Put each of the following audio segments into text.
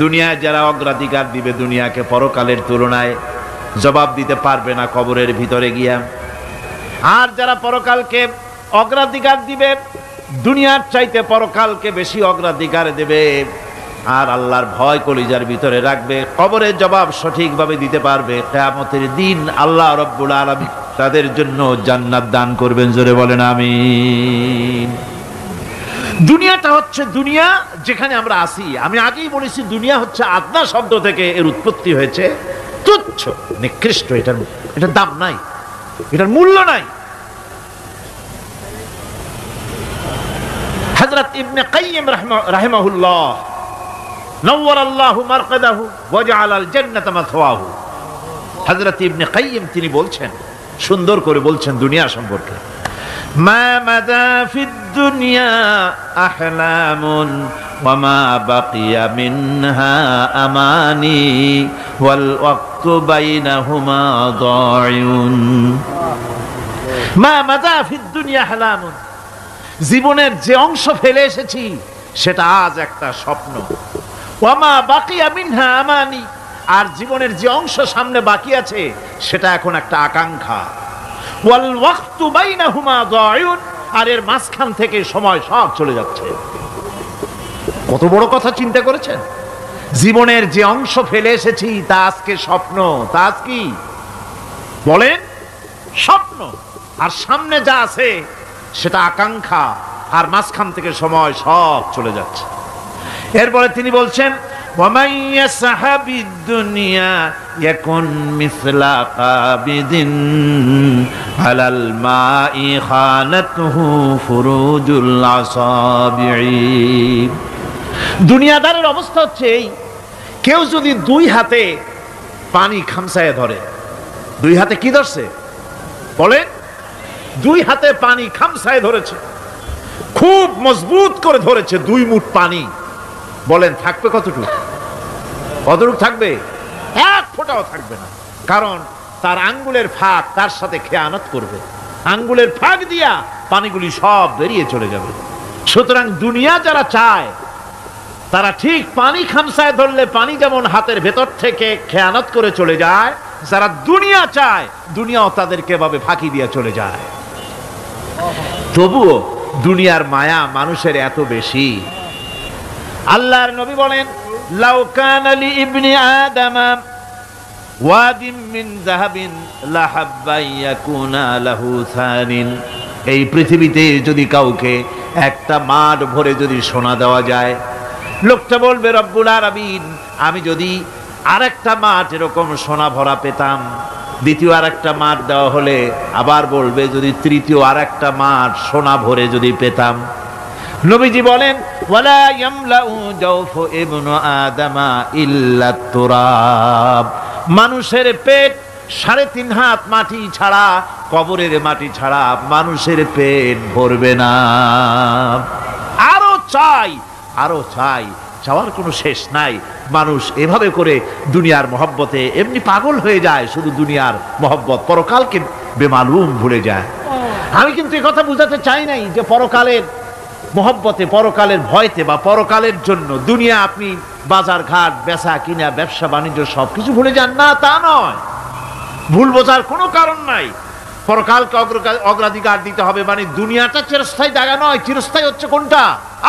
দুনিয়ায় যারা অগ্রাধিকার দিবে দুনিয়াকে পরকালের তুলনায়, জবাব দিতে পারবে না কবরের ভিতরে গিয়া। আর যারা পরকালকে অগ্রাধিকার দিবে, দুনিয়ার চাইতে পরকালকে বেশি অগ্রাধিকার দেবে, আর আল্লাহর ভয় কলিজার ভিতরে রাখবে, কবরের জবাব সঠিকভাবে দিতে পারবে, কিয়ামতের দিন আল্লাহ রাব্বুল আলামিন তাদের জন্য জান্নাত দান করবেন। জোরে বলেন আমিন। দুনিয়াটা হচ্ছে দুনিয়া যেখানে আমরা আছি। আমি আগেই বলেছি দুনিয়া হচ্ছে আদনা শব্দ থেকে এর উৎপত্তি হয়েছে। তুচ্ছ, নিকৃষ্ট, এটার দাম নাই, এটার মূল্য নাই। হযরত ইবনে কাইয়িম রাহিমাহুল্লাহ নওয়ারাল্লাহু মারকাদাহু ওয়া জাআলাল জান্নাতা মাথওয়াহু, হযরত ইবনে কাইয়িম তিনি বলছেন, সুন্দর করে বলছেন দুনিয়া সম্পর্কে, মা মাদা ফিদ দুনিয়া আহলামুন ওয়া মা বাকিয়া মিনহা আমানি ওয়াল ওয়াক্তু বাইনাহুমা দায়ুন। মা মাদা ফিদ দুনিয়া আহলামুন, জীবনের যে অংশ ফেলে এসেছি সেটা আজ একটা স্বপ্ন। ওয়া মা বাকিয়া মিনহা আমানি, আর জীবনের যে অংশ সামনে বাকি আছে সেটা এখন একটা আকাঙ্ক্ষা। ওয়াল ওয়াক্তু বাইনাহুমা দায়ুন, আর এর মাঝখান থেকে সময় সব চলে যাচ্ছে। কত বড় কথা চিন্তা করেছেন? জীবনের যে অংশ ফেলে এসেছি তা আজকে স্বপ্ন, তা আজ কি বলেন? স্বপ্ন। আর সামনে যা আছে সেটা আকাঙ্ক্ষা, আর মাঝখান থেকে সময় সব চলে যাচ্ছে। এরপরে তিনি বলছেন, ওয়ামান ইয়াসহাবিদ দুনিয়া ইয়াকুন মিসলা কাবিদিন আলাল মাই খানাতুহু ফুরুজুল আসাবিঈ। দুনিয়াদারের অবস্থা হচ্ছে এই, কেউ যদি দুই হাতে পানি খামসায় ধরে, দুই হাতে কি ধরছে বলেন? দুই হাতে পানি খামসায় ধরেছে, খুব মজবুত করে ধরেছে, দুই মুঠ পানি, বলেন থাকবে কতটুকু? কতটুকু থাকবে? এক ফোঁটাও থাকবে না, কারণ তার আঙ্গুলের ফাঁক তার সাথে খেয়ানত করবে, আঙ্গুলের ফাঁক দিয়া পানিগুলি সব বেরিয়ে চলে যাবে। সুতরাং দুনিয়া যারা চায় তারা ঠিক পানি খামসায় ধরলে পানি যেমন হাতের ভেতর থেকে খেয়ানত করে চলে যায়, যারা দুনিয়া চায় দুনিয়াও তাদেরকে এভাবে ফাঁকি দিয়ে চলে যায়। তবুও দুনিয়ার মায়া মানুষের এত বেশি। আল্লাহর নবী বলেন, লাউ কানা লি ইবনি আদামা ওয়াদিন মিন যাহাবিন লাহাব্বা ইয়াকুনা লাহু সানিন। এই পৃথিবীতে যদি কাউকে একটা মাঠ ভরে যদি সোনা দেওয়া যায়, লোকটা বলবে রব্বুল আলামিন, আমি যদি আরেকটা মাঠ এরকম সোনা ভরা পেতাম। দ্বিতীয় আরেকটা মাঠ দেওয়া হলে আবার বলবে যদি তৃতীয় আরেকটা মাঠ সোনা ভরে যদি পেতাম। নবীজি বলেন, ওয়ালা ইয়ামলাউ জাওফু ইবনু আদামা ইল্লা তুরাব। মানুষের পেট 3.5 হাত মাটি ছাড়া, কবরের মাটি ছাড়া মানুষের পেট ভরবে না। আরো চাই, আরো চাই, চাওয়ার কোনো শেষ নাই। মানুষ এভাবে করে দুনিয়ার মহব্বতে এমনি পাগল হয়ে যায়, শুধু দুনিয়ার মহব্বত, পরকালকে বেমালুম ভুলে যায়। আমি কিন্তু এই কথা বুঝাতে চাই নাই যে পরকালের মহব্বতে, পরকালের ভয়তে বা পরকালের জন্য দুনিয়া আপনি বাজার ঘাট, বেচা কিনা, ব্যবসা বাণিজ্য সবকিছু ভুলে যান, না তা নয়। ভুল বোঝার কোনো কারণ নাই। পরকালকে অগ্রাধিকার দিতে হবে, মানে দুনিয়াটা চিরস্থায়ী জায়গা নয়। চিরস্থায়ী হচ্ছে কোনটা?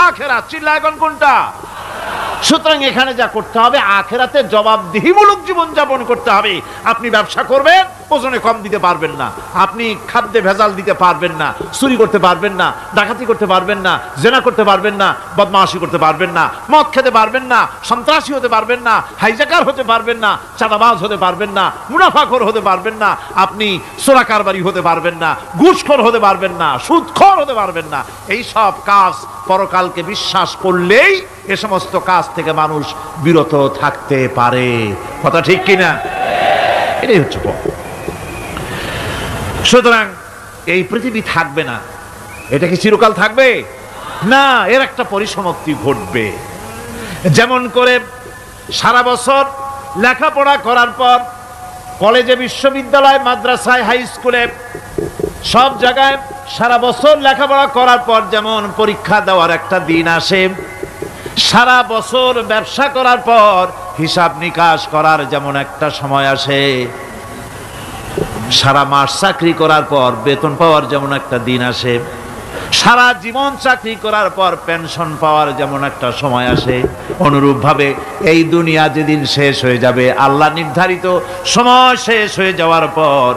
আখিরাত। চিল্লা এখন কোনটা? সুতরাং এখানে যা করতে হবে, আখিরাতে জবাবদিহিমূলক জীবন যাপন করতে হবে। আপনি ব্যবসা করবেন, ওজনে কম দিতে পারবেন না, আপনি খাদ্যে ভেজাল দিতে পারবেন না, চুরি করতে পারবেন না, ডাকাতি করতে পারবেন না, জেনা করতে পারবেন না, বদমাশি করতে পারবেন না, মদ খেতে পারবেন না, সন্ত্রাসী হতে পারবেন না, হাইজাকার হতে পারবেন না, চাঁদাবাজ হতে পারবেন না, মুনাফাখোর হতে পারবেন না, আপনি চোরা কারবারি হতে পারবেন না, ঘুষখোর হতে পারবেন না, সুদখোর হতে পারবেন না। এই সব কাজ পরকালকে বিশ্বাস করলেই এ সমস্ত কাজ থেকে মানুষ বিরত থাকতে পারে। কথা ঠিক কিনা? এটাই হচ্ছে। সুতরাং এই পৃথিবী থাকবে না, এটা কি চিরকাল থাকবে? না, এর একটা পরিসমাপ্তি ঘটবে। যেমন করে সারা বছর লেখাপড়া করার পর কলেজে, বিশ্ববিদ্যালয়, মাদ্রাসায়, হাই স্কুলে, সব জায়গায় সারা বছর লেখাপড়া করার পর যেমন পরীক্ষা দেওয়ার একটা দিন আসে, সারা বছর ব্যবসা করার পর হিসাব নিকাশ করার যেমন একটা সময় আসে, সারা মাস চাকরি করার পর বেতন পাওয়ার যেমন একটা দিন আসে, সারা জীবন চাকরি করার পর পেনশন পাওয়ার যেমন একটা সময় আসে, অনুরূপ ভাবে এই দুনিয়া যেদিন শেষ হয়ে যাবে, আল্লাহ নির্ধারিত সময় শেষ হয়ে যাওয়ার পর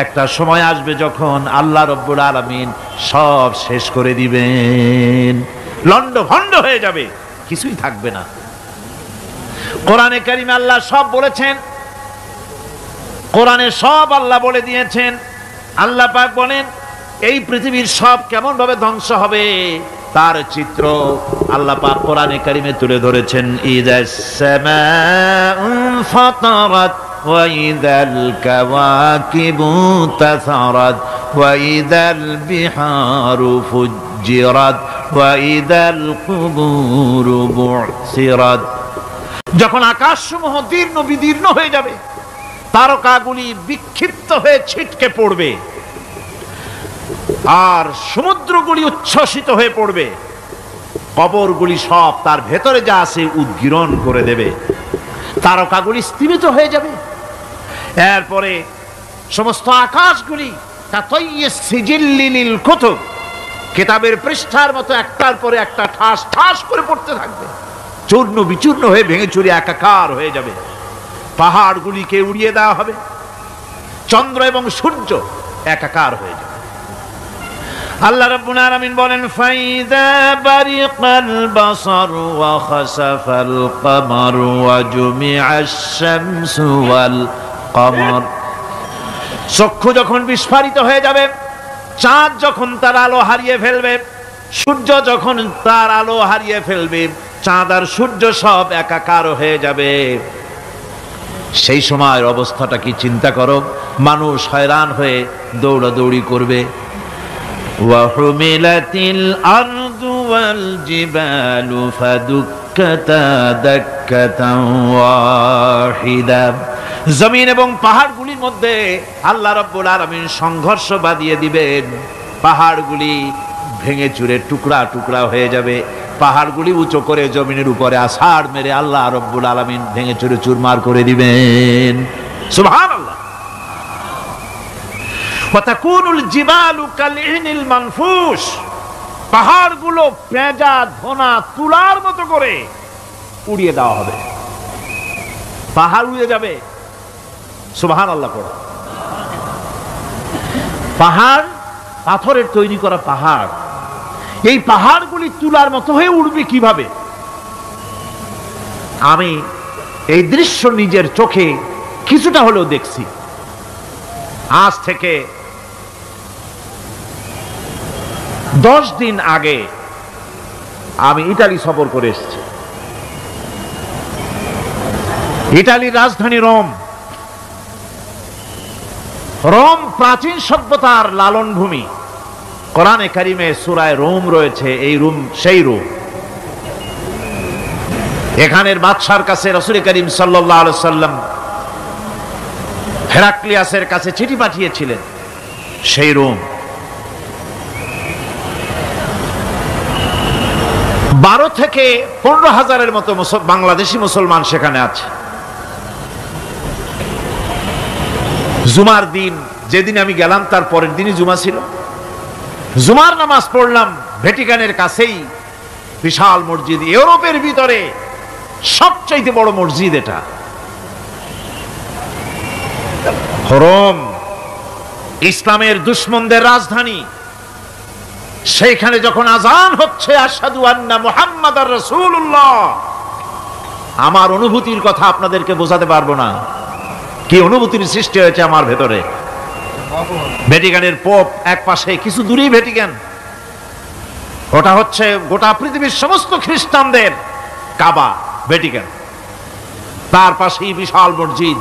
একটা সময় আসবে যখন আল্লাহ রব্বুল আলামিন সব শেষ করে দিবেন, লন্ডভন্ড হয়ে যাবে, কিছুই থাকবে না। কোরআনে কারিমে আল্লাহ সব বলেছেন, কোরআনে সব আল্লাহ বলে দিয়েছেন। আল্লাহ পাক বলেন এই পৃথিবীর সব কেমন ভাবে ধ্বংস হবে তার চিত্র আল্লাহ পাক কোরআনে কারিমে তুলে ধরেছেন। ইযাস সামাউ ফাতারাত ওয়া ইযাল কাওয়াকিবু তাসারাত ওয়া ইযাল বিহারু ফুজ্জিরাত ওয়া ইযাল কুবুরু বু'সিরাত। যখন আকাশসমূহ দীর্ণ বিদীর্ণ হয়ে যাবে, তারকাগুলি বিক্ষিপ্ত হয়ে ছিটকে পড়বে, আর সমুদ্রগুলি উচ্ছ্বসিত হয়ে পড়বে, কবরগুলি সব তার ভেতরে যা আছে উদ্গীরণ করে দেবে, তারকাগুলি স্থিমিত হয়ে যাবে। এরপরে সমস্ত আকাশগুলি কাতাইয়িস সিজিল্লিল কুতুব, কিতাবের পৃষ্ঠার মতো একটার পরে একটা ঠাস ঠাস করে পড়তে থাকবে, চূর্ণ বিচূর্ণ হয়ে ভেঙে চুরে একাকার হয়ে যাবে। পাহাড়গুলিকে উড়িয়ে দেওয়া হবে, চন্দ্র এবং সূর্য একাকার হয়ে যাবে। আল্লাহ রাব্বুল আলামিন বলেন ফাইদা বারিকাল বাসার ওয়া খাসাফাল কমার ওয়া জুমিআশ শামসু ওয়াল কমর। চক্ষু যখন বিস্ফারিত হয়ে যাবে, চাঁদ যখন তার আলো হারিয়ে ফেলবে, সূর্য যখন তার আলো হারিয়ে ফেলবে, চাঁদ আর সূর্য সব একাকার হয়ে যাবে, সেই সময়ের অবস্থাটা কি চিন্তা করো। মানুষ হয়রান হয়ে দৌড়াদৌড়ি করবে। ওয়াহুমিলাতিল আরদু ওয়াল জিবালু ফাদুক্কাতা দাক্কাতান ওয়াহিদা। জমিন এবং পাহাড়গুলির মধ্যে আল্লাহ রাব্বুল আলামিন সংঘর্ষ বাঁধিয়ে দিবেন, পাহাড়গুলি ভেঙে চুরে টুকরা টুকরা হয়ে যাবে, পাহাড়গুলি উঁচু করে জমিনের উপরে আছাড় মেরে আল্লাহ রাব্বুল আলামিন ভেঙে চুরে চুরমার করে দিবেন। সুবহানাল্লাহ। ওয়া তাকুনুল জিবালু কালইনিল মানফুস, পাহাড়গুলো পেঁজা ধোনা তুলার মতো করে উড়িয়ে দেওয়া হবে, পাহাড় উড়ে যাবে। সুবহানাল্লাহ পড়ো। পাহাড় পাথরের তৈরি করা পাহাড়, এই পাহাড়গুলি তুলার মতো হয়ে উড়বে কিভাবে? আমি এই দৃশ্য নিজের চোখে কিছুটা হলেও দেখছি। আজ থেকে 10 দিন আগে আমি ইতালি সফর করে এসেছি। ইতালির রাজধানী রোম। রোম প্রাচীন সভ্যতার লালন ভূমি। কোরআনে কারিমে সূরায়ে রোম রয়েছে, এই রোম সেই রোম। এখানের বাদশার কাছে রাসূল করিম সাল্লাল্লাহু আলাইহি সাল্লাম হেরাক্লিয়াসের কাছে চিঠি পাঠিয়েছিলেন, সেই রোম। 12 থেকে 15 হাজারের মতো বাংলাদেশি মুসলমান সেখানে আছে। জুমার দিন, যেদিন আমি গেলাম তার পরের দিনই জুমা ছিল, জুমার নামাজ পড়লাম ভ্যাটিকানের কাছেই বিশাল মসজিদ, ইউরোপের ভিতরে সবচাইতে বড় মসজিদ এটা। রোম ইসলামের দুশমনদের রাজধানী। সেইখানে যখন আযান হচ্ছে আশহাদু আন্না মুহাম্মাদার রাসূলুল্লাহ, আমার অনুভূতির কথা আপনাদেরকে বোঝাতে পারবো না, কি অনুভূতির সৃষ্টি হয়েছে আমার ভেতরে। ভ্যাটিকানের পোপ এক পাশে, কিছু দূরেই ভ্যাটিকান, ওটা হচ্ছে গোটা পৃথিবীর সমস্ত খ্রিস্টানদের কাবা, ভ্যাটিকান। তার পাশেই বিশাল মসজিদ,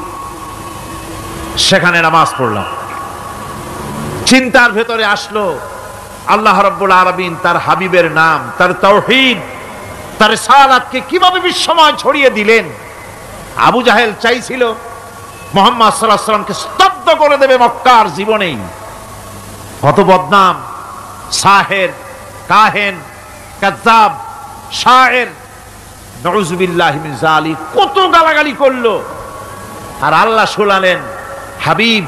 সেখানে নামাজ পড়লাম। চিন্তার ভেতরে আসলো আল্লাহ রাব্বুল আলামিন তার হাবিবের নাম, তার তাওহীদ, তার রিসালাতকে কিভাবে বিশ্বময় ছড়িয়ে দিলেন। আবু জাহেল চাইছিল মুহাম্মদ সাল্লাল্লাহু আলাইহি ওয়াসাল্লামকে স্তব্ধ করে দেবে মক্কার জীবনেই। কত বদনাম, সাহের, কাহেন, কাযযাব, শায়ের, নাউযুবিল্লাহি মিন যালিক, কত গালাগালি করলো। আর আল্লাহ শোনালেন, হাবিব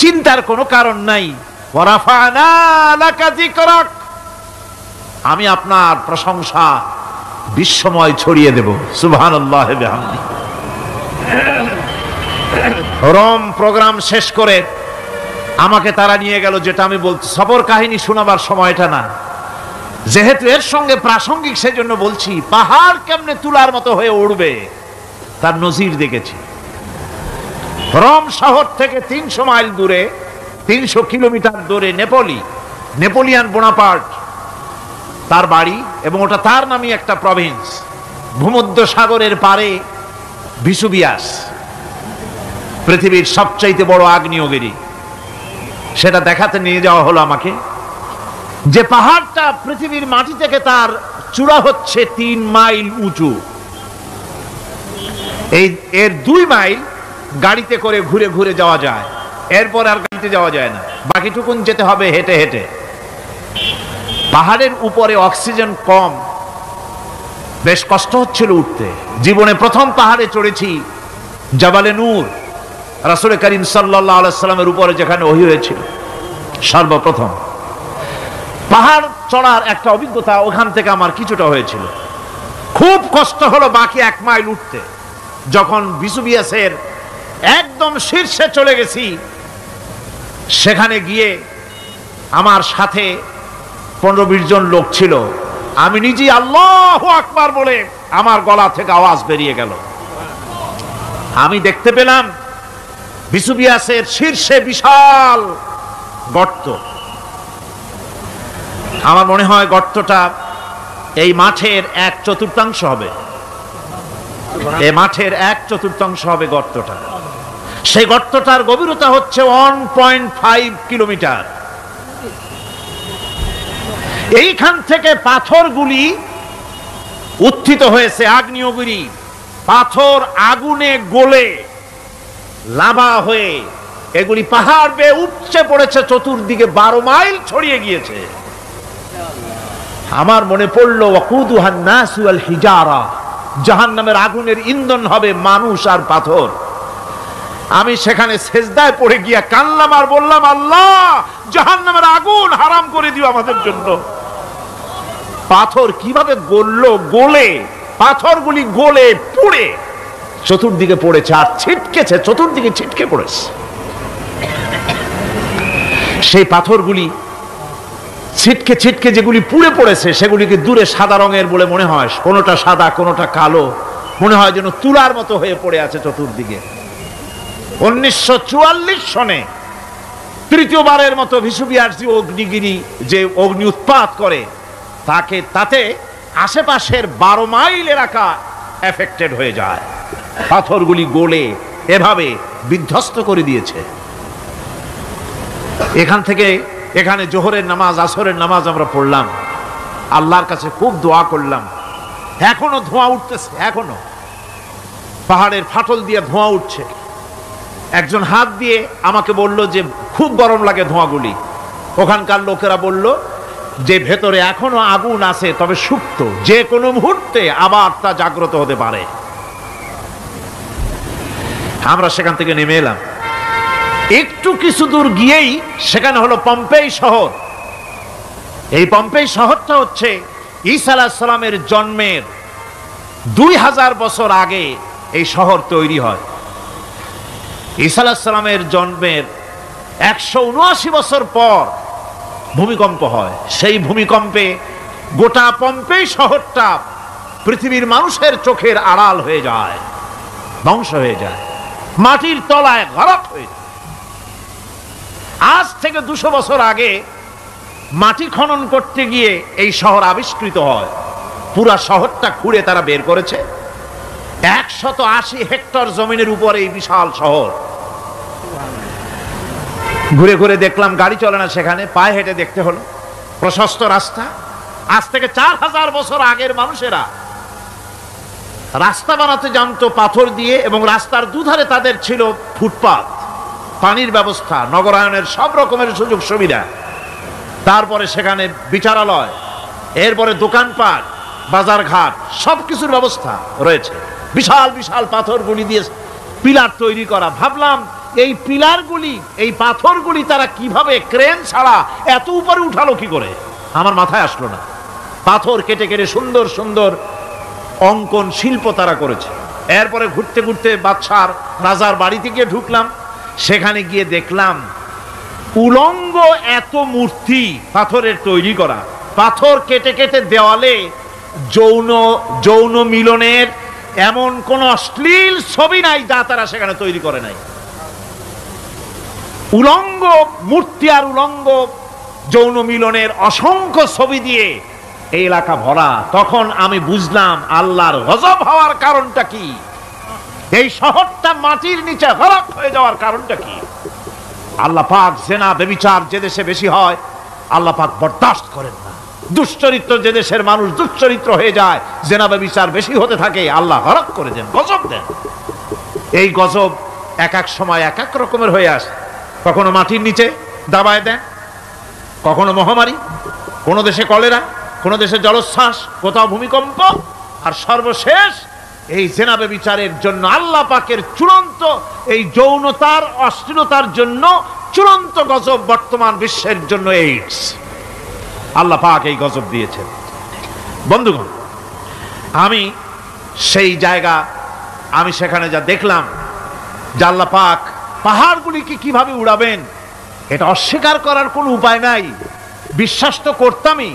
চিন্তার কোনো কারণ নাই, ওয়া রাফা'না লাকা যিকরাক, আমি আপনার প্রশংসা বিশ্বময় ছড়িয়ে দেব। সুবহানাল্লাহি ওয়া বিহামদিহি। রোম প্রোগ্রাম শেষ করে আমাকে তারা নিয়ে গেল, যেটা আমি বলছি সফর কাহিনী শোনাবার সময়টা না, যেহেতু এর সঙ্গে প্রাসঙ্গিক সেজন্য বলছি। পাহাড় কেমনে তুলার মতো হয়ে উঠবে তার নজির দেখেছি। রোম শহর থেকে 300 মাইল দূরে, 300 কিলোমিটার দূরে নেপোলিয়ান বোনাপার্ট তার বাড়ি, এবং ওটা তার নামই একটা প্রভিন্স। ভূমধ্য সাগরের পারে ভিসুভিয়াস, পৃথিবীর সবচাইতে বড় আগ্নেয়গিরি, সেটা দেখাতে নিয়ে যাওয়া হলো আমাকে। যে পাহাড়টা পৃথিবীর মাটি থেকে তার চূড়া হচ্ছে 3 মাইল উঁচু, এর 2 মাইল গাড়িতে করে ঘুরে ঘুরে যাওয়া যায়, এরপর আর গাড়িতে যাওয়া যায় না, বাকিটুকুন যেতে হবে হেঁটে হেঁটে। পাহাড়ের উপরে অক্সিজেন কম, বেশ কষ্ট হচ্ছিল উঠতে। জীবনে প্রথম পাহাড়ে চড়েছি জাবালে নূর, রাসূল করিম সাল্লাল্লাহু আলাইহি সাল্লামের উপরে যেখানে ওহী হয়েছিল সর্বপ্রথম। পাহাড় চড়ার একটা অভিজ্ঞতা ওখান থেকে আমার কিছুটা হয়েছিল। খুব কষ্ট হলো বাকি 1 মাইল উঠতে। যখন ভিসুভিয়াসের একদম শীর্ষে চলে গেছি, সেখানে গিয়ে আমার সাথে 15-20 জন লোক ছিল। আমি নিজেই আল্লাহু আকবার বলে আমার গলা থেকে আওয়াজ বেরিয়ে গেল। আমি দেখতে পেলাম ভিসুভিয়াসের শীর্ষে বিশাল গর্ত। আমার মনে হয় গর্তটা এই মাঠের 1/4 হবে, এই মাঠের 1/4 হবে গর্তটা। সেই গর্তটার গভীরতা হচ্ছে 1.5 কিলোমিটার। এইখান থেকে পাথরগুলি উত্থিত হয়েছে, আগ্নেয়গিরি পাথর আগুনে গলে লাভা হয়ে এগুলি পাহাড় বেয়ে উপচে পড়েছে, চতুর্দিকে 12 মাইল ছড়িয়ে গিয়েছে। আমার মনে পড়ল, ওয়াকুদুহান নাস ওয়াল হিজারা, জাহান্নামের আগুনের ইন্ধন হবে মানুষ আর পাথর। আমি সেখানে সেজদায় পড়ে গিয়া কান্নাম আর বললাম, আল্লাহ জাহান্নামের আগুন হারাম করে দিও আমাদের জন্য। পাথর কিভাবে গললো, গলে পাথরগুলি গলে পুড়ে চতুর্দিকে পড়েছে আর ছিটকেছে, চতুর্দিকে ছিটকে পড়েছে। সেই পাথরগুলি ছিটকে ছিটকে যেগুলি পুড়ে পড়েছে, সেগুলিকে দূরে সাদা রঙের বলে মনে হয়, কোনোটা সাদা কোনোটা কালো, মনে হয় যেন তুলার মতো হয়ে পড়ে আছে চতুর্দিকে। 1944 সনে তৃতীয়বারের মতো ভিসুভিয়াস অগ্নিগিরি যে অগ্নি উৎপাত করে, তাতে আশেপাশের 12 মাইল এলাকা এফেক্টেড হয়ে যায়। পাথরগুলি গলে এভাবে বিধ্বস্ত করে দিয়েছে। এখান থেকে এখানে জোহরের নামাজ, আসরের নামাজ আমরা পড়লাম, আল্লাহর কাছে খুব দোয়া করলাম। এখনো ধোঁয়া উঠতেছে, এখনো পাহাড়ের ফাটল দিয়ে ধোঁয়া উঠছে। একজন হাত দিয়ে আমাকে বলল যে খুব গরম লাগে ধোঁয়াগুলি। ওখানকার লোকেরা বলল যে ভেতরে এখনো আগুন আছে, তবে সুপ্ত, যে কোনো মুহূর্তে আবার তা জাগ্রত হতে পারে। আমরা সেখান থেকে নেমে এলাম। একটু কিছু দূর গিয়েই সেখানে হলো পম্পেই শহর। এই পম্পেই শহরটা হচ্ছে ঈসা আলাইহিস সালামের জন্মের 2000 বছর আগে এই শহর তৈরি হয়। ঈসা আলাইহিস সালামের জন্মের 179 বছর পর ভূমিকম্প হয়। সেই ভূমিকম্পে গোটা পম্পেই শহরটা পৃথিবীর মানুষের চোখের আড়াল হয়ে যায়, ধ্বংস হয়ে যায়, মাটির তলায় গরক হয়ে যায়। আজ থেকে 200 বছর আগে মাটি খনন করতে গিয়ে এই শহর আবিষ্কৃত হয়। পুরা শহরটা খুঁড়ে তারা বের করেছে। 180 হেক্টর জমিনের উপরে এই বিশাল শহর। ঘুরে ঘুরে দেখলাম, গাড়ি চলে না সেখানে, পায়ে হেঁটে দেখতে হলো। প্রশস্ত রাস্তা। আজ থেকে 4000 বছর আগের মানুষেরা রাস্তা বানাতে জানতো পাথর দিয়ে, এবং রাস্তার দুধারে তাদের ছিল ফুটপাত, পানির ব্যবস্থা, নগরায়নের সব রকমের সুযোগ সুবিধা। তারপরে সেখানে বিচারালয়, এরপরে দোকানপাট, বাজার ঘাট সবকিছুর ব্যবস্থা রয়েছে। বিশাল বিশাল পাথরগুলি দিয়ে পিলার তৈরি করা। ভাবলাম এই পিলারগুলি, এই পাথরগুলি তারা কিভাবে ক্রেন ছাড়া এত উপরে উঠালো কি করে, আমার মাথায় আসলো না। পাথর কেটে কেটে সুন্দর সুন্দর অঙ্কন শিল্প তারা করেছে। এরপরে ঘুরতে ঘুরতে বাদশার রাজার বাড়িতে গিয়ে ঢুকলাম। সেখানে গিয়ে দেখলাম উলঙ্গ এত মূর্তি পাথরের তৈরি করা। পাথর কেটে কেটে দেওয়ালে যৌন মিলনের এমন কোন অশ্লীল ছবি নাই যা তারা সেখানে তৈরি করে নাই। উলঙ্গ মূর্তি আর উলঙ্গ যৌন মিলনের অসংখ্য ছবি দিয়ে এই এলাকা ভরা। তখন আমি বুঝলাম আল্লাহর গজব হওয়ার কারণটা কি, এই শহরটা মাটির নিচে গরক হয়ে যাওয়ার কারণটা কি। আল্লাহ পাক জেনা ব্যভিচার যে দেশে বেশি হয় আল্লাহ পাক বরদাস্ত করেন না। দুশ্চরিত্র যে দেশের মানুষ দুশ্চরিত্র হয়ে যায়, জেনা ব্যভিচার বেশি হতে থাকে, আল্লাহ গরক করে দেন, গজব দেন। এই গজব এক এক সময় এক এক রকমের হয়ে আসে। কখনো মাটির নিচে দাবায় দেন, কখনো মহামারী, কোনো দেশে কলেরা, কোনো দেশে জলোচ্ছ্বাস, কোথাও ভূমিকম্প, আর সর্বশেষ এই জেনা ব্যভিচারের জন্য আল্লাহ পাকের চূড়ান্ত এই যৌনতার অশ্লীলতার জন্য চূড়ান্ত গজব বর্তমান বিশ্বের জন্য এইডস। আল্লাহ পাক এই গজব দিয়েছেন। বন্ধুগণ, আমি সেই জায়গা, আমি সেখানে যা দেখলাম যে আল্লাহ পাক পাহাড়গুলিকে কিভাবে উড়াবেন এটা অস্বীকার করার কোনো উপায় নাই। বিশ্বাস তো করতামই,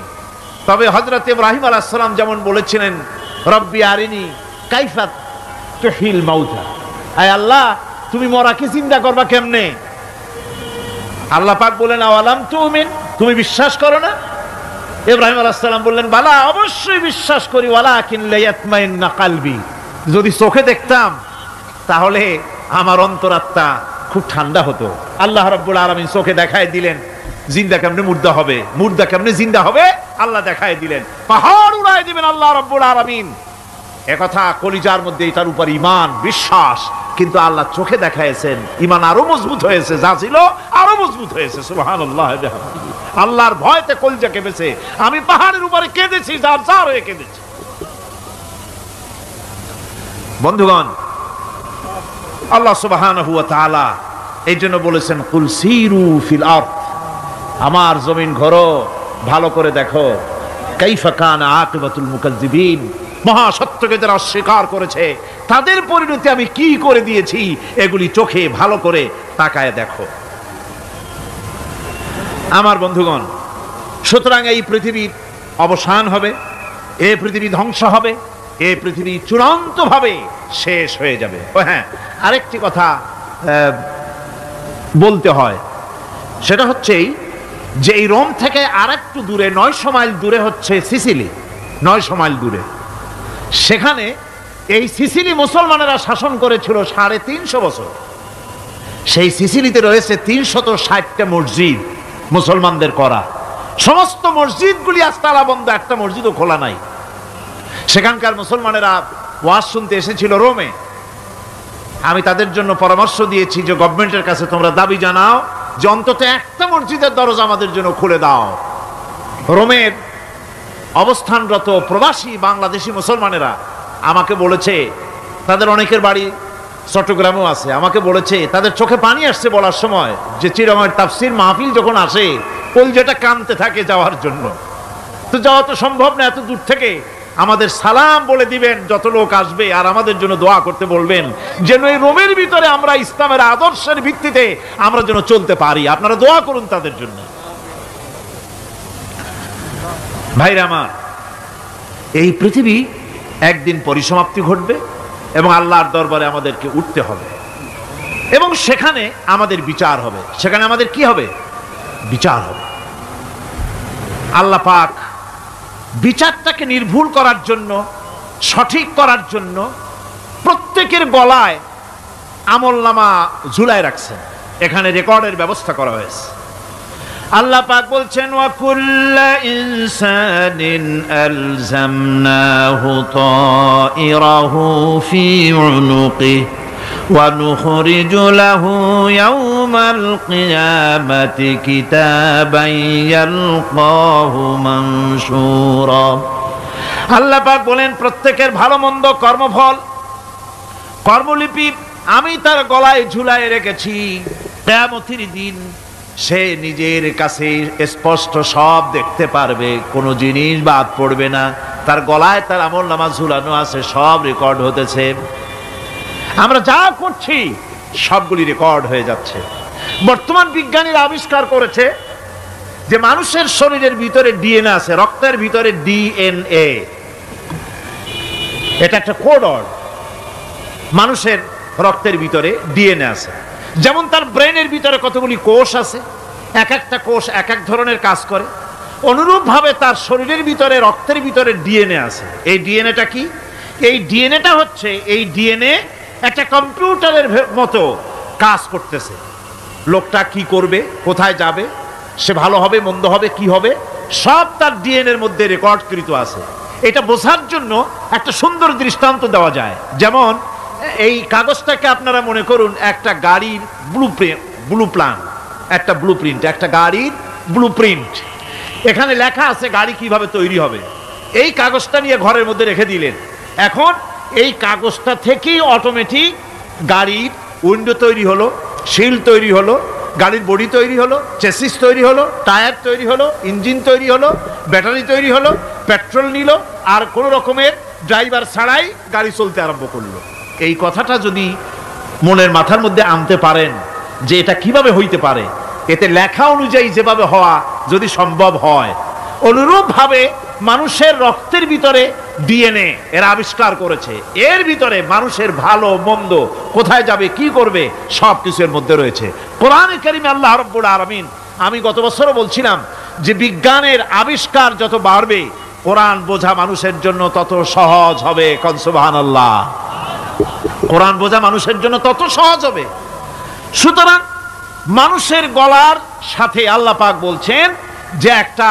তবে হযরত ইব্রাহিম আলাইহিস সালাম যেমন বলেছিলেন, রব্বি আরিনি কাইফা তুহিল মাউতা, আয় আল্লাহ তুমি মরাকে জিন্দা করবা কেমনে? আল্লাহ পাক বলেন আওয়ালাম তুমিন, তুমি বিশ্বাস করো না? ইব্রাহিম আলাইহিস সালাম বললেন বালা, অবশ্যই বিশ্বাস করি, ওয়ালাকিন লিয়াতমাইন্না কলবি, যদি চোখে দেখতাম তাহলে আমার অন্তরাত্মা খুব ঠান্ডা হতো। আল্লাহ রাব্বুল আলামিন চোখে দেখায় দিলেন জিন্দা কেমনে মুর্দা হবে, মুর্দা কেমনে জিন্দা হবে, আল্লাহ দেখায় দিলেন। পাহাড় উড়ায় দিবেন আল্লাহ রাব্বুল আলামিন। একথা কলিজার মধ্যে এটার উপর ঈমান বিশ্বাস, কিন্তু আল্লাহ চোখে দেখাইছেন, ঈমান আরো মজবুত হয়েছে, যা ছিল আরো মজবুত হয়েছে। সুবহানাল্লাহ। আল্লাহর ভয়তে কলিজা কেঁপেছে। আমি পাহাড়ের উপরে কেঁদেছি, যার যার হয়ে কেঁদেছি। বন্ধুগণ, আল্লাহ সুবহানাহু ওয়া তাআলা এই জন্য বলেছেন কুল সিরু ফিল আরদ, আমার জমিন ঘোরো, ভালো করে দেখো, কাইফা কানা আকিবাতুল মুকাজ্জিবিন, মহাসত্যকে যারা অস্বীকার করেছে তাদের পরিণতি আমি কি করে দিয়েছি, এগুলি চোখে ভালো করে তাকায় দেখো। আমার বন্ধুগণ, সুতরাং এই পৃথিবীর অবসান হবে, এই পৃথিবী ধ্বংস হবে, এই পৃথিবী চূড়ান্তভাবে শেষ হয়ে যাবে। ও হ্যাঁ, আরেকটি কথা বলতে হয়, সেটা হচ্ছে যে এই রোম থেকে আরেকটু দূরে 900 মাইল দূরে হচ্ছে সিসিলি। 900 মাইল দূরে, সেখানে এই সিসিলি মুসলমানেরা শাসন করেছিল 350 বছর। সেই সিসিলিতে রয়েছে 360টা মসজিদ মুসলমানদের করা। সমস্ত মসজিদগুলি আজ তালা বন্ধ, একটা মসজিদও খোলা নাই। সেখানকার মুসলমানেরা ওয়াজ শুনতে এসেছিল রোমে। আমি তাদের জন্য পরামর্শ দিয়েছি যে গভর্নমেন্টের কাছে তোমরা দাবি জানাও যে অন্তত একটা মসজিদের দরজা আমাদের জন্য খুলে দাও। রোমের অবস্থানরত প্রবাসী বাংলাদেশি মুসলমানেরা আমাকে বলেছে, তাদের অনেকের বাড়ি চট্টগ্রামেও আছে, আমাকে বলেছে তাদের চোখে পানি আসছে বলার সময় যে চিরময়ের তাফসীর মাহফিল যখন আসে কলজেটা কাঁদতে থাকে যাওয়ার জন্য। তো যাওয়া তো সম্ভব না এত দূর থেকে, আমাদের সালাম বলে দিবেন যত লোক আসবে, আর আমাদের জন্য দোয়া করতে বলবেন যেন এই রোমের ভিতরে আমরা ইসলামের আদর্শের ভিত্তিতে আমরা যেন চলতে পারি। আপনারা দোয়া করুন তাদের জন্য। ভাইরা আমার, এই পৃথিবী একদিন পরিসমাপ্তি ঘটবে এবং আল্লাহর দরবারে আমাদেরকে উঠতে হবে এবং সেখানে আমাদের বিচার হবে। সেখানে আমাদের কি হবে? বিচার হবে। আল্লাহ পাক বিচারটাকে নির্ভুল করার জন্য, সঠিক করার জন্য প্রত্যেকের গলায় আমলনামা ঝুলায় রাখছেন। এখানে রেকর্ডের ব্যবস্থা করা হয়েছে। আল্লাহ পাক বলছেন ওয়া কুল্লা ইনসানিন আলজামনাহু তাইরাহু ফি উনুকিহি ওয়া নুখরিজু লাহু ইয়াওমাল কিয়ামাতি কিতাবান ইয়ালকাহু মানশুরা। আল্লাহ পাক বলেন প্রত্যেকের ভালো মন্দ কর্মফল কর্মলিপি আমি তার গলায় ঝুলায় রেখেছি। কিয়ামতের দিন সে নিজের কাছে স্পষ্ট সব দেখতে পারবে, কোনো জিনিস বাদ পড়বে না। তার গলায় তার আমলনামা ঝুলানো আছে, সব রেকর্ড হতেছে। আমরা যা করছি সবগুলি রেকর্ড হয়ে যাচ্ছে। বর্তমান বিজ্ঞানীরা আবিষ্কার করেছে যে মানুষের শরীরের ভিতরে ডিএনএ আছে, রক্তের ভিতরে ডিএনএ, এটা একটা কোড। মানুষের রক্তের ভিতরে ডিএনএ আছে। যেমন তার ব্রেনের ভিতরে কতগুলি কোষ আছে, এক একটা কোষ এক এক ধরনের কাজ করে, অনুরূপ ভাবে তার শরীরের ভিতরে রক্তের ভিতরে ডিএনএ আছে। এই ডিএনএটা কি? এই ডিএনএটা হচ্ছে, এই ডিএনএ একটা কম্পিউটারের মতো কাজ করতেছে। লোকটা কি করবে, কোথায় যাবে, সে ভালো হবে মন্দ হবে কি হবে, সব তার ডিএনএর মধ্যে রেকর্ডকৃত আছে। এটা বোঝার জন্য একটা সুন্দর দৃষ্টান্ত দেওয়া যায়। যেমন এই কাগজটাকে আপনারা মনে করুন একটা গাড়ির একটা ব্লুপ্রিন্ট, একটা গাড়ির ব্লুপ্রিন্ট। এখানে লেখা আছে গাড়ি কিভাবে তৈরি হবে। এই কাগজটা নিয়ে ঘরের মধ্যে রেখে দিলেন। এখন এই কাগজটা থেকেই অটোমেটিক গাড়ির উইন্ডো তৈরি হলো, শিল তৈরি হলো, গাড়ির বডি তৈরি হলো, চেসিস তৈরি হলো, টায়ার তৈরি হলো, ইঞ্জিন তৈরি হলো, ব্যাটারি তৈরি হলো, পেট্রোল নিল, আর কোনো রকমের ড্রাইভার ছাড়াই গাড়ি চলতে আরম্ভ করলো। এই কথাটা যদি মনের মাথার মধ্যে আনতে পারেন যে এটা কিভাবে হইতে পারে, এতে লেখা অনুযায়ী যেভাবে হওয়া যদি সম্ভব হয়, অনুরূপ ভাবে মানুষের রক্তের ভিতরে ডিএনএ এরা আবিষ্কার করেছে। এর ভিতরে মানুষের ভালো মন্দ, কোথায় যাবে কি করবে, সব কিছুর মধ্যে রয়েছে। কোরআনে কারিমে আল্লাহ রাব্বুল আলামিন, আমি গত বছরও বলছিলাম যে বিজ্ঞানের আবিষ্কার যত বাড়বে কোরআন বোঝা মানুষের জন্য তত সহজ হবে। কোন সুবহানাল্লাহ। কোরআন বোঝা মানুষের জন্য তত সহজ হবে। সুতরাং মানুষের গলার সাথে আল্লাহ পাক বলছেন যে একটা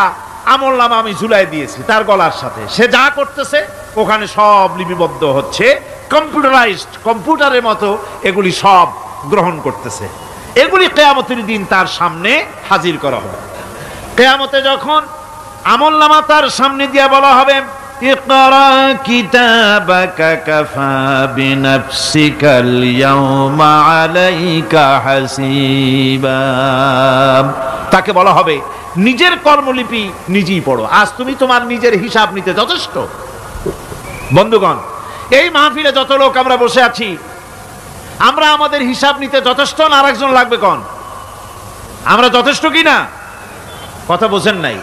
আমলনামা আমি ঝুলাই দিয়েছি তার গলার সাথে, সে যা করতেছে ওখানে সব লিপিবদ্ধ হচ্ছে, কম্পিউটারাইজড, কম্পিউটারের মতো এগুলি সব গ্রহণ করতেছে। এগুলি কিয়ামতের দিন তার সামনে হাজির করা হবে। কিয়ামতে যখন আমলনামা তার সামনে দিয়ে বলা হবে, ইকরা কিতাবাকা কাফা বিনাফসিকাল ইয়াওমা আলাইকা হাসিবা, তাকে বলা হবে নিজের কর্মলিপি নিজেই পড়ো, আজ তুমি তোমার নিজের হিসাব নিতে যথেষ্ট। বন্ধুগণ, এই মাহফিলে যত লোক আমরা বসে আছি, আমরা আমাদের হিসাব নিতে যথেষ্ট না আরেকজন লাগবে? কোন আমরা যথেষ্ট কি না? কথা বোঝেন নাই।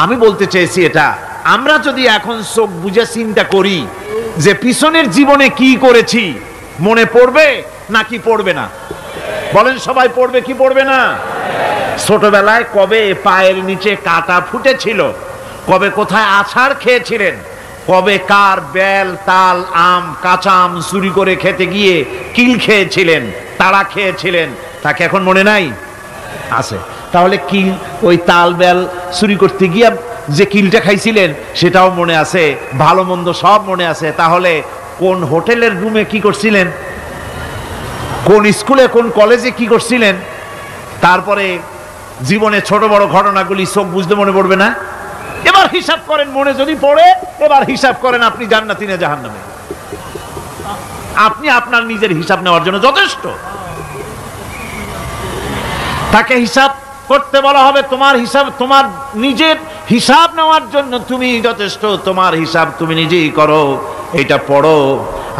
আমি বলতে চেয়েছি এটা, আমরা যদি এখন চোখ বুঝে চিন্তা করি যে পিছনের জীবনে কি করেছি, মনে পড়বে নাকি পড়বে না? বলেন সবাই, পড়বে কি পড়বে না? ছোটবেলায় কবে পায়ের নিচে কাটা ফুটেছিল, কবে কোথায় আছাড় খেয়েছিলেন, কবে কার বেল তাল আম কাঁচা আম চুরি করে খেতে গিয়ে কিল খেয়েছিলেন, তাড়া খেয়েছিলেন, তাকে এখন মনে নাই? আছে। তাহলে কিল, ওই তাল বেল চুরি করতে গিয়ে যে কিলটা খাইছিলেন সেটাও মনে আছে, ভালো মন্দ সব মনে আছে। তাহলে কোন হোটেলের রুমে কি করছিলেন, কোন স্কুলে কোন কলেজে কি করছিলেন, তারপরে জীবনে ছোট বড় ঘটনাগুলি চোখ বুঝতে মনে পড়বে না? এবার হিসাব করেন, মনে যদি পড়ে এবার হিসাব করেন আপনি জান্নাতি না জাহান্নামে। আপনি আপনার নিজের হিসাব নেওয়ার জন্য যথেষ্ট। তাকে হিসাব করতে বলা হবে, তোমার হিসাব, তোমার নিজের হিসাব নেওয়ার জন্য তুমি যথেষ্ট, তোমার হিসাব তুমি নিজেই করো, এটা পড়ো।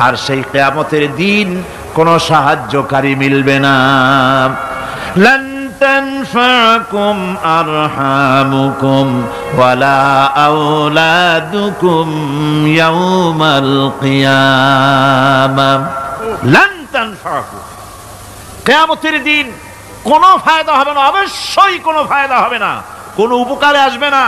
আর সেই কিয়ামতের দিন কোনো সাহায্যকারী মিলবে না। লান তানফাকুম আরহামুকুম ওয়ালা আওলাদুকুম ইয়াউমাল কিয়ামাহ। লান তানফাকুম, কিয়ামতের দিন কোনো ফায়দা হবে না, অবশ্যই কোনো ফায়দা হবে না, কোনো উপকারে আসবে না।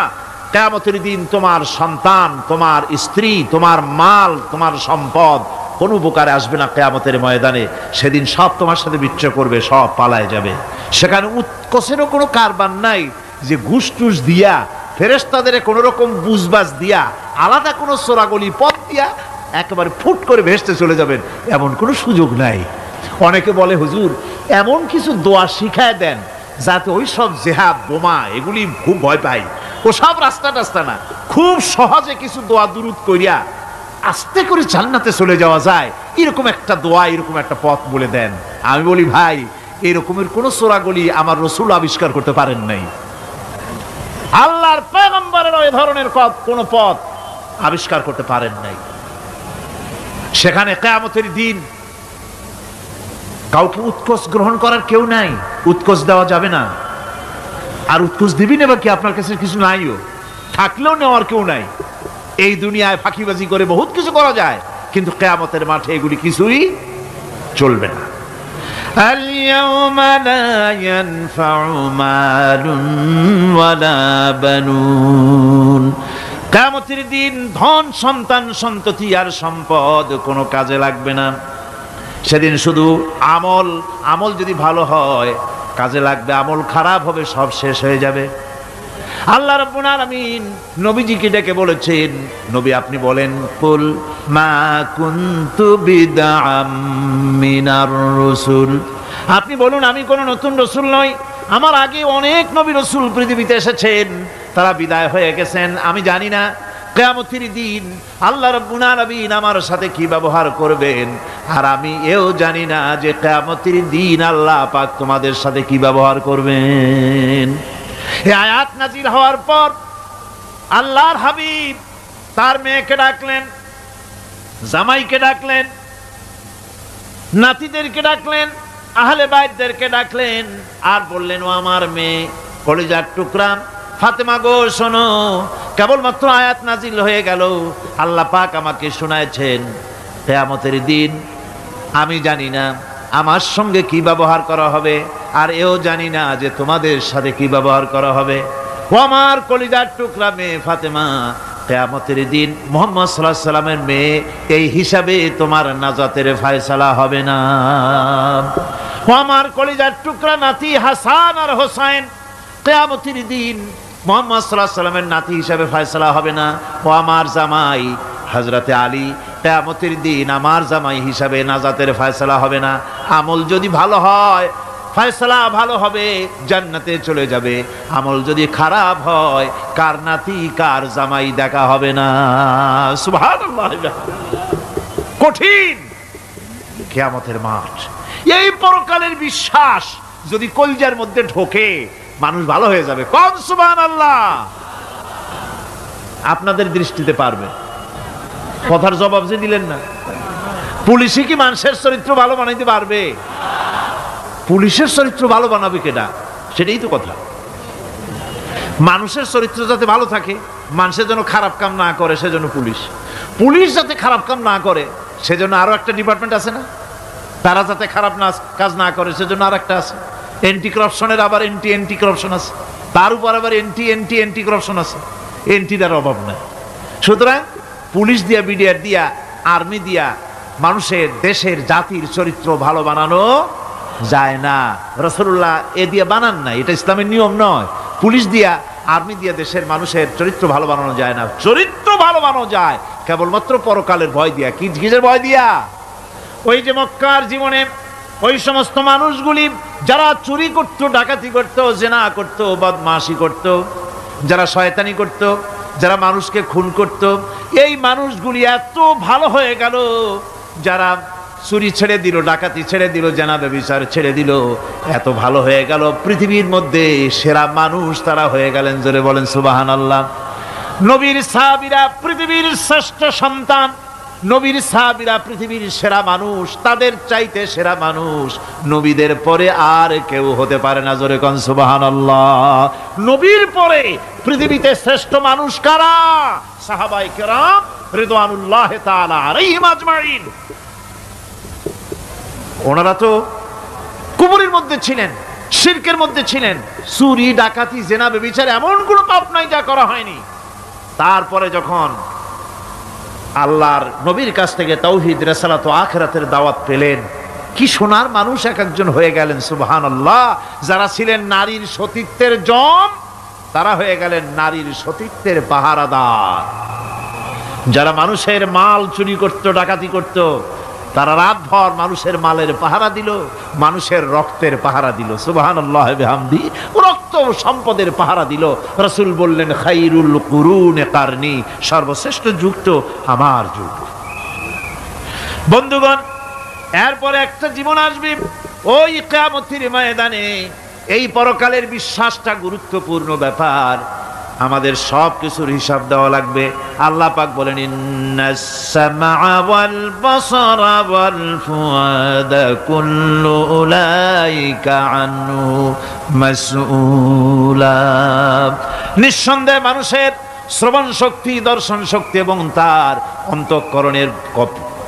কিয়ামতের দিন তোমার সন্তান, তোমার স্ত্রী, তোমার মাল, তোমার সম্পদ কোনো উপকারে আসবে না। কিয়ামতের ময়দানে সেদিন সব তোমার সাথে বিচ্ছেদ করবে, সব পালায় যাবে। সেখানে উৎকোষেরও কোনো কারবার নাই যে ঘুষ টুস দিয়া, ফেরেশতাদের কোনো রকম বুঝবাজ দিয়া, আলাদা কোনো চোরাগলি পথ দিয়া একেবারে ফুট করে ভেসতে চলে যাবেন, এমন কোনো সুযোগ নাই। অনেকে বলে, হুজুর এমন কিছু দোয়া শিখায় দেন যাতে ওই সব জেহাদ বোমা এগুলি খুব ভয় পাই, ও সব রাস্তা টাস্তা না, খুব সহজে কিছু দোয়া দুরূদ কইরা আস্তে করে জান্নাতে চলে যাওয়া যায়, এরকম একটা দোয়া, এরকম একটা পথ বলে দেন। আমি বলি ভাই, এরকমের কোন চোরাগলি আমার রাসূল আবিষ্কার করতে পারেন নাই। আল্লাহর পয়গম্বরের ওই ধরনের কোন পথ আবিষ্কার করতে পারেন নাই। সেখানে কিয়ামতের দিন কাউকে উৎকোচ গ্রহণ করার কেউ নাই, উৎকোচ দেওয়া যাবে না। আর উৎকোচ দিবি নেবা কি? আপনার কাছে কিছু নাইও, থাকলেও নেওয়ার কেউ নাই। এই দুনিয়ায় ফাঁকিবাজি করে বহুত কিছু করা যায়, কিন্তু কিয়ামতের মাঠে এগুলি কিছুই চলবে না। اليوم لا ينفع مال ولا بنون। কিয়ামতের দিন ধন সন্তান সন্ততি আর সম্পদ কোনো কাজে লাগবে না। সেদিন শুধু আমল যদি ভালো হয় কাজে লাগবে, আমল খারাপ হবে সব শেষ হয়ে যাবে। আল্লাহ রাব্বুল আলামিন নবীজিকে ডেকে বলেছেন, নবী আপনি বলেন, কুল মা কুনতু বিদআম মিনার রাসূল, আপনি বলুন আমি কোন নতুন রাসূল নই। আমার আগে অনেক নবী রাসূল পৃথিবীতে এসেছেন, তারা বিদায় হয়ে গেছেন। আমি জানি না কিয়ামতের দিন আল্লাহ রাব্বুল আলামিন আমার সাথে কি ব্যবহার করবেন, আর আমি এও জানি না যে কিয়ামতের দিন আল্লাহ পাক তোমাদের সাথে কি ব্যবহার করবেন। এই আয়াত নাজিল হওয়ার পর আল্লাহর হাবিব তার মেয়েকে ডাকলেন, জামাইকে ডাকলেন, নাতিদেরকে ডাকলেন, আহলে বাইতদেরকে ডাকলেন, আর বললেন, ও আমার মেয়ে কলিজার টুকরা ফাতেমা গো শোনো, কেবলমাত্র আয়াত নাজিল হয়ে গেল, আল্লাহ পাক আমাকে শোনায়ছেন কিয়ামতের দিন আমি জানি না আমার সঙ্গে কি ব্যবহার করা হবে, আর এও জানি না যে তোমাদের সাথে কি ব্যবহার করা হবে। ও আমার কলিজার টুকরা মেয়ে ফাতেমা, কিয়ামতের দিন মুহাম্মদ সাল্লাল্লাহু আলাইহি সাল্লামের মেয়ে, এই হিসাবে তোমার নাজাতের ফয়সালা হবে না। ও আমার কলিজার টুকরা নাতি হাসান আর হোসেন, কিয়ামতের দিন মুহাম্মদ সাল্লাল্লাহু আলাইহি সাল্লামের নাতি হিসাবে ফয়সালা হবে না। ও আমার জামাই হযরতে আলী, কিয়ামতের দিন আমার জামাই হিসাবে নাজাতের ফয়সালা হবে না। আমল যদি ভালো হয় ফয়সালা ভালো হবে, জান্নাতে চলে যাবে। আমল যদি খারাপ হয় কার নাতি কার জামাই দেখা হবে না। সুবহানাল্লাহ। কঠিন কিয়ামতের মাঠ। এই পরকালের বিশ্বাস যদি কলিজার মধ্যে ঢোকে মানুষ ভালো হয়ে যাবে। কোন সুবহানাল্লাহ। আপনাদের দৃষ্টিতে পারবে। কথার জবাব যে দিলেন না, পুলিশে কি মানুষের চরিত্র ভালো বানাইতে পারবে? পুলিশের চরিত্র ভালো বানাবে কেডা? সেটাই তো কথা। মানুষের চরিত্র যাতে ভালো থাকে, মানুষের জন্য খারাপ কাম না করে, সেজন্য পুলিশ যাতে খারাপ কাম না করে সেজন্য আরো একটা ডিপার্টমেন্ট আছে না? তারা যাতে খারাপ কাজ না করে সেজন্য আর একটা আছে। এন্টি করাপশনের আবার এন্টি করাপশন আছে, তার উপর আবার এন্টি করাপশন আছে। এন্টিটার অভাব নাই। সুতরাং পুলিশ দিয়া, বিডিআর দিয়া, আর্মি দিয়া মানুষের, দেশের, জাতির চরিত্র ভালো বানানো যায় না। রাসূলুল্লাহ এ দিয়ে বানান না, এটা ইসলামের নিয়ম নয়। পুলিশ দিয়া, আর্মি দিয়া দেশের মানুষের চরিত্র ভালো বানানো যায় না। চরিত্র ভালো বানানো যায় কেবলমাত্র পরকালের ভয় দিয়া। কিসের ভয় দিয়া? ওই যে মক্কার জীবনে ওই সমস্ত মানুষগুলি যারা চুরি করত, ডাকাতি করত, জেনা করত, বদমাশি করত, যারা শয়তানি করত, যারা মানুষকে খুন করত, এই মানুষগুলি এত ভালো হয়ে গেল, যারা চুরি ছেড়ে দিল, ডাকাতি ছেড়ে দিল, জেনা ব্যভিচার ছেড়ে দিল, এত ভালো হয়ে গেল, পৃথিবীর মধ্যে সেরা মানুষ তারা হয়ে গেলেন। জোরে বলেন সুবহানাল্লাহ। নবীর সাহাবীরা পৃথিবীর শ্রেষ্ঠ সন্তান, নবীর সাহাবীরা পৃথিবীর সেরা মানুষ, তাদের চাইতে সেরা মানুষ নবীদের পরে আর কেউ হতে পারে না। জোরে কোন সুবহানাল্লাহ। নবীর পরে পৃথিবীতে শ্রেষ্ঠ মানুষ কারা? সাহাবায়ে কেরাম রিদওয়ানুল্লাহ তাআলা আলাইহিম আজমাইন। ওনারা তো কুফরের মধ্যে ছিলেন, শিরকের মধ্যে ছিলেন, চুরি, ডাকাতি, জেনা, ব্যভিচার এমন কোনো পাপ নাই যা করা হয়নি। তারপরে যখন আল্লাহর নবীর কাছ থেকে তাওহীদ, রিসালাত ও আখিরাতের দাওয়াত পেলেন, কি সোনার মানুষ এক একজন হয়ে গেলেন। সুবহানাল্লাহ। যারা ছিলেন নারীর সতীত্বের জম, তারা হয়ে গেলেন নারীর সতীত্বের পাহারাদার। যারা মানুষের মাল চুরি করত, ডাকাতি করত, তারা রাতভর মানুষের মালের পাহারা দিল, মানুষের রক্তের পাহারা দিল। সুবহানাল্লাহ বিহামদি। রক্ত সম্পদের পাহারা দিল। রাসূল বললেন খাইরুল কুরুনে কারনি, সর্বশ্রেষ্ঠ যুগ তো আমার যুগ। বন্ধুগণ, এরপরে একটা জীবন আসবে ওই কিয়ামতের ময়দানে। এই পরকালের বিশ্বাসটা গুরুত্বপূর্ণ ব্যাপার, আমাদের সব কিছুর হিসাব দেওয়া লাগবে। আল্লাহ পাক বলেন ইন্নাস সামআ ওয়াল বাসারা ওয়াল ফুআদা কুল্লু উলাইকা আনহু মাসউলা। নিঃসন্দেহে মানুষের শ্রবণ শক্তি, দর্শন শক্তি এবং তার অন্তঃকরণের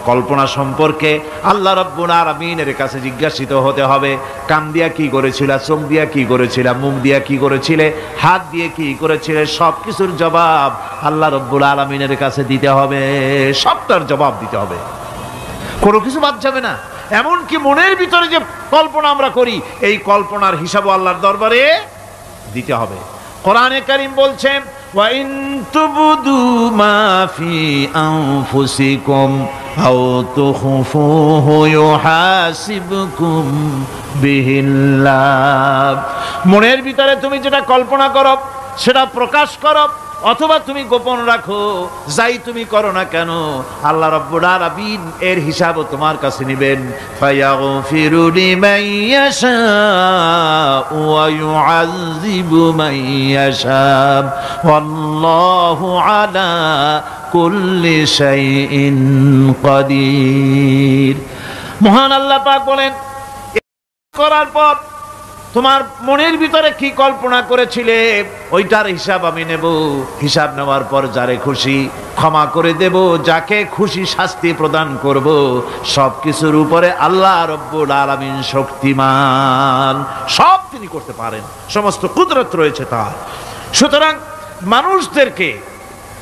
কল্পনা সম্পর্কে আল্লাহ রাব্বুল আলামিনের কাছে জিজ্ঞাসিত হতে হবে। কান দিয়া কি করেছিল, চোখ দিয়া কি করেছিল, মুখ দিয়া কি করেছিলে, হাত দিয়ে কি করেছিলে, সব কিছুর জবাব আল্লাহ রাব্বুল আলামিনের কাছে দিতে হবে। সবটার জবাব দিতে হবে, কোনো কিছু বাদ যাবে না। এমনকি মনের ভিতরে যে কল্পনা আমরা করি, এই কল্পনার হিসাবও আল্লাহর দরবারে দিতে হবে। কোরআনে কারীম বলছেন ওয়া ইন তুবদু মা ফি আনফুসিকুম আও তুখফুহু ইউহাসিবকুম বিহিল্লাহ। মনের ভিতরে তুমি যেটা কল্পনা করো সেটা প্রকাশ করো, অথবা তুমি গোপন রাখো, যাই তুমি করো না কেন আল্লাহ রাব্বুল আলামিন এর হিসাবও তোমার কাছে নেবেন। ফায়াগফিরু লিমান ইয়াশা ওয়া ইউআযযিবু মান ইয়াশা ওয়াল্লাহু আলা কুল্লি শাইইন কাদির। মহান আল্লাহ পাক বলেন, করার পর তোমার মনের ভিতরে কি কল্পনা করেছিলে ওইটার হিসাব আমি নেব। হিসাব নেওয়ার পর যারে খুশি ক্ষমা করে দেব, যাকে খুশি শাস্তি প্রদান করব। সবকিছুর উপরে আল্লাহ রব্বুল আলামিন শক্তিমান, সব তিনি করতে পারেন, সমস্ত কুদরত রয়েছে তার। সুতরাং মানুষদেরকে,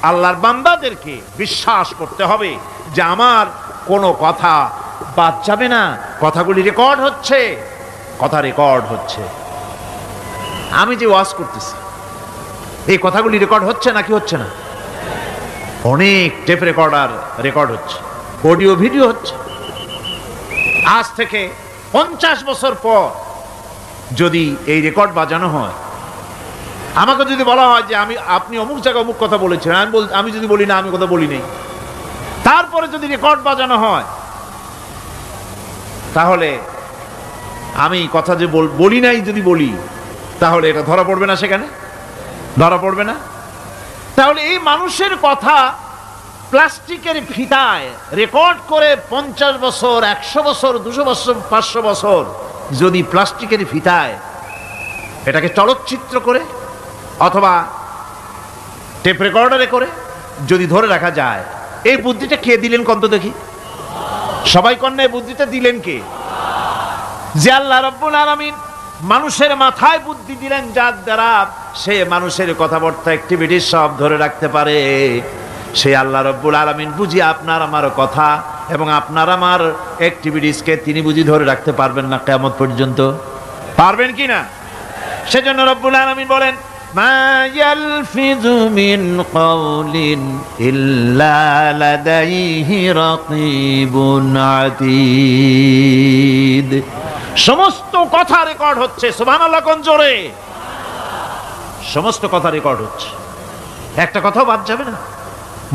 আল্লাহর বান্দাদেরকে বিশ্বাস করতে হবে যে আমার কোনো কথা বাদ যাবে না। কথাগুলি রেকর্ড হচ্ছে, কথা রেকর্ড হচ্ছে। আমি যে ওয়াজ করতেছি এই কথাগুলি রেকর্ড হচ্ছে নাকি হচ্ছে না? অনেক টেপ রেকর্ডার রেকর্ড হচ্ছে, অডিও ভিডিও হচ্ছে। আজ থেকে 50 বছর পর যদি এই রেকর্ড বাজানো হয়, আমাকে যদি বলা হয় যে আপনি অমুক জায়গায় অমুক কথা বলেছেন, আমি যদি বলি না আমি কথা বলি নাই, তারপরে যদি রেকর্ড বাজানো হয়, তাহলে আমি কথা যে বলি নাই যদি বলি, তাহলে এটা ধরা পড়বে না? সেখানে ধরা পড়বে না? তাহলে এই মানুষের কথা প্লাস্টিকের ফিতায় রেকর্ড করে 50 বছর, 100 বছর, 200 বছর, 500 বছর যদি প্লাস্টিকের ফিতায় এটাকে চলচ্চিত্র করে অথবা টেপ রেকর্ডারে করে যদি ধরে রাখা যায়, এই বুদ্ধিটা কে দিলেন কন্ত দেখি? সবাই কন্যা এই বুদ্ধিটা দিলেন কে? যে আল্লাহ রাব্বুল আলামিন মানুষের মাথায় বুদ্ধি দিলেন, যার দ্বারা সে মানুষের কথাবার্তা অ্যাক্টিভিটি সব ধরে রাখতে পারে। সেই আল্লাহ রাব্বুল আলামিন বুঝি আপনার আমার কথা এবং আপনার আমার অ্যাক্টিভিটিসকে তিনি বুঝি ধরে রাখতে পারবেন না কিয়ামত পর্যন্ত? পারবেন কি না? সেজন্য রাব্বুল আলামিন বলেন মা ইয়ালফিযু মিন কাওলিন ইল্লা লাদাইহি রাকীবুন আতীদ। সমস্ত কথা রেকর্ড হচ্ছে। সুবহানাল্লাহ কোন জোরে! সমস্ত কথা রেকর্ড হচ্ছে, একটা কথাও বাদ যাবে না।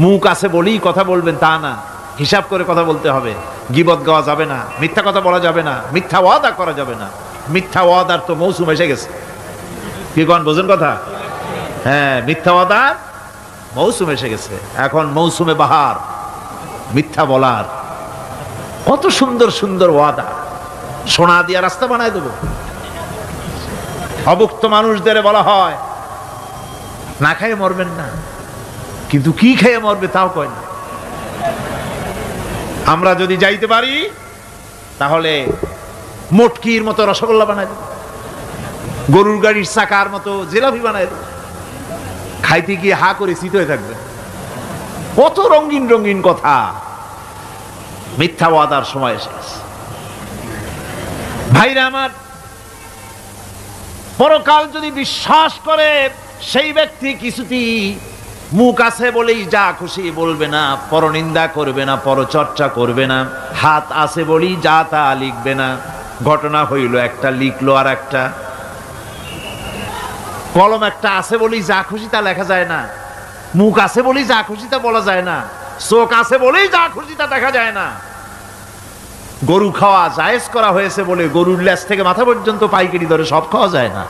মুখ আছে বলেই কথা বলবেন তা না, হিসাব করে কথা বলতে হবে। গীবত গাওয়া যাবে না, মিথ্যা কথা বলা যাবে না, মিথ্যা ওয়াদা করা যাবে না। মিথ্যা ওয়াদার তো মৌসুম এসে গেছে। কি কোন বোঝেন কথা? হ্যাঁ, মিথ্যা ওয়াদার মৌসুম এসে গেছে। এখন মৌসুমে বাহার মিথ্যা বলার। কত সুন্দর সুন্দর ওয়াদা, সোনা দিয়া রাস্তা বানায় দেব। অভুক্ত মানুষদের বলা হয় না খেয়ে মরবেন না, কিন্তু কি খেয়ে মরবে তাও কয় না। আমরা যদি যাইতে পারি তাহলে মটকির মতো রসগোল্লা বানায় দেব, গরুর গাড়ির চাকার মতো জিলাপি বানায় দেব। খাইতে গিয়ে হা করে চিত হয়ে থাকবে। কত রঙিন রঙিন কথা। মিথ্যা ওয়াদার সময় এসে গেছে। ভাইরা আমার, পরকাল যদি বিশ্বাস করে সেই ব্যক্তি কিছুতেই মুখ আছে বলেই যা খুশি বলবে না, পরনিন্দা করবে না, পরচর্চা করবে না, হাত আছে বলেই যা তা লিখবে না। ঘটনা হইল একটা, লিখলো আর একটা। কলম একটা আছে বলেই যা খুশি তা লেখা যায় না, মুখ আছে বলেই যা খুশি তা বলা যায় না, চোখ আছে বলেই যা খুশি তা দেখা যায় না। গরু খাওয়া জায়েজ করা হয়েছে বলে গরুর লেজ থেকে মাথা পর্যন্ত পাইকারি দরে সব খাওয়া যায় না।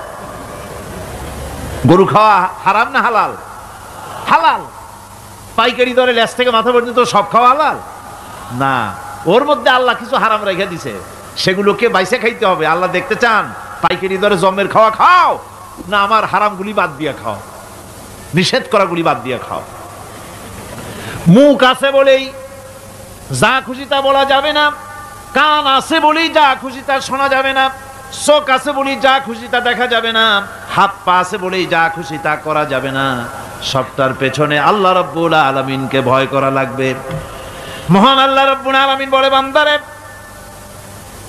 গরু খাওয়া হারাম না হালাল? হালাল। পাইকারি দরে লেজ থেকে মাথা পর্যন্ত সব খাওয়া হালাল না, ওর মধ্যে আল্লাহ কিছু হারাম রেখে দিছে, সেগুলোকে বাইসে খাইতে হবে। আল্লাহ দেখতে চান পাইকারি দরে জমের খাওয়া খাও না আমার হারামগুলি বাদ দিয়ে খাও, নিষেধ করা গুলি বাদ দিয়ে খাও। মুখ আছে বলেই যা খুশি তা বলা যাবে না, কান আছে বলেই যা খুশি তা শোনা যাবে না, চোখ আছে বলেই যা খুশি তা দেখা যাবে না, হাত পা আছে বলেই যা খুশি তা করা যাবে না। সবটার পেছনে আল্লাহ রাব্বুল আলামিনকে ভয় করা লাগবে। মহান আল্লাহ রাব্বুল আলামিন বলে, বান্দারে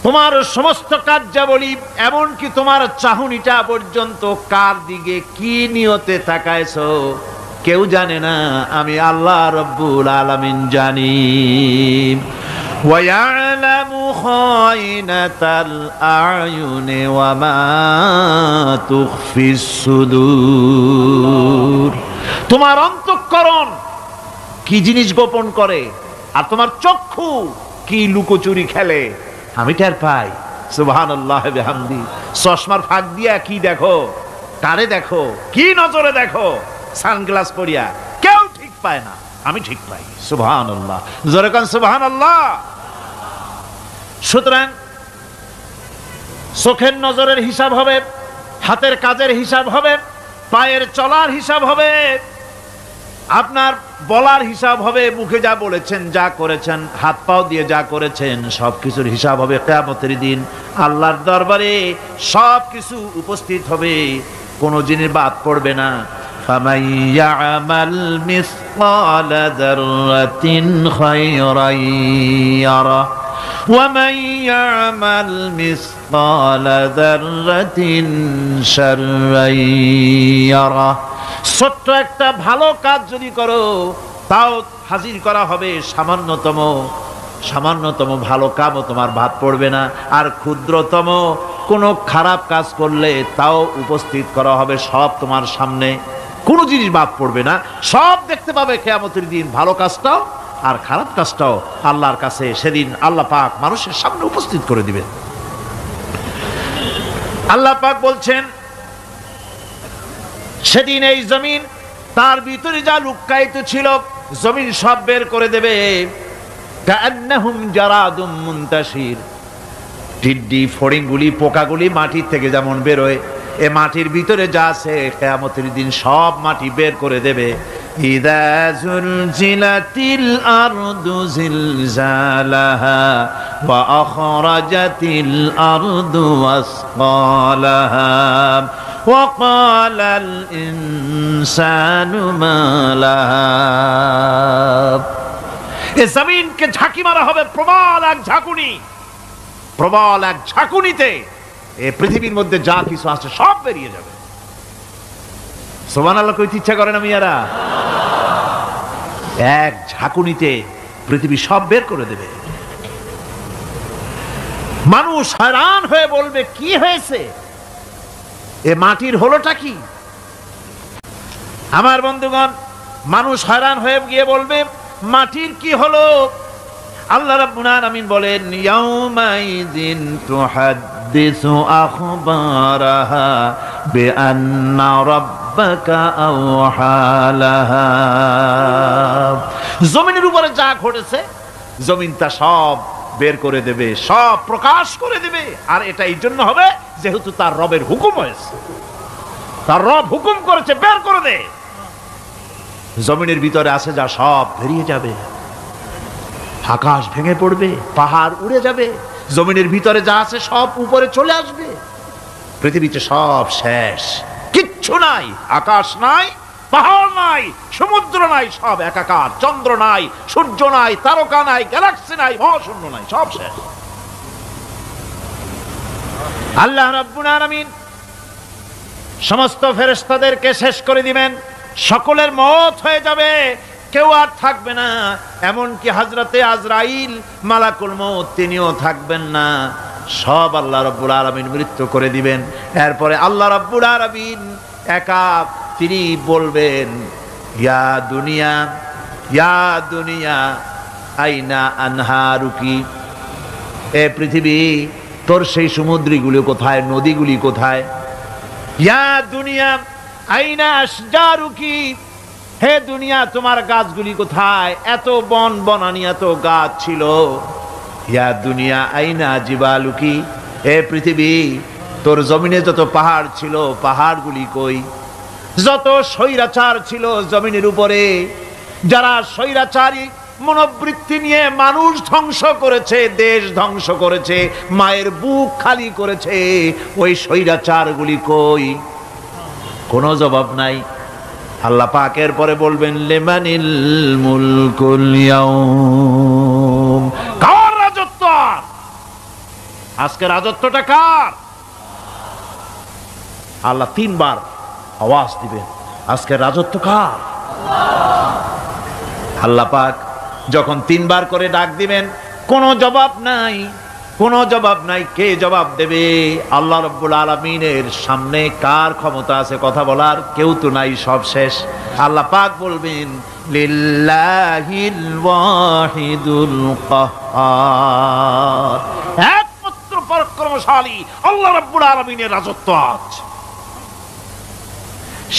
তোমার সমস্ত কার্যাবলী এমনকি তোমার চাহনিটা পর্যন্ত কার দিকে কি নিয়তে তাকায়ছো কেউ জানে না, আমি আল্লাহ রাব্বুল আলামিন জানি। وَيَعْلَمُ خَائِنَةَ الْأَعْيُنِ وَمَا تُخْفِي الصُّدُورُ। তোমার অন্তঃকরণ কি জিনিস গোপন করে আর তোমার চক্ষু কি লুকোচুরি খেলে আমি টের পাই। সুবহানাল্লাহ বিহামদি। চশমার ফাঁক দিয়া কি দেখো, কারে দেখো, কি নজরে দেখো, সানগ্লাস পরিয়া কেউ ঠিক পায় না, আমি ঠিক পাই। সুবহানাল্লাহ, জোরে কান সুবহানাল্লাহ। সুতরাং চোখের নজরের হিসাব হবে, হাতের কাজের হিসাব হবে, পায়ের চলার হিসাব হবে, আপনার বলার হিসাব হবে, মুখে যা বলেছেন যা করেছেন হাত পাও দিয়ে যা করেছেন সবকিছুর হিসাব হবে কিয়ামতের দিন। আল্লাহর দরবারে সবকিছু উপস্থিত হবে, কোনো জিনিস বাদ পড়বে না। فَمَن يَعْمَلْ مِثْقَالَ ذَرَّةٍ خَيْرًا يَرَهُ وَمَن يَعْمَلْ مِثْقَالَ ذَرَّةٍ شَرًّا يَرَهُ। ছোট্ট একটা ভালো কাজ যদি করো তাও হাজির করা হবে সামান্যতম ভালো কাজও তোমার বাদ পড়বে না, আর ক্ষুদ্রতম কোনো খারাপ কাজ করলে তাও উপস্থিত করা হবে সব তোমার সামনে, কোনো জিনিস বাদ পড়বে না, সব দেখতে পাবে কিয়ামতের দিন। ভালো কাজটাও আর খারাপ কাজটাও আল্লাহর কাছে সেদিন আল্লাহ পাক মানুষের সামনে উপস্থিত করে দিবেন। আল্লাহ পাক বলছেন সেদিন এই জমিন তার ভিতরে যা লুক্কায়িত ছিল জমিন সব বের করে দেবে। কাআন্নাহুম জারাদুম মুনতাশির। টিড্ডি ফড়িংগুলি পোকাগুলি মাটির থেকে যেমন বেরোয়, এ মাটির ভিতরে যা আছে কিয়ামতের দিন সব মাটি বের করে দেবে। ইযা যুলজিলাতিল আরদু জিলজালাহা ওয়া আখরাজাতিল আরদু আসকালাহা ওয়া ক্বালাল ইনসানু মা লাহা। এ জমিনকে ঝাঁকি মারা হবে প্রবল এক ঝাঁকুনি, প্রবল এক ঝাঁকুনিতে এই পৃথিবীর মধ্যে যা কিছু আছে সব বেরিয়ে যাবে। সুবহানাল্লাহ কইতে ইচ্ছা করে না মিয়ারা? এক ঝাঁকুনিতে পৃথিবী সব বের করে দেবে। মানুষ হয়রান হয়ে বলবে কি হয়েছে, এ মাটির হলোটা কি? আমার বন্ধুগণ, মানুষ হয়রান হয়ে গিয়ে বলবে মাটির কি হলো? আল্লাহ রাব্বুল আলামিন বলেন ইয়াউমাইযিন তুহাদ্দিসু আখবারাহা বিআন্না রাব্বাকা আওহালাহা। জমিনের উপরে যা ঘটেছে জমিন তা সব বের করে দেবে, সব প্রকাশ করে দেবে। আর এটা এই জন্য হবে যেহেতু তার রবের হুকুম হয়েছে, তার রব হুকুম করেছে বের করে দে। জমিনের ভিতরে আছে যা সব বেরিয়ে যাবে, আকাশ ভেঙে পড়বে, পাহাড় উড়ে যাবে, জমিনের ভিতরে যা আছে সব উপরে চলে আসবে, পৃথিবীতে সব শেষ, কিচ্ছু নাই, আকাশ নাই, পাহাড় নাই, সমুদ্র নাই, সব একাকার, চন্দ্র নাই, সূর্য নাই, তারকা নাই, গ্যালাক্সি নাই, মহাশূন্য নাই, সব শেষ। আল্লাহ রাব্বুল আলামিন সমস্ত ফেরেশতাদেরকে শেষ করে দিবেন, সকলের মওত হয়ে যাবে, কেউ আর থাকবে না, এমনকি হযরতে আজরাইল মালাকুল মউত তিনিও থাকবেন না, সব আল্লাহ রাব্বুল আলামিন মৃত্যু করে দিবেন। এরপরে আল্লাহ রাব্বুল আলামিন একা তিনি বলবেন, ইয়া দুনিয়া আইনা আনহারুকি, এ পৃথিবী তোর সেই সমুদ্রগুলি কোথায়, নদীগুলি কোথায়? ইয়া দুনিয়া আইনা আশজারুকি, হে দুনিয়া তোমার গাছগুলি কোথায়? এত বন বনানি, এত গাছ ছিল। ইয়া দুনিয়া আইনা জিবালুকি, হে পৃথিবী তোর জমিনে যত পাহাড় ছিল, পাহাড়গুলি কই? যত স্বৈরাচার ছিল জমিনের উপরে, যারা স্বৈরাচারী মনোবৃত্তি নিয়ে মানুষ ধ্বংস করেছে, দেশ ধ্বংস করেছে, মায়ের বুক খালি করেছে, ওই স্বৈরাচারগুলি কই? কোনো জবাব নাই। আল্লাহ পাকের পরে বলবেন, লিমানিল মুলকুল ইয়াউম, কার রাজত্ব? আজকে রাজত্বটা কার? আল্লাহ তিনবার আওয়াজ দিবেন, আজকে রাজত্ব কার? আল্লাহ পাক যখন তিনবার করে ডাক দিবেন, কোনো জবাব নাই, কোনো জবাব নাই। কে জবাব দেবে? আল্লাহ রাব্বুল আলামিনের সামনে কার ক্ষমতা আছে কথা বলার? কেউ তো নাই, সব শেষ। আল্লাহ পাক বলবেন, লিল্লাহিল ওয়াহিদুল কাহ্হার, একমাত্র পরাক্রমশালী আল্লাহ রাব্বুল আলামিনের রাজত্ব আজ।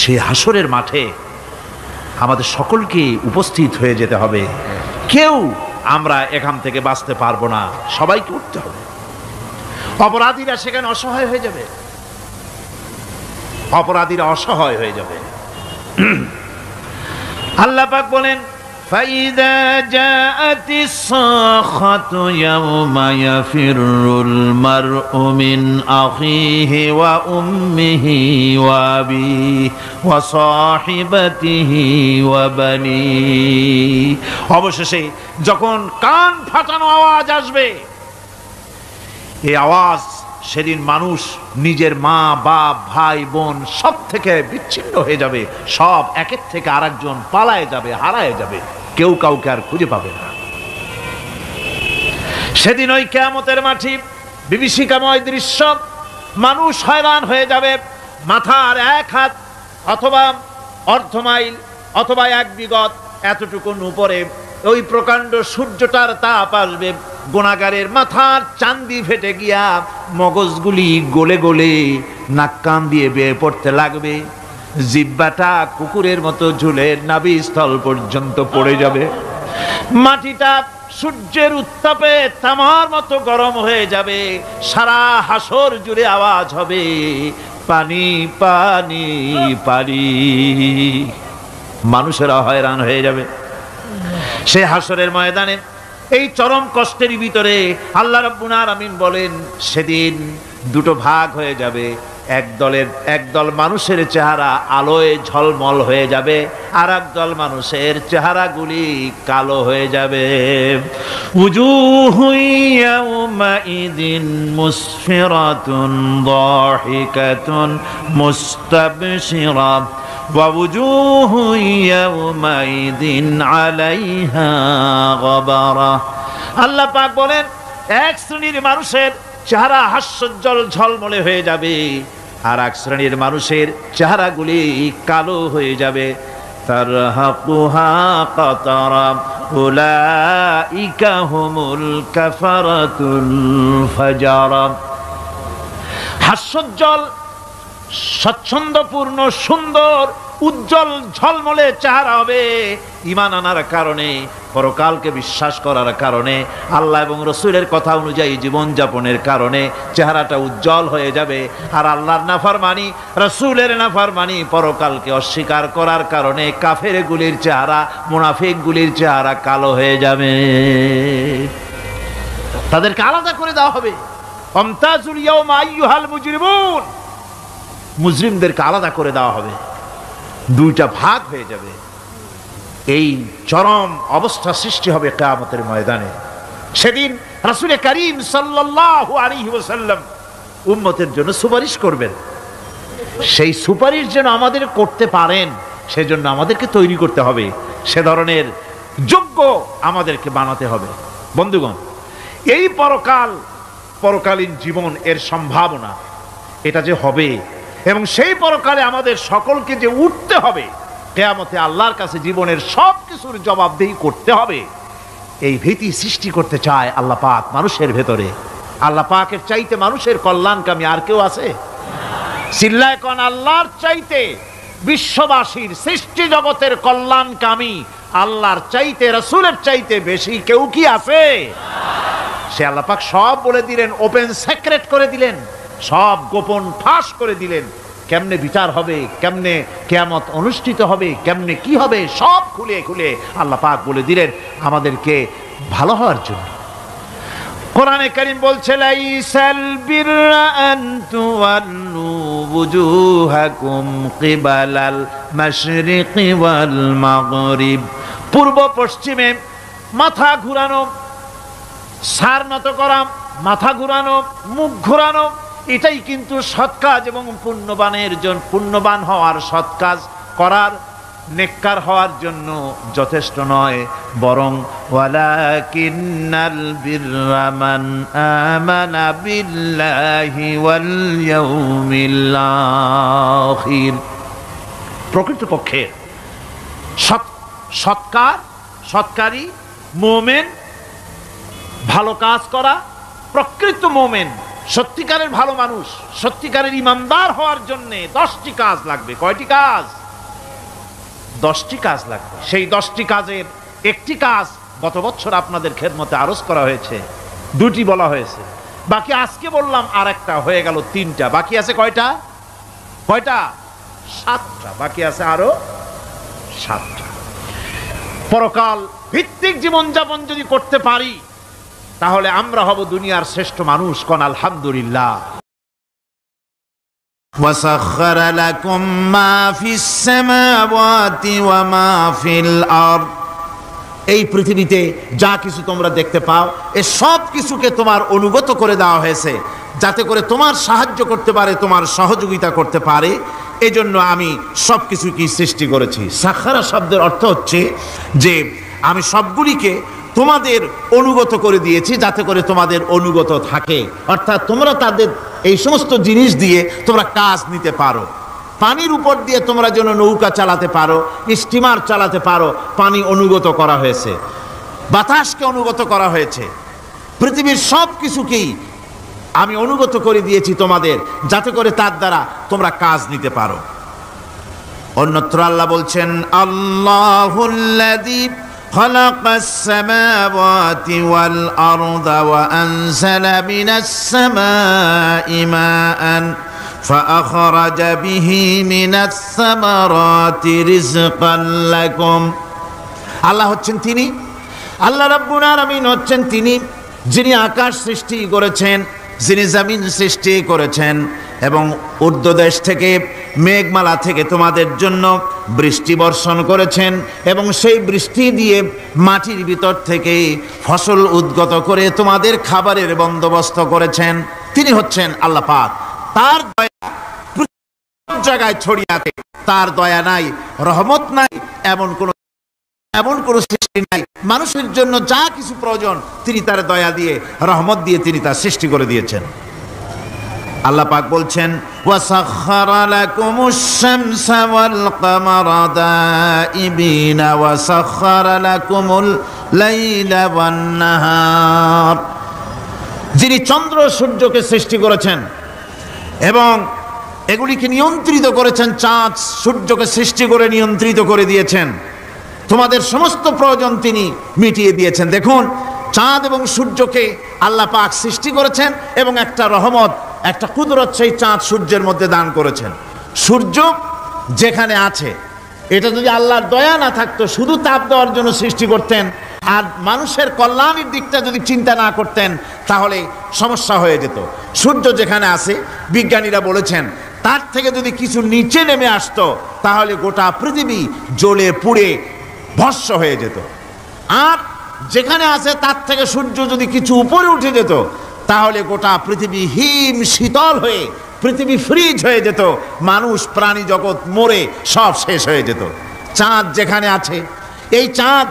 সেই হাসরের মাঠে আমাদের সকলকে উপস্থিত হয়ে যেতে হবে। কেউ আমরা এখান থেকে বাঁচতে পারবো না, সবাইকে উঠতে হবে। অপরাধীরা সেখানে অসহায় হয়ে যাবে, অপরাধীরা অসহায় হয়ে যাবে। আল্লাহ পাক বলেন, فَإِذَا جَاءَتِ الصَّاخَّةُ يَوْمَ يَفِرُّ الْمَرْءُ مِنْ أَخِيهِ وَأُمِّهِ وَأَبِيهِ وَصَاحِبَتِهِ وَبَنِيهِ। অবশেষে যখন কান ফাটানো আওয়াজ আসবে, এই আওয়াজ সেদিন মানুষ নিজের মা বাপ ভাই বোন সব থেকে বিচ্ছিন্ন হয়ে যাবে, সব একের থেকে আরেকজন পালায় যাবে, হারায় যাবে, কেউ কাউকে আর খুঁজে পাবে না। সেদিন ওই কিয়ামতের মাঠে বিভীষিকাময় দৃশ্য, মানুষ হয়রান হয়ে যাবে। মাথার এক হাত অথবা অর্ধ মাইল অথবা এক বিগত এতটুকুন উপরে ওই প্রকাণ্ড সূর্যটার তাপ আসবে, গুনাহগারের মাথার চান্দি ফেটে গিয়া মগজগুলি গলে গলে নাক কান দিয়ে বেয়ে পড়তে লাগবে, জিহ্বাটা কুকুরের মতো ঝুলে নাভিস্থল পর্যন্ত পড়ে যাবে, মাটিটা সূর্যের উত্তাপে তামার মতো গরম হয়ে যাবে, সারা হাসর জুড়ে আওয়াজ হবে, পানি পানি পানি। মানুষেরা হয়রান হয়ে যাবে। সে হাসরের ময়দানে এই চরম কষ্টের ভিতরে আল্লাহ রাব্বুল আলামিন বলেন, সেদিন দুটো ভাগ হয়ে যাবে। একদল মানুষের চেহারা আলোয় ঝলমল হয়ে যাবে, আর একদল মানুষের চেহারাগুলি কালো হয়ে যাবে। উজুহু ইয়াউমাইদিন মুসফিরাতুন দাহিকাতুন মুস্তাবশিরা ওয়া উজুহু ইয়াউমাইদিন আলাইহা গাবারা। আল্লাহ পাক বলেন, এক শ্রেণীর মানুষের চেহারা হাস্যোজ্জ্বল ঝলমলে হয়ে যাবে, আর এক শ্রেণীর মানুষের চেহারাগুলি কালো হয়ে যাবে। তারহাকুহা কাতারা উলাইকা হুমুল কাফারাতুল ফাজারা। হাস্যোজ্জ্বল, স্বচ্ছন্দপূর্ণ, সুন্দর, উজ্জ্বল ঝলমলে চেহারা হবে ঈমান আনার কারণে, পরকালকে বিশ্বাস করার কারণে, আল্লাহ এবং রাসূলের কথা অনুযায়ী জীবন যাপনের কারণে চেহারাটা উজ্জ্বল হয়ে যাবে। আর আল্লাহর নাফরমানি, রাসূলের নাফরমানি, পরকালকে অস্বীকার করার কারণে কাফেরগুলির চেহারা, মুনাফিকগুলির চেহারা কালো হয়ে যাবে। তাদেরকে আলাদা করে দেওয়া হবে। আমতাজুল ইয়াওমা আইয়ুহাল মুজরিমুন, মুজরিমদেরকে আলাদা করে দেওয়া হবে, দুইটা ভাগ হয়ে যাবে। এই চরম অবস্থা সৃষ্টি হবে কিয়ামতের ময়দানে। সেদিন রাসূল করিম সাল্লাল্লাহু আলাইহি ওয়াসাল্লাম উম্মতের জন্য সুপারিশ করবেন। সেই সুপারিশ যেন আমাদের করতে পারেন, সেজন্য আমাদেরকে তৈরি করতে হবে, সে ধরনের যোগ্য আমাদেরকে বানাতে হবে। বন্ধুগণ, এই পরকালীন জীবন, এর সম্ভাবনা, এটা যে হবে, এবং সেই পরকালে আমাদের সকলকে যে উঠতে হবে, কিয়ামতে আল্লাহর কাছে জীবনের সব কিছুর জবাবদিহি করতে হবে, এই ভীতি সৃষ্টি করতে চায় আল্লাহ পাক মানুষের ভেতরে। আল্লাহ পাকের চাইতে মানুষের কল্যাণকামী আর কেউ আছে? চিল্লায় কোন আল্লাহর চাইতে, বিশ্ববাসীর সৃষ্টি জগতের কল্যাণকামী আল্লাহর চাইতে, রাসূলের চাইতে বেশি কেউ কি আছে? সে আল্লাহ পাক সব বলে দিলেন, ওপেন সিক্রেট করে দিলেন, সব গোপন ফাঁস করে দিলেন। কেমনে বিচার হবে, কেমনে কিয়ামত অনুষ্ঠিত হবে, কেমনে কি হবে, সব খুলে খুলে আল্লাহ পাক বলে দিলেন আমাদেরকে ভালো হওয়ার জন্য। কোরআনে কারীম বলছে, লাইসাল বিররা আন তুওয়াল্লু বুজুহাকুম কিবালাল মাশরিকি ওয়াল মাগরিব। পূর্ব পশ্চিমে মাথা ঘুরানো, সার নত করা, মাথা ঘুরানো, মুখ ঘুরানো, এটাই কিন্তু সৎ কাজ এবং পুণ্যবানের জন্য, পুণ্যবান হওয়ার, সৎ কাজ করার, নেককার হওয়ার জন্য যথেষ্ট নয়, বরং ওয়ালাকিন্নাল বিররা মান আমানা বিল্লাহি ওয়াল ইয়াউমিল আখির। প্রকৃতপক্ষে সৎকারী মুমিন, ভালো কাজ করা, প্রকৃত মুমিন, সত্যিকারের ভালো মানুষ, সত্যিকারের ইমানদার হওয়ার জন্য 10টি কাজ লাগবে। কয়টি কাজ? 10টি কাজ লাগবে। সেই 10টি কাজের একটি কাজ গত বছর আপনাদের খেদমতে আরজ করা হয়েছে, 2টি বলা হয়েছে, বাকি আজকে বললাম আর একটা, হয়ে গেল 3টা। বাকি আছে কয়টা? 7টা বাকি আছে, আরো 7টা। পরকাল ভিত্তিক জীবনযাপন যদি করতে পারি তাহলে আমরা হব দুনিয়ার শ্রেষ্ঠ মানুষ। কোন আলহামদুলিল্লাহ। وسخر لكم ما في السماوات وما في الأرض। এই পৃথিবীতে যা কিছু তোমরা দেখতে পাও, এ সব কিছুকে তোমার অনুগত করে দেওয়া হয়েছে, যাতে করে তোমার সাহায্য করতে পারে, তোমার সহযোগিতা করতে পারে। এজন্য আমি সব কিছুকে সৃষ্টি করেছি। সাখারা শব্দের অর্থ হচ্ছে যে আমি সবগুলিকে তোমাদের অনুগত করে দিয়েছি, যাতে করে তোমাদের অনুগত থাকে, অর্থাৎ তোমরা তাদের এই সমস্ত জিনিস দিয়ে তোমরা কাজ নিতে পারো। পানির উপর দিয়ে তোমরা যেন নৌকা চালাতে পারো, স্টিমার চালাতে পারো, পানি অনুগত করা হয়েছে, বাতাসকে অনুগত করা হয়েছে। পৃথিবীর সব কিছুকেই আমি অনুগত করে দিয়েছি তোমাদের, যাতে করে তার দ্বারা তোমরা কাজ নিতে পারো। অন্যত্র আল্লাহ বলছেন, আল্লাহুল্লাযী খালাকাস সামাওয়াতি ওয়াল আরদা ওয়া আনজালা মিনাস সামাই মাআন ফাআখরাজা বিহি মিনাস সামারাতি রিজকান লাকুম। আল্লাহ হচ্ছেন তিনি, আল্লাহ রাব্বুল আলামিন হচ্ছেন তিনি যিনি আকাশ সৃষ্টি করেছেন, যিনি জমিন সৃষ্টি করেছেন এবং ঊর্ধ্বদেশ থেকে, মেঘমালা থেকে তোমাদের জন্য বৃষ্টি বর্ষণ করেছেন এবং সেই বৃষ্টি দিয়ে মাটির ভিতর থেকে ফসল উদ্গত করে তোমাদের খাবারের বন্দোবস্ত করেছেন। তিনি হচ্ছেন আল্লাহ পাক। তার দয়া প্রত্যেক জায়গায় ছড়িয়ে আছে, তার দয়া নাই, রহমত নাই, এমন কোন সৃষ্টি নাই। মানুষের জন্য যা কিছু প্রয়োজন তিনি তার দয়া দিয়ে, রহমত দিয়ে তিনি তার সৃষ্টি করে দিয়েছেন। আল্লাহ পাক বলছেন, ওয়াসাখখারা লাকুমুশ শামসা ওয়াল কামারা দাইবিনা ওয়াসাখখারা লাকুমুল লাইলা ওয়ান নাহার। যিনি চন্দ্র সূর্যকে সৃষ্টি করেছেন এবং এগুলিকে নিয়ন্ত্রিত করেছেন, চাঁদ সূর্যকে সৃষ্টি করে নিয়ন্ত্রিত করে দিয়েছেন, তোমাদের সমস্ত প্রয়োজন তিনি মিটিয়ে দিয়েছেন। দেখুন, চাঁদ এবং সূর্যকে আল্লাহ পাক সৃষ্টি করেছেন এবং একটা রহমত, একটা কুদরত সেই চাঁদ সূর্যের মধ্যে দান করেছেন। সূর্য যেখানে আছে, এটা যদি আল্লাহর দয়া না থাকতো, শুধু তাপ দেওয়ার জন্য সৃষ্টি করতেন আর মানুষের কল্যাণের দিকটা যদি চিন্তা না করতেন, তাহলে সমস্যা হয়ে যেত। সূর্য যেখানে আছে, বিজ্ঞানীরা বলেছেন তার থেকে যদি কিছু নিচে নেমে আসতো, তাহলে গোটা পৃথিবী জ্বলে পুড়ে ভস্ম হয়ে যেত। আর যেখানে আছে তার থেকে সূর্য যদি কিছু উপরে উঠে যেত, তাহলে গোটা পৃথিবী হিম শীতল হয়ে, পৃথিবী ফ্রিজ হয়ে যেত, মানুষ প্রাণী জগৎ মরে সব শেষ হয়ে যেত। চাঁদ যেখানে আছে, এই চাঁদ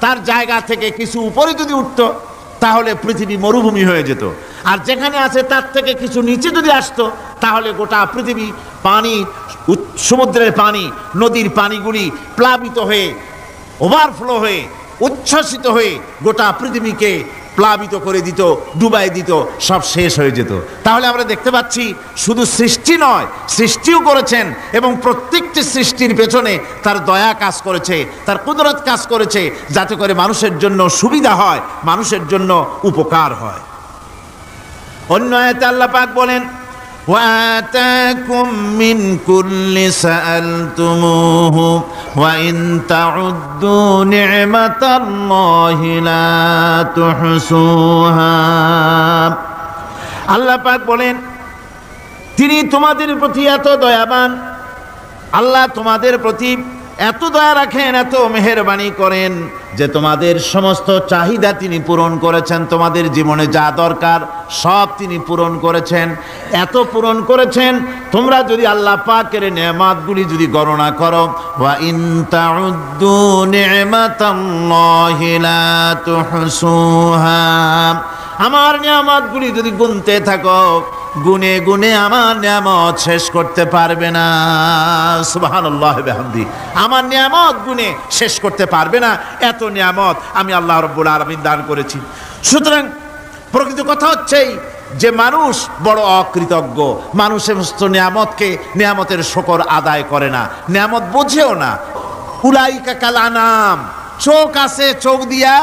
তার জায়গা থেকে কিছু উপরে যদি উঠত, তাহলে পৃথিবী মরুভূমি হয়ে যেত। আর যেখানে আছে তার থেকে কিছু নিচে যদি আসতো, তাহলে গোটা পৃথিবী পানি, সমুদ্রের পানি, নদীর পানিগুলি প্লাবিত হয়ে, ওভারফ্লো হয়ে, উচ্ছ্বসিত হয়ে গোটা পৃথিবীকে প্লাবিত করে দিত, ডুবাই দিত, সব শেষ হয়ে যেত। তাহলে আমরা দেখতে পাচ্ছি শুধু সৃষ্টি নয়, সৃষ্টিও করেছেন এবং প্রত্যেকটি সৃষ্টির পেছনে তার দয়া কাজ করেছে, তার কুদরত কাজ করেছে, যাতে করে মানুষের জন্য সুবিধা হয়, মানুষের জন্য উপকার হয়। অন্য আয়াতে আল্লাহ পাক বলেন, وآتاكم من كل سألتموه وإن تعدوا نعمة الله لا تحصوها। আল্লাহ পাক বলেন, তিনি তোমাদের প্রতি এত দয়াবান, আল্লাহ তোমাদের প্রতি এত দয়া রাখেন, এত মেহেরবানি করেন যে তোমাদের সমস্ত চাহিদা তিনি পূরণ করেছেন। তোমাদের জীবনে যা দরকার সব তিনি পূরণ করেছেন, এত পূরণ করেছেন। তোমরা যদি আল্লাহ পাকের নেয়ামতগুলি যদি গণনা করো, ওয়া ইন তাউদ্দু নি'মাতাল্লাহি লা তুহসুহা, আমার নিয়ামতগুলি যদি গুনতে থাকো, গুনে গুনে আমার নিয়ামত শেষ করতে পারবে না। সুবহানাল্লাহ বিহামদি, আমার নিয়ামত গুনে শেষ করতে পারবে না, এত নিয়ামত আমি আল্লাহ রাব্বুল আলামিন দান করেছি। সুতরাং প্রকৃত কথা হচ্ছে যে মানুষ বড় অকৃতজ্ঞ, মানুষ সমস্ত নিয়ামতকে, নিয়ামতের শুকর আদায় করে না, নিয়ামত বোঝেও না। উলাইকা কাল আনাম, চোখ আছে, চোখ দিয়া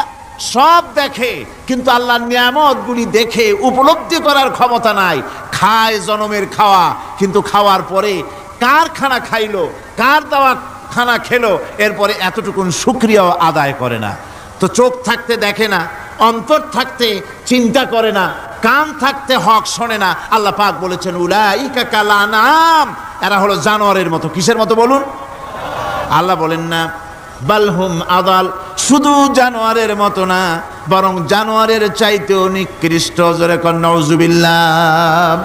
সব দেখে, কিন্তু আল্লাহর নিয়ামতগুলি দেখে উপলব্ধি করার ক্ষমতা নাই। খায় জনমের খাওয়া, কিন্তু খাওয়ার পরে কার খানা খাইলো, কার দেওয়া খানা খেলো, এরপরে এতটুকুন শুকরিয়াও আদায় করে না। তো চোখ থাকতে দেখে না, অন্তর থাকতে চিন্তা করে না, কান থাকতে হক শোনে না। আল্লাহ পাক বলেছেন, উলাইকা কাল আনাম, এরা হলো জানোয়ারের মতো। কিসের মতো বলুন? আল্লাহ বলেন না বালহুম আদাল, শুধু জানোয়ারের মতো না, বরং জানোয়ারের চাইতেও নিকৃষ্ট। জোরে কোন নাউজুবিল্লাহ।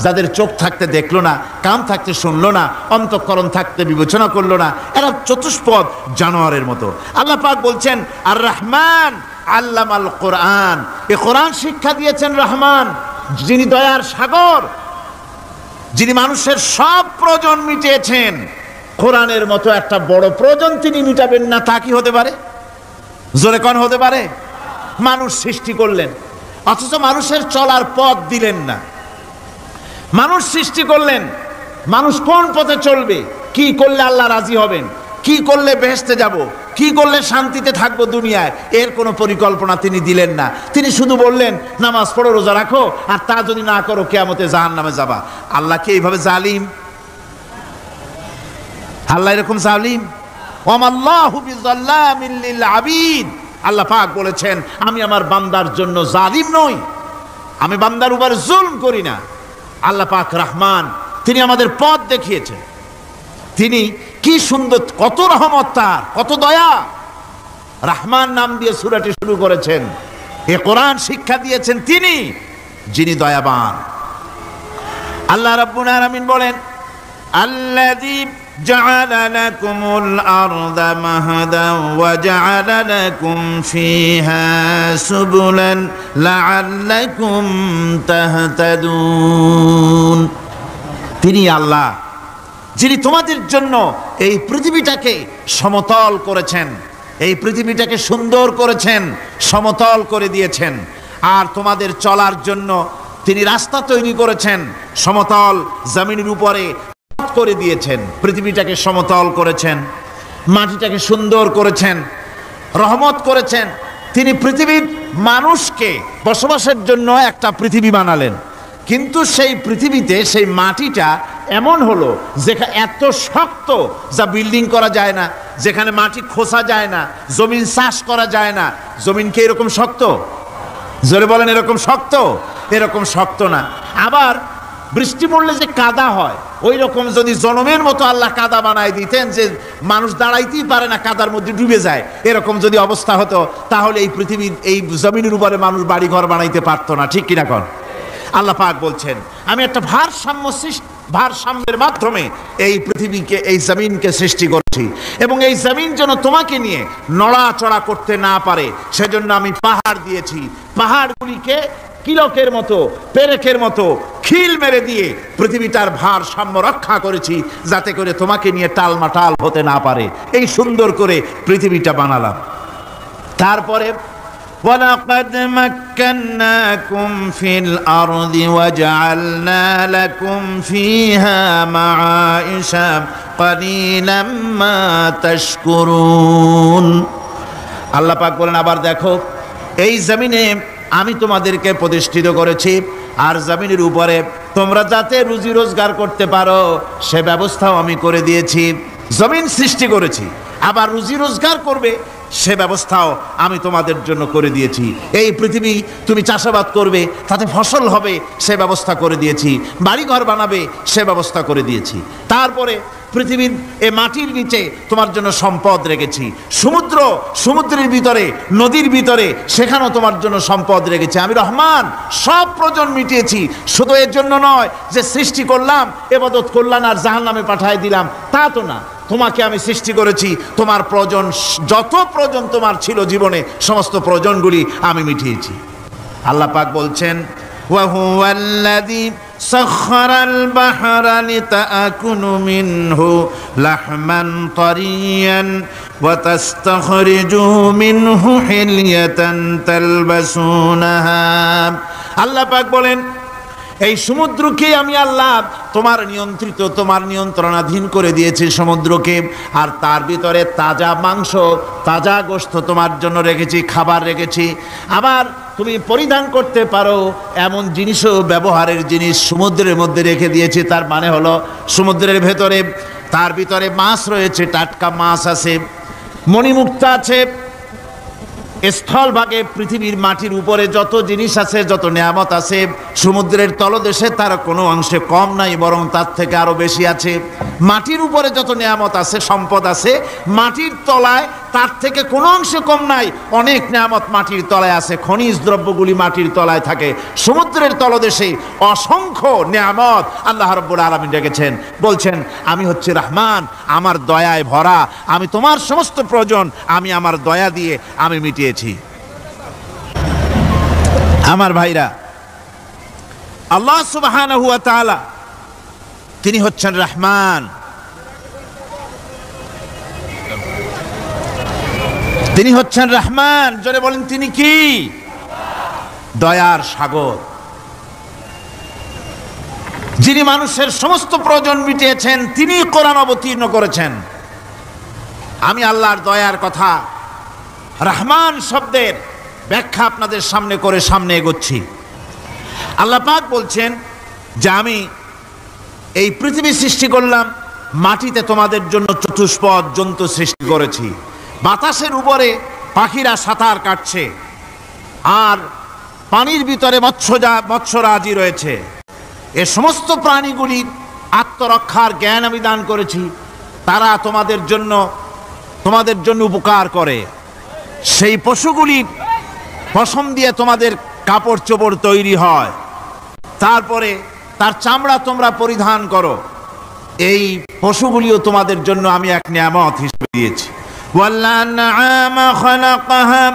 যাদের চোখ থাকতে দেখলো না, কান থাকতে শুনলো না, অন্তঃকরণ থাকতে বিবেচনা করলো না, এরা চতুষ্পদ জানোয়ারের মতো। আল্লাহ পাক বলছেন, আর রহমান আল্লামাল কোরআন, এ কোরআন শিক্ষা দিয়েছেন রহমান, যিনি দয়ার সাগর, যিনি মানুষের সব প্রয়োজন মিটিয়েছেন। কোরআনের মতো একটা বড় প্রয়োজন তিনি মিটাবেন না, তা কি হতে পারে? জোরে কোন হতে পারে? মানুষ সৃষ্টি করলেন, অথচ মানুষের চলার পথ দিলেন না। মানুষ সৃষ্টি করলেন, মানুষ কোন পথে চলবে, কি করলে আল্লাহ রাজি হবেন, কি করলে বেহেশতে যাব, কি করলে শান্তিতে থাকবো দুনিয়ায়, এর কোনো পরিকল্পনা তিনি দিলেন না। তিনি শুধু বললেন, নামাজ পড়ো, রোজা রাখো, আর তা যদি না করো কিয়ামতে জাহান্নামে যাবা। আল্লাহ কি এইভাবে জালিম? আল্লাহ এরকম জালিম? ওয়ামাল্লাহু বিযাল্লামিল লিল আবিদ। আল্লাহ পাক বলেছেন, আমি আমার বান্দার জন্য জালিম নই, আমি বান্দার উপর জুলম করি না। আল্লাহ পাক রহমান, তিনি আমাদের পথ দেখিয়েছেন। তিনি কি সুন্দর, কত রহমত তার, কত দয়া। রহমান নাম দিয়ে সূরাটি শুরু করেছেন। এ কোরআন শিক্ষা দিয়েছেন তিনি, যিনি দয়াবান। আল্লাহ রাব্বুল আলামিন বলেন, আল্লাযী জাআলা লাকুমুল আরদা মাহাদান ওয়া জাআলা লাকুম ফীহা সুবুলান লাআল্লাকুম তাহতাদুন। তিনি আল্লাহ, যিনি তোমাদের জন্য এই পৃথিবীটাকে সমতল করেছেন, এই পৃথিবীটাকে সুন্দর করেছেন, সমতল করে দিয়েছেন। আর তোমাদের চলার জন্য তিনি রাস্তা তৈরি করেছেন, সমতল জমিনের উপরে করে দিয়েছেন, পৃথিবীটাকে সমতল করেছেন, মাটিটাকে সুন্দর করেছেন, রহমত করেছেন। তিনি পৃথিবীর মানুষকে বসবাসের জন্য একটা পৃথিবী বানালেন, কিন্তু সেই পৃথিবীতে সেই মাটিটা এমন হলো যেখানে এত শক্ত যা বিল্ডিং করা যায় না, যেখানে মাটি খোসা যায় না, জমিন চাষ করা যায় না। জমিন কি এরকম শক্ত? জোরে বলেন, এরকম শক্ত? এরকম শক্ত না। আবার বৃষ্টি পড়লে যে কাদা হয়, ওই রকম যদি জনমের মতো আল্লাহ কাদা বানায় দিতেন যে মানুষ দাঁড়াইতেই পারে না, কাদার মধ্যে ডুবে যায়, এরকম যদি অবস্থা হতো, তাহলে এই পৃথিবীর এই জমিনের উপরে মানুষ বাড়ি ঘর বানাইতে পারতো না। ঠিক কিনা কন? আল্লাহ পাক বলছেন, আমি একটা ভারসাম্যের মাধ্যমে এই পৃথিবীকে, এই জমিনকে সৃষ্টি করছি, এবং এই জমিন যেন তোমাকে নিয়ে নড়াচড়া করতে না পারে সেজন্য আমি পাহাড় দিয়েছি। পাহাড়গুলিকে কিলকের মতো, পেরেকের মতো খিল মেরে দিয়ে পৃথিবীটার ভারসাম্য রক্ষা করেছি, যাতে করে তোমাকে নিয়ে টালমাটাল হতে না পারে। এই সুন্দর করে পৃথিবীটা বানালাম। তারপরে وَلَقَدْ مَكَّنَّاكُمْ فِي الْأَرْضِ وَجَعَلْنَا لَكُمْ فِيهَا مَعَائِشَ قَلِيلًا مَا تَشْكُرُونَ। আল্লাহ পাক বলেন, আবার দেখো, এই জমিনে আমি তোমাদেরকে প্রতিষ্ঠিত করেছি, আর জমিনের উপরে তোমরা যাতে রুজি রোজগার করতে পারো সে ব্যবস্থাও আমি করে দিয়েছি। জমিন সৃষ্টি করেছি, আবার রুজি রোজগার করবে সে ব্যবস্থাও আমি তোমাদের জন্য করে দিয়েছি। এই পৃথিবী তুমি চাষাবাদ করবে, তাতে ফসল হবে সে ব্যবস্থা করে দিয়েছি। বাড়িঘর বানাবে সে ব্যবস্থা করে দিয়েছি। তারপরে পৃথিবীর এ মাটির নিচে তোমার জন্য সম্পদ রেখেছি। সমুদ্রের ভিতরে, নদীর ভিতরে, সেখানেও তোমার জন্য সম্পদ রেখেছি। আমি রহমান সব প্রয়োজন মিটিয়েছি। শুধু এর জন্য নয় যে সৃষ্টি করলাম, ইবাদত করলাম আর জাহান্নামে পাঠিয়ে দিলাম, তা তো না। তোমাকে আমি সৃষ্টি করেছি, তোমার প্রয়োজন, যত প্রয়োজন তোমার ছিল জীবনে, সমস্ত প্রয়োজনগুলি আমি মিটিয়েছি। আল্লাহ পাক বলছেন, وَهُوَ الَّذِي سَخَّرَ الْبَحْرَ لِتَأْكُلُوا مِنْهُ لَحْمًا طَرِيًّا وَتَسْتَخْرِجُوا مِنْهُ حِلْيَةً تَلْبَسُونَهَا। আল্লাহ পাক বলেন, এই সমুদ্রকে আমি আল্লাহ তোমার নিয়ন্ত্রণাধীন করে দিয়েছি সমুদ্রকে, আর তার ভিতরে তাজা মাংস, তাজা গোশত তোমার জন্য রেখেছি, খাবার রেখেছি। আবার তুমি পরিধান করতে পারো এমন জিনিসও, ব্যবহারের জিনিস সমুদ্রের মধ্যে রেখে দিয়েছি। তার মানে হলো সমুদ্রের ভেতরে, তার ভিতরে মাছ রয়েছে, টাটকা মাছ আছে, মণিমুক্তা আছে। স্থলভাগে পৃথিবীর মাটির উপরে যত জিনিস আছে, যত নিয়ামত আছে, সমুদ্রের তলদেশে তার কোনো অংশে কম নাই, বরং তার থেকে আরো বেশি আছে। মাটির উপরে যত নিয়ামত আছে, সম্পদ আছে, মাটির তলায় তার থেকে কোনো অংশে কম নাই। অনেক নিয়ামত মাটির তলায় আছে, খনিজ দ্রব্যগুলি মাটির তলায় থাকে। সমুদ্রের তলদেশে অসংখ্য নিয়ামত আল্লাহ রাব্বুল আলামিন রেখেছেন। বলছেন, আমি হচ্ছে রহমান, আমার দয়ায় ভরা, আমি তোমার সমস্ত প্রয়োজন আমি আমার দয়া দিয়ে আমি মিটিয়েছি। আমার ভাইরা, আল্লাহ সুবহানাহু ওয়া তাআলা তিনি হচ্ছেন রহমান, তিনি হচ্ছেন রহমান। জোরে বলেন, তিনি কি? দয়ার সাগর, যিনি মানুষের সমস্ত প্রয়োজন মিটিয়েছেন, তিনি কোরআন অবতীর্ণ করেছেন। আমি আল্লাহর দয়ার কথা, রহমান শব্দের ব্যাখ্যা আপনাদের সামনে করে সামনে এগোচ্ছি। আল্লাহ পাক বলছেন যে আমি এই পৃথিবী সৃষ্টি করলাম, মাটিতে তোমাদের জন্য চতুষ্পদ জন্তু সৃষ্টি করেছি, বাতাসের উপরে পাখিরা সাঁতার কাটছে, আর পানির ভিতরে মৎস্যরাজি রয়েছে। এ সমস্ত প্রাণীগুলির আত্মরক্ষার জ্ঞান আমি দান করেছি, তারা তোমাদের জন্য উপকার করে। সেই পশুগুলির পশম দিয়ে তোমাদের কাপড় চোপড় তৈরি হয়, তারপরে তার চামড়া তোমরা পরিধান করো। এই পশুগুলিও তোমাদের জন্য আমি এক নিয়ামত হিসেবে দিয়েছি। وَالْأَنْعَامَ خَلَقَهَا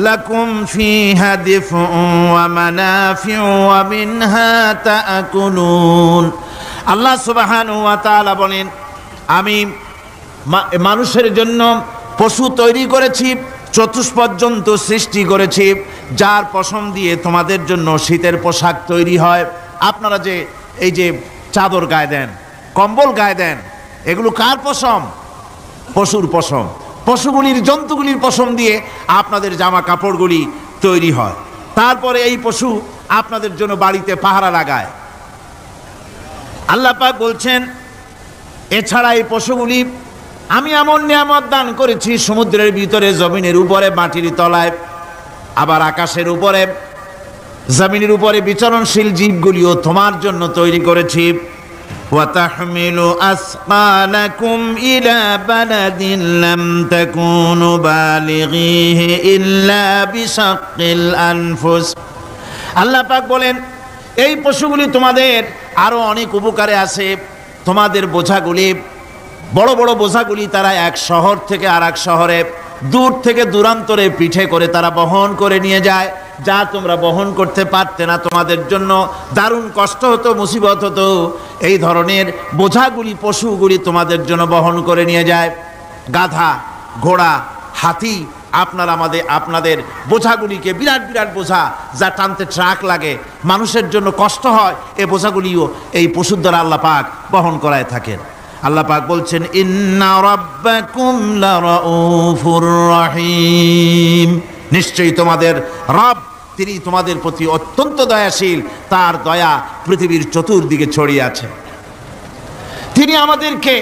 لَكُمْ فِيهَا دِفْءٌ وَمَنَافِعُ وَمِنْهَا تَأْكُلُونَ। আল্লাহ সুবহানাহু ওয়া তাআলা বলেন, আমি মানুষের জন্য পশু তৈরি করেছি, চতুষ্পদ জন্তু সৃষ্টি করেছি, যার পশম দিয়ে তোমাদের জন্য শীতের পোশাক তৈরি হয়। আপনারা যে এই যে চাদর গায়ে দেন, কম্বল গায়ে দেন, এগুলো কার পশম? পশুর পশম। পশুগুলির, জন্তুগুলির পশম দিয়ে আপনাদের জামা কাপড়গুলি তৈরি হয়। তারপরে এই পশু আপনাদের জন্য বাড়িতে পাহারা লাগায়। আল্লাহ পাক বলছেন, এছাড়া এই পশুগুলি আমি এমন নিয়ামত দান করেছি সমুদ্রের ভিতরে, জমিনের উপরে, মাটির তলায়, আবার আকাশের উপরে, জমিনের উপরে বিচরণশীল জীবগুলিও তোমার জন্য তৈরি করেছি। وَتَحْمِلُ أَثْقَالَكُمْ إِلَى بَلَدٍ لَمْ تَكُونُوا بَالِغِيهِ إِلَّا بِشَقِّ الْأَنفُسِ। আল্লাহ পাক বলেন, এই পশুগুলি তোমাদের আরো অনেক উপকারে আছে। তোমাদের বোঝাগুলি, বড় বড় বোঝাগুলি তারা এক শহর থেকে আর এক শহরে, দূর থেকে দূরান্তরে পিঠে করে তারা বহন করে নিয়ে যায়। যা তোমরা বহন করতে পারতে না, তোমাদের জন্য দারুণ কষ্ট হতো, মুসিবত হতো, এই ধরনের বোঝাগুলি পশুগুলি তোমাদের জন্য বহন করে নিয়ে যায়। গাধা, ঘোড়া, হাতি আপনাদের বোঝাগুলিকে, বিরাট বিরাট বোঝা যা টানতে ট্রাক লাগে, মানুষের জন্য কষ্ট হয়, এই বোঝাগুলিও এই পশুর দ্বারা আল্লাহ পাক বহন করায় থাকেন। আল্লাহ পাক বলছেন ইন্না রাব্বাকুম লারাউফুর রহিম, নিশ্চয়ই তোমাদের রব তিনি তোমাদের প্রতি অত্যন্ত দয়াশীল, তার দয়া পৃথিবীর চতুর্দিকে ছড়িয়ে আছে। তিনি আমাদেরকে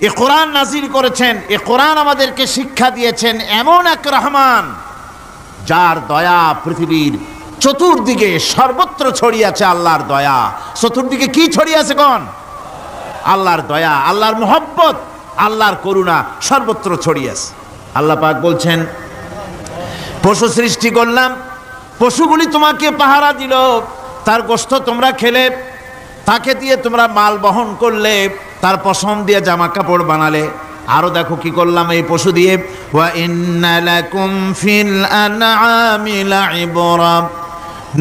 এ কোরআন নাজিল করেছেন, এ কোরআন আমাদেরকে শিক্ষা দিয়েছেন এমন এক রহমান যার দয়া পৃথিবীর চতুর্দিকে সর্বত্র ছড়িয়ে আছে। আল্লাহর দয়া চতুর্দিকে কি ছড়িয়ে আছে কোন? আল্লাহর দয়া, আল্লাহর মোহব্বত, আল্লাহর করুণা সর্বত্র ছড়িয়ে আছে। আল্লাহ পাক বলছেন পশু সৃষ্টি করলাম, পশুগুলি তোমাকে পাহারা দিল, তার গোশত তোমরা খেলে, তাকে দিয়ে তোমরা মাল বহন করলে, তার পশম দিয়ে জামা কাপড় বানালে। আরো দেখো কি করলাম এই পশু দিয়ে, ওয়া ইন্না লাকুম ফিল আনআমি লাইবরা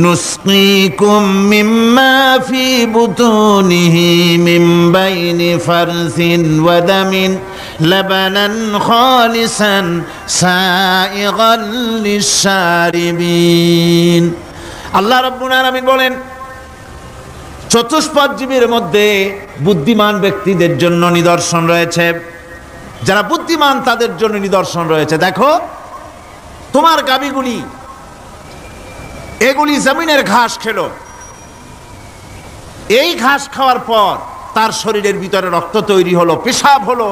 নুসকিকুম মিম্মা ফি বুতুনিহি মিন বাইনি ফারসিন ওয়া দামিন লাবানান খালিসান সাইগান লিশ-শারিবিন। আল্লাহ রাব্বুল আলামিন বলেন চতুষ্পদ জীবের মধ্যে বুদ্ধিমান ব্যক্তিদের জন্য নিদর্শন রয়েছে, যারা বুদ্ধিমান তাদের জন্য নিদর্শন রয়েছে। দেখো তোমার গাভীগুলি এগুলি জমিনের ঘাস খেলো, এই ঘাস খাওয়ার পর তার শরীরের ভিতরে রক্ত তৈরি হলো, পেশাব হলো,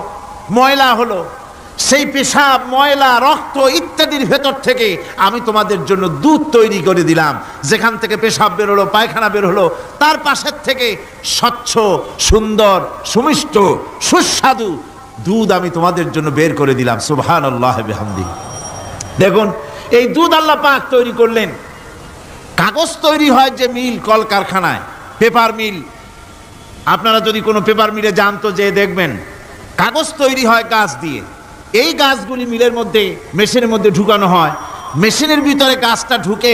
ময়লা হলো, সেই পেশাব, ময়লা, রক্ত ইত্যাদির ভেতর থেকে আমি তোমাদের জন্য দুধ তৈরি করে দিলাম। যেখান থেকে পেশাব বের হলো, পায়খানা বের হলো, তার পাশের থেকে স্বচ্ছ, সুন্দর, সুমিষ্ট, সুস্বাদু দুধ আমি তোমাদের জন্য বের করে দিলাম। সুবহানাল্লাহ বিহামদিহি। দেখুন এই দুধ আল্লাহ পাক তৈরি করলেন। কাগজ তৈরি হয় যে মিল, কলকারখানায়, পেপার মিল, আপনারা যদি কোনো পেপার মিলে যান তো যে দেখবেন কাগজ তৈরি হয় গাছ দিয়ে। এই গাছগুলি মিলের মধ্যে, মেশিনের মধ্যে ঢুকানো হয়, মেশিনের ভিতরে গাছটা ঢুকে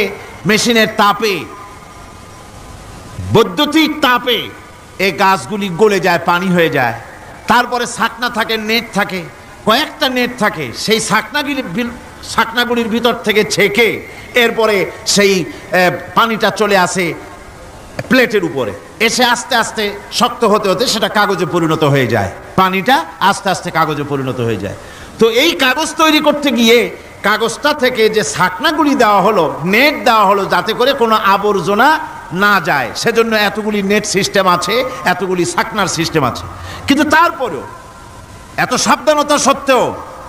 মেশিনের তাপে, বৈদ্যুতিক তাপে এই গাছগুলি গলে যায়, পানি হয়ে যায়। তারপরে ছাকনা থাকে, নেট থাকে, কয়েকটা নেট থাকে, সেই ছাকনাগুলির ভিতর থেকে ছেঁকে এরপরে সেই পানিটা চলে আসে প্লেটের উপরে, এসে আস্তে আস্তে শক্ত হতে হতে সেটা কাগজে পরিণত হয়ে যায়, পানিটা আস্তে আস্তে কাগজে পরিণত হয়ে যায়। তো এই কাগজ তৈরি করতে গিয়ে কাগজটা থেকে যে ছাকনাগুলি দেওয়া হলো, নেট দেওয়া হলো, যাতে করে কোনো আবর্জনা না যায়, সেজন্য এতগুলি নেট সিস্টেম আছে, এতগুলি ছাকনার সিস্টেম আছে। কিন্তু তারপরেও এত সাবধানতা সত্ত্বেও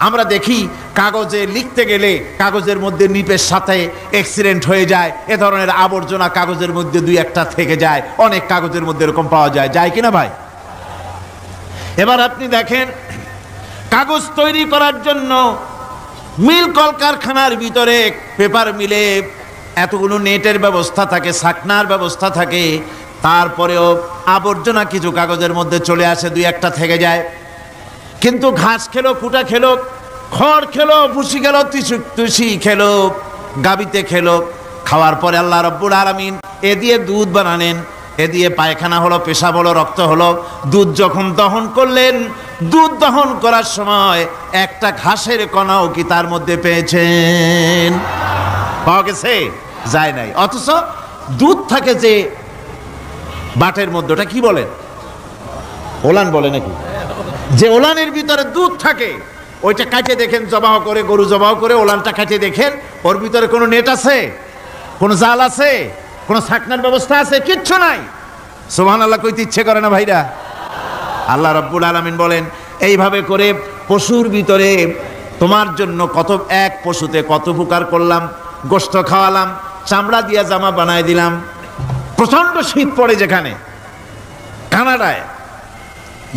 আমরা দেখি কাগজে লিখতে গেলে কাগজের মধ্যে নিপের সাথে অ্যাক্সিডেন্ট হয়ে যায়, এ ধরনের আবর্জনা কাগজের মধ্যে দুই একটা থেকে যায়, অনেক কাগজের মধ্যে এরকম পাওয়া যায়, যায় কিনা ভাই? এবার আপনি দেখেন কাগজ তৈরি করার জন্য মিল কলকারখানার ভিতরে, পেপার মিলে এতগুলো নেটের ব্যবস্থা থাকে, ছাকনার ব্যবস্থা থাকে, তারপরেও আবর্জনা কিছু কাগজের মধ্যে চলে আসে, দুই একটা থেকে যায়। কিন্তু ঘাস খেলো, কুটা খেলো, খড় খেলো, ভুসি খেলো, তুষি খেলো, গাবিতে খেলো, খাওয়ার পরে আল্লাহ রাব্বুল আলামিন এ দিয়ে দুধ বানালেন, এ দিয়ে পায়খানা হলো, পেশাব হলো, রক্ত হলো। দুধ যখন দহন করলেন, দুধ দহন করার সময় একটা ঘাসের কণাও কি তার মধ্যে পেয়েছেন? পাওয়া গেছে? যায় নাই। অথচ দুধ থাকে যে বাটের মধ্যে, ওটা কি বলেন? ওলান বলে নাকি? যে ওলানের ভিতরে দুধ থাকে, ওইটা কাটে দেখেন, জবাহ করে, গরু জবাহ করে ওলানটা কাটে দেখেন, ওর ভিতরে কোনো নেট আছে, কোনো জাল আছে, কোনো ছাকনার ব্যবস্থা আছে? কিচ্ছু নাই। সুবহানাল্লাহ কইতে ইচ্ছে করে না ভাইরা? আল্লাহ রাব্বুল আলামিন বলেন এইভাবে করে পশুর ভিতরে তোমার জন্য কত, এক পশুতে কত উপকার করলাম, গোশত খাওয়ালাম, চামড়া দিয়া জামা বানায় দিলাম। প্রচন্ড শীত পড়ে যেখানে, কানাডায়,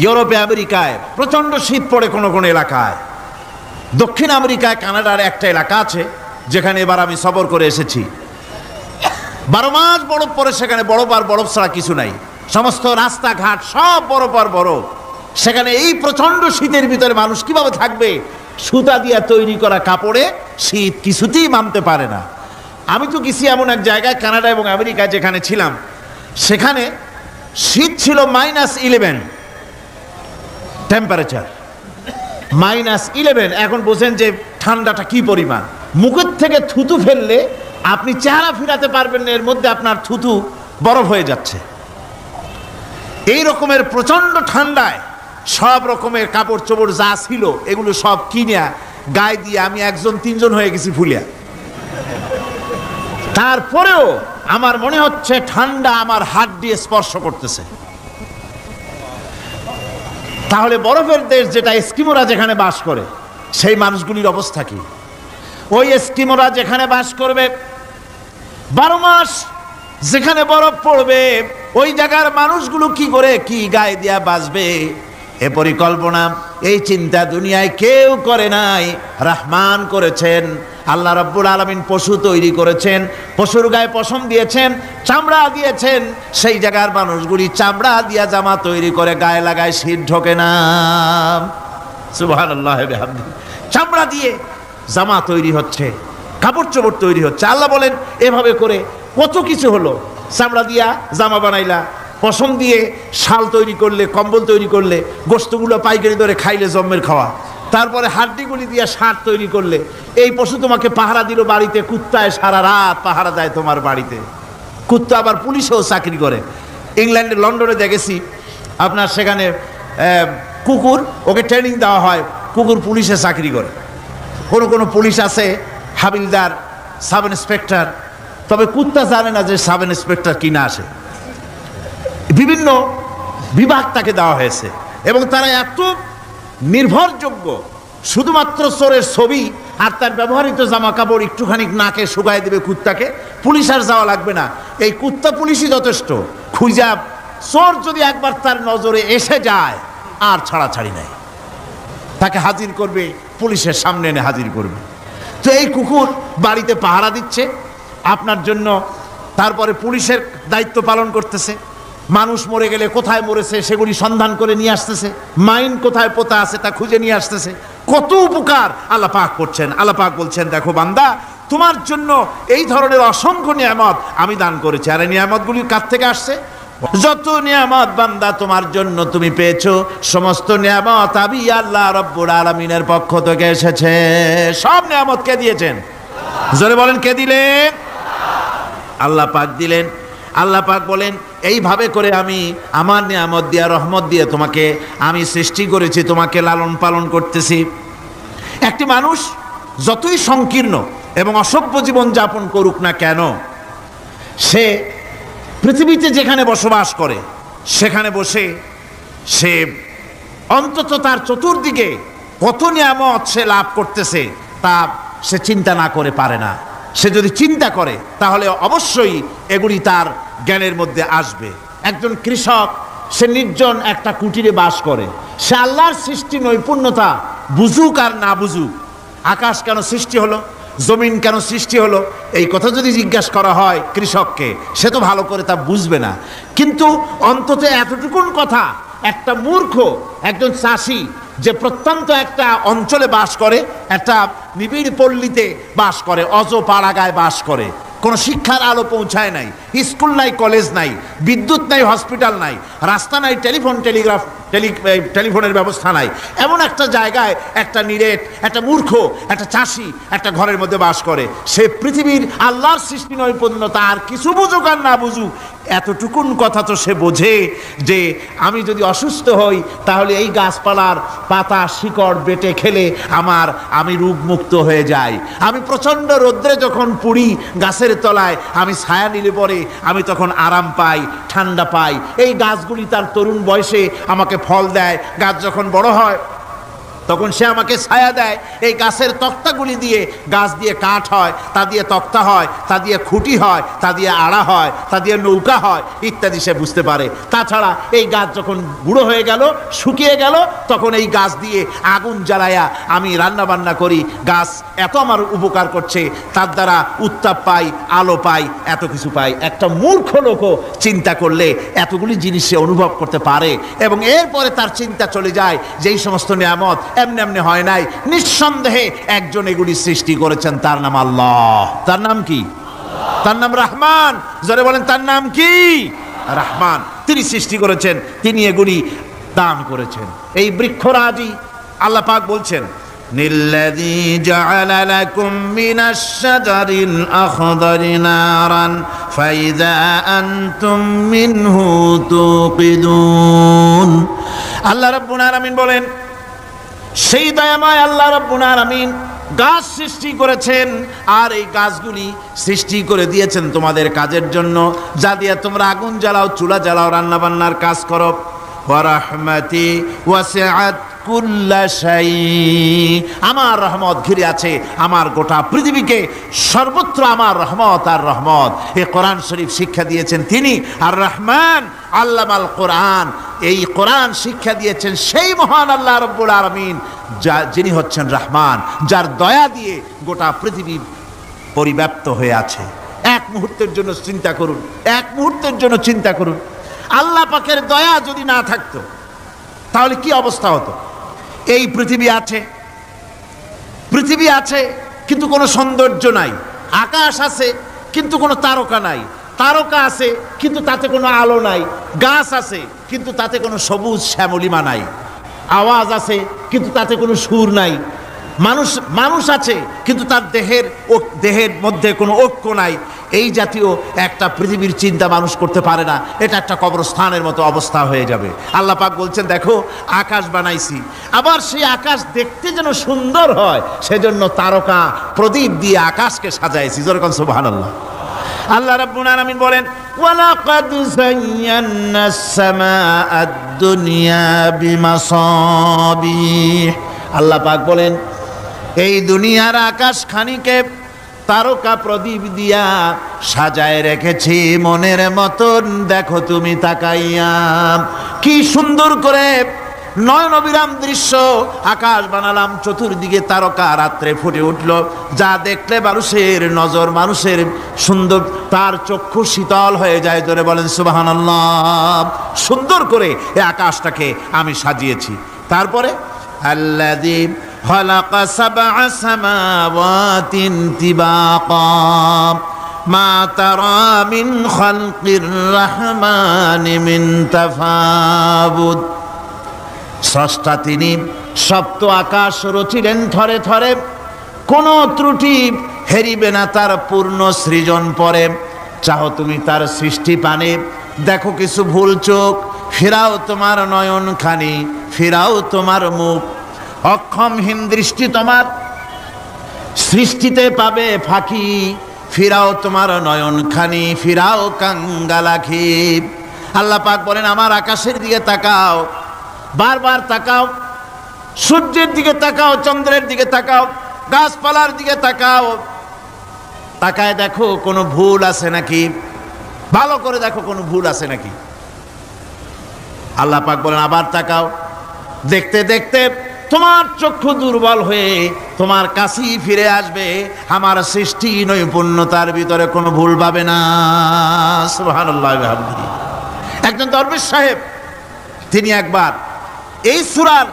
ইউরোপে, আমেরিকায় প্রচন্ড শীত পড়ে কোনো কোনো এলাকায়। দক্ষিণ আমেরিকায় কানাডার একটা এলাকা আছে যেখানে এবার আমি সফর করে এসেছি। 12 মাস বরফ পড়ে সেখানে, বরফ আর বরফ ছাড়া কিছু নাই, সমস্ত রাস্তাঘাট সব বরফ আর বরফ। সেখানে এই প্রচন্ড শীতের ভিতরে মানুষ কিভাবে থাকবে? সুতা দিয়া তৈরি করা কাপড়ে শীত কিছুতেই মানতে পারে না। আমি তো গেছি এমন এক জায়গায়, কানাডা এবং আমেরিকায় যেখানে ছিলাম, সেখানে শীত ছিল -11 টেম্পারেচার, -11। এখন বোঝেন যে ঠান্ডাটা কি পরিমাণ। মুখের থেকে থুতু ফেললে আপনি চেহারা ফিরাতে পারবেন না, এর মধ্যে আপনার থুতু বরফ হয়ে যাচ্ছে। এই রকমের প্রচন্ড ঠান্ডায় সব রকমের কাপড় চোপড় যা ছিল এগুলো সব কিনে গায়ে দিয়ে আমি 1-3 হয়ে গেছি ফুলিয়া। তারপরেও আমার মনে হচ্ছে ঠান্ডা আমার হাত দিয়ে স্পর্শ করতেছে। তাহলে বরফের দেশ যেটা, এস্কিমোরা যেখানে বাস করে, সেই মানুষগুলির অবস্থা কি? ওই এস্কিমোরা যেখানে বাস করবে 12 মাস যেখানে বরফ পড়বে, ওই জায়গার মানুষগুলো কি করে কি গায়ে দিয়া বাঁচবে? এ পরিকল্পনা, এই চিন্তা দুনিয়ায় কেউ করে নাই, রহমান করেছেন। আল্লাহ রাব্বুল আলামিন পশু তৈরি করেছেন, পশুর গায়ে পশম দিয়েছেন, চামড়া দিয়েছেন। সেই জায়গার মানুষগুলি চামড়া দিয়া জামা তৈরি করে গায়ে লাগায়, শীত ঢোকে না। সুবহানাল্লাহ বিহামদিহি। চামড়া দিয়ে জামা তৈরি হচ্ছে, কাপড় চোপড় তৈরি হচ্ছে। আল্লাহ বলেন এভাবে করে কত কিছু হলো। চামড়া দিয়া জামা বানাইলা, পশম দিয়ে শাল তৈরি করলে, কম্বল তৈরি করলে, গোশতগুলো পাইকারি দরে খাইলে জম্মের খাওয়া। তারপরে হাড্ডিগুলি দিয়ে শার্ট তৈরি করলে, এই পশু তোমাকে পাহারা দিল বাড়িতে, কুত্তায় সারা রাত পাহারা দেয় তোমার বাড়িতে। কুত্তা আবার পুলিশেও চাকরি করে। ইংল্যান্ডে, লন্ডনে দেখেছি আপনার, সেখানে কুকুর, ওকে ট্রেনিং দেওয়া হয়, কুকুর পুলিশে চাকরি করে। কোনো পুলিশ আছে হাবিলদার, সাব ইন্সপেক্টর, তবে কুত্তা জানে না যে সাব ইন্সপেক্টর কিনা আসে। বিভিন্ন বিভাগ তাকে দেওয়া হয়েছে এবং তারা এত নির্ভরযোগ্য, শুধুমাত্র চোরের ছবি আর তার ব্যবহৃত জামা কাপড় একটুখানি নাকে শুকায় দেবে কুত্তাকে, পুলিশ আর যাওয়া লাগবে না। এই কুত্তা পুলিশই যথেষ্ট। খুঁজা চোর যদি একবার তার নজরে এসে যায় আর ছাড়াছাড়ি নাই, তাকে হাজির করবে, পুলিশের সামনে এনে হাজির করবে। তো এই কুকুর বাড়িতে পাহারা দিচ্ছে আপনার জন্য, তারপরে পুলিশের দায়িত্ব পালন করতেছে। মানুষ মরে গেলে কোথায় মরেছে সেগুলি সন্ধান করে নিয়ে আসতেছে, মাইন কোথায় পোতা আছে তা খুঁজে নিয়ে আসতেছে। কত উপকার আল্লাহ পাক করছেন। আল্লাহ পাক বলছেন, দেখো বান্দা, তোমার জন্য এই ধরনের অসংখ্য নিয়ামত আমি দান করেছি। আর এই নিয়ামতগুলি কার থেকে আসছে? যত নিয়ামত বান্দা তোমার জন্য তুমি পেয়েছো, সমস্ত নিয়ামত আমি আল্লাহ রাব্বুল আলামিনের পক্ষ থেকে এসেছে। সব নিয়ামত কে দিয়েছেন? জোরে বলেন, কে দিলেন? আল্লাহ পাক দিলেন। আল্লাহ পাক বলেন, এইভাবে করে আমি আমার নিয়ামত দিয়া, রহমত দিয়ে তোমাকে আমি সৃষ্টি করেছি, তোমাকে লালন পালন করতেছি। একটি মানুষ যতই সংকীর্ণ এবং অসভ্য জীবন যাপন করুক না কেন, সে পৃথিবীতে যেখানে বসবাস করে সেখানে বসে সে অন্তত তার চতুর্দিকে কত নিয়ামত সে লাভ করতেছে তা সে চিন্তা না করে পারে না। সে যদি চিন্তা করে তাহলে অবশ্যই এগুলি তার জ্ঞানের মধ্যে আসবে। একজন কৃষক, সে নির্জন একটা কুটিরে বাস করে। সে আল্লাহর সৃষ্টি নৈপুণ্যতা বুঝুক আর না বুঝুক, আকাশ কেন সৃষ্টি হলো, জমিন কেন সৃষ্টি হলো, এই কথা যদি জিজ্ঞাসা করা হয় কৃষককে, সে তো ভালো করে তা বুঝবে না। কিন্তু অন্তত এতটুকুন কথা একটা মূর্খ, একজন চাষি যে প্রত্যন্ত একটা অঞ্চলে বাস করে, একটা নিবিড় পল্লীতে বাস করে, অজ পাড়াগায় বাস করে, কোনো শিক্ষার আলো পৌঁছায় নাই, স্কুল নাই, কলেজ নাই, বিদ্যুৎ নাই, হসপিটাল নাই, রাস্তা নাই, টেলিফোনের ব্যবস্থা নাই, এমন একটা জায়গায় একটা নিরেট, একটা মূর্খ, একটা চাষি একটা ঘরের মধ্যে বাস করে। সে পৃথিবীর আল্লাহর সৃষ্টি নৈপুণ্যতা আর কিছু বুঝুক আর না বুঝুক, এতটুকুন কথা তো সে বোঝে যে আমি যদি অসুস্থ হই তাহলে এই গাছপালার পাতা শিকড় বেটে খেলে আমি রোগমুক্ত হয়ে যাই। আমি প্রচণ্ড রৌদ্রে যখন পুড়ি গাছের তলায়, আমি ছায়া নিলে পরে আমি তখন আরাম পাই, ঠান্ডা পাই। এই গাছগুলি তার তরুণ বয়সে আমাকে ফল দেয়, গাছ যখন বড় হয় তখন সে আমাকে ছায়া দেয়। এই গাছের তক্তাগুলি দিয়ে, গাছ দিয়ে কাঠ হয়, তা দিয়ে তক্তা হয়, তা দিয়ে খুঁটি হয়, তা দিয়ে আড়া হয়, তা দিয়ে নৌকা হয় ইত্যাদি সে বুঝতে পারে। তাছাড়া এই গাছ যখন বুড়ো হয়ে গেল, শুকিয়ে গেল, তখন এই গাছ দিয়ে আগুন জ্বালায়া আমি রান্না বান্না করি। গাছ এত আমার উপকার করছে, তার দ্বারা উত্তাপ পাই, আলো পাই, এত কিছু পাই। একটা মূর্খ লোকও চিন্তা করলে এতগুলি জিনিস সে অনুভব করতে পারে এবং এরপরে তার চিন্তা চলে যায় যে এই সমস্ত নিয়ামত এমনি এমনি হয় নাই, নিঃসন্দেহে একজন এগুলি সৃষ্টি করেছেন, তার নাম আল্লাহ। তার নাম কি? তার নাম রহমান। জোরে বলেন তার নাম কি? রহমান। তিনি সৃষ্টি করেছেন, তিনি এগুলি দান করেছেন। এই বৃক্ষরাজি আল্লাহ পাক বলছেন নিল্লাযী জাআলা লাকুম মিনাশ শাজারিল আখদারি নারান ফাইযা আনতুম মিনহু তুকিদুন। আল্লাহ রাব্বুল আলামিন বলেন সেই দয়াময় আল্লাহ রাব্বুল আলামিন গাছ সৃষ্টি করেছেন, আর এই গাছগুলি সৃষ্টি করে দিয়েছেন তোমাদের কাজের জন্য, যা দিয়ে তোমরা আগুন জ্বালাও, চুলা জ্বালাও, রান্না বান্নার কাজ করো। ওয়া রাহমাতি ওয়াসিআত কুল্লা শাই, আমার রহমত ঘিরে আছে আমার গোটা পৃথিবীকে, সর্বত্র আমার রহমত আর রহমত। এই কোরআন শরীফ শিক্ষা দিয়েছেন তিনি। আর রহমান আল্লামাল কোরআন, এই কোরআন শিক্ষা দিয়েছেন সেই মহান আল্লাহ রাব্বুল আলামিন, যিনি হচ্ছেন রহমান, যার দয়া দিয়ে গোটা পৃথিবী পরিব্যাপ্ত হয়ে আছে। এক মুহূর্তের জন্য চিন্তা করুন, এক মুহূর্তের জন্য চিন্তা করুন, আল্লাহ পাকের দয়া যদি না থাকতো তাহলে কি অবস্থা হতো? এই পৃথিবী আছে, পৃথিবী আছে কিন্তু কোনো সৌন্দর্য নাই। আকাশ আছে কিন্তু কোনো তারকা নাই। তারকা আছে কিন্তু তাতে কোনো আলো নাই। গাছ আছে কিন্তু তাতে কোনো সবুজ শ্যামলিমা নাই। আওয়াজ আছে কিন্তু তাতে কোনো সুর নাই। মানুষ আছে কিন্তু তার দেহের মধ্যে কোনো ঐক্য নাই। এই জাতীয় একটা পৃথিবীর চিন্তা মানুষ করতে পারে না। এটা একটা কবরস্থানের মতো অবস্থা হয়ে যাবে। আল্লাহ পাক বলছেন দেখো আকাশ বানাইছি, আবার সেই আকাশ দেখতে যেন সুন্দর হয় সেজন্য তারকা প্রদীপ দিয়ে আকাশকে সাজাইছি। যেরকম সুবহানাল্লাহ। আল্লাহ রাব্বুল আলামিন বলেন ওয়ালাকাদ যায়্যানাস সামাআদ দুনিয়া বিমাসাবিহ। আল্লাহ পাক বলেন এই দুনিয়ার আকাশ খানিকে তারকা প্রদীপ দিয়া সাজায় রেখেছি মনের মতন। দেখো তুমি তাকাইয়া কি সুন্দর করে নয়ন অবিরাম দৃশ্য আকাশ বানালাম, চতুর্দিকে তারকা রাত্রে ফুটে উঠল, যা দেখলে মানুষের নজর, মানুষের সুন্দর, তার চক্ষু শীতল হয়ে যায়। জোরে বলেন সুবহানাল্লাহ। সুন্দর করে এই আকাশটাকে আমি সাজিয়েছি। তারপরে আল্লাযী খালাকা সাবআ সামাওয়াতিন তিবাকা মা তারা মিন খালকির রাহমানি মিন তাফাবুত। স্রষ্টা তিনি সপ্ত আকাশ রচিলেন থরে থরে, কোনো ত্রুটি হেরিবে না তার পূর্ণ সৃজন পরে। চাহো তুমি তার সৃষ্টি পানে, দেখো কিছু ভুল চোখ, ফিরাও তোমার নয়ন খানি, ফিরাও তোমার মুখ। অক্ষমহীন দৃষ্টি তোমার সৃষ্টিতে পাবে ফাঁকি, ফিরাও তোমার নয়ন খানি, ফিরাও কাঙ্গালাখি। আল্লাহ পাক বলেন আমার আকাশের দিকে তাকাও, বারবার তাকাও, সূর্যের দিকে তাকাও, চন্দ্রের দিকে তাকাও, গাছপালার দিকে তাকাও, তাকায় দেখো কোনো ভুল আছে নাকি, ভালো করে দেখো কোনো ভুল আছে নাকি। আল্লাহ পাক বলেন আবার তাকাও, দেখতে দেখতে তোমার চক্ষু দুর্বল হয়ে তোমার কাছেই ফিরে আসবে। আমার সৃষ্টি নৈপুণ্যতার ভিতরে কোনো ভুল পাবে না। সুবহানাল্লাহ। একজন দরবেশ সাহেব তিনি একবার এই সূরার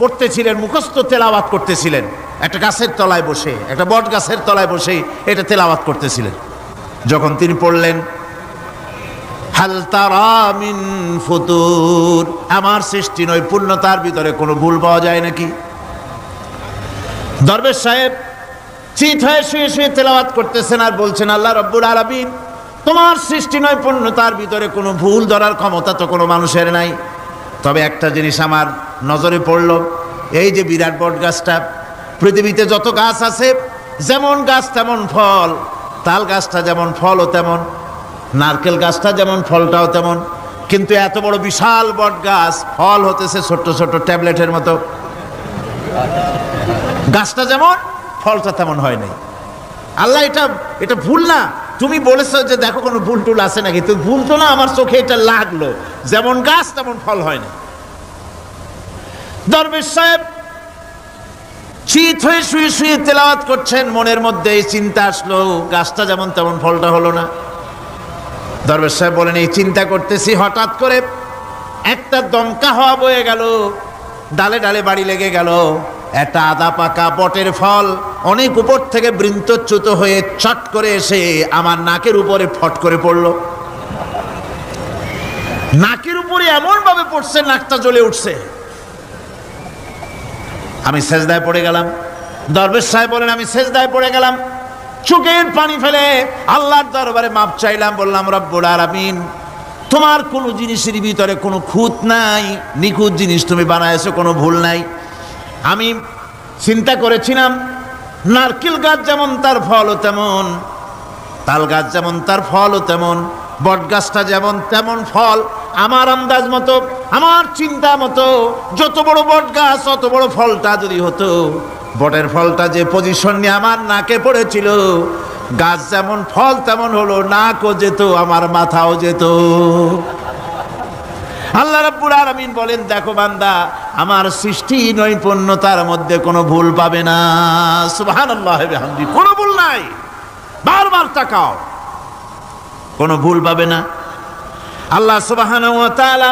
পড়তেছিলেন, মুখস্থ তেলাওয়াত করতেছিলেন, একটা গাছের তলায় বসে, একটা বট গাছের তলায় বসে এটা তেলাওয়াত করতেছিলেন। যখন তিনি পড়লেন হাল তারা মিন ফুতুর, আমার সৃষ্টি নৈপুণ্যতার ভিতরে কোনো ভুল পাওয়া যায় নাকি। দরবেশ সাহেব চিত হয়ে শুয়ে শুয়ে তেলাওয়াত করতেছেন আর বলছেন আল্লাহ রাব্বুল আলামিন তোমার সৃষ্টি নৈপুণ্যতার ভিতরে কোনো ভুল ধরার ক্ষমতা তো কোনো মানুষের নাই। তবে একটা জিনিস আমার নজরে পড়ল, এই যে বিরাট বট গাছটা, পৃথিবীতে যত গাছ আছে যেমন গাছ তেমন ফল, তাল গাছটা যেমন ফলও তেমন, নারকেল গাছটা যেমন ফলটাও তেমন, কিন্তু এত বড় বিশাল বট গাছ ফল হতেছে ছোট্ট ছোট্ট ট্যাবলেটের মতো। গাছটা যেমন ফলটা তেমন হয় নাই। আল্লাহ এটা ভুল না, তুমি বলেছো যে দেখো কোনো ভুল টুল আছে নাকি, তো ভুল তো না, আমার চোখে এটা লাগলো, যেমন গাছ তেমন ফল হয় না। দরবেশ সাহেব চিত হয়ে শুয়ে শুয়ে তেলাওয়াত করছেন, মনের মধ্যে এই চিন্তা আসলো গাছটা যেমন তেমন ফলটা হলো না। দরবেশ সাহেব বলেন এই চিন্তা করতেছি, হঠাৎ করে একটা দমকা হওয়া বয়ে গেল, ডালে ডালে বাড়ি লেগে গেল, একটা আদা পাকা বটের ফল অনেক উপর থেকে বৃন্তচ্যুত হয়ে চট করে এসে আমার নাকের উপরে ফট করে পড়ল। নাকের উপরে এমন ভাবে পড়ছে, নাকটা জ্বলে উঠছে। আমি সেজদায় পড়ে গেলাম। দরবেশ সাহেব বলেন, আমি সেজদায় পড়ে গেলাম, চোখের পানি ফেলে আল্লাহর দরবারে মাপ চাইলাম। বললাম, রব্বুল আলামিন, তোমার কোনো জিনিসের ভিতরে কোনো খুঁত নাই, নিখুঁত জিনিস তুমি বানাইছো, কোনো ভুল নাই। আমি চিন্তা করেছিলাম নারকেল গাছ যেমন তার ফলও তেমন, তাল গাছ যেমন তার ফলও তেমন, বট গাছটা যেমন তেমন ফল। আমার আন্দাজ মতো, আমার চিন্তা মতো যত বড় বট গাছ অত বড় ফলটা যদি হতো, বটের ফলটা যে পজিশন নিয়ে আমার নাকে পড়েছিল, গাছ যেমন ফল তেমন হলো, নাকও যেত, আমার মাথাও যেত। আল্লাহ রাব্বুল আলামিন বলেন, দেখো বান্দা, আমার সৃষ্টি নৈপুণ্যতার মধ্যে কোনো ভুল পাবে না। সুবহানাল্লাহ ওয়া বিহামদিহি, কোনো ভুল নাই। বারবার তাকাও, কোনো ভুল পাবে না। আল্লাহ সুবহানাহু ওয়া তাআলা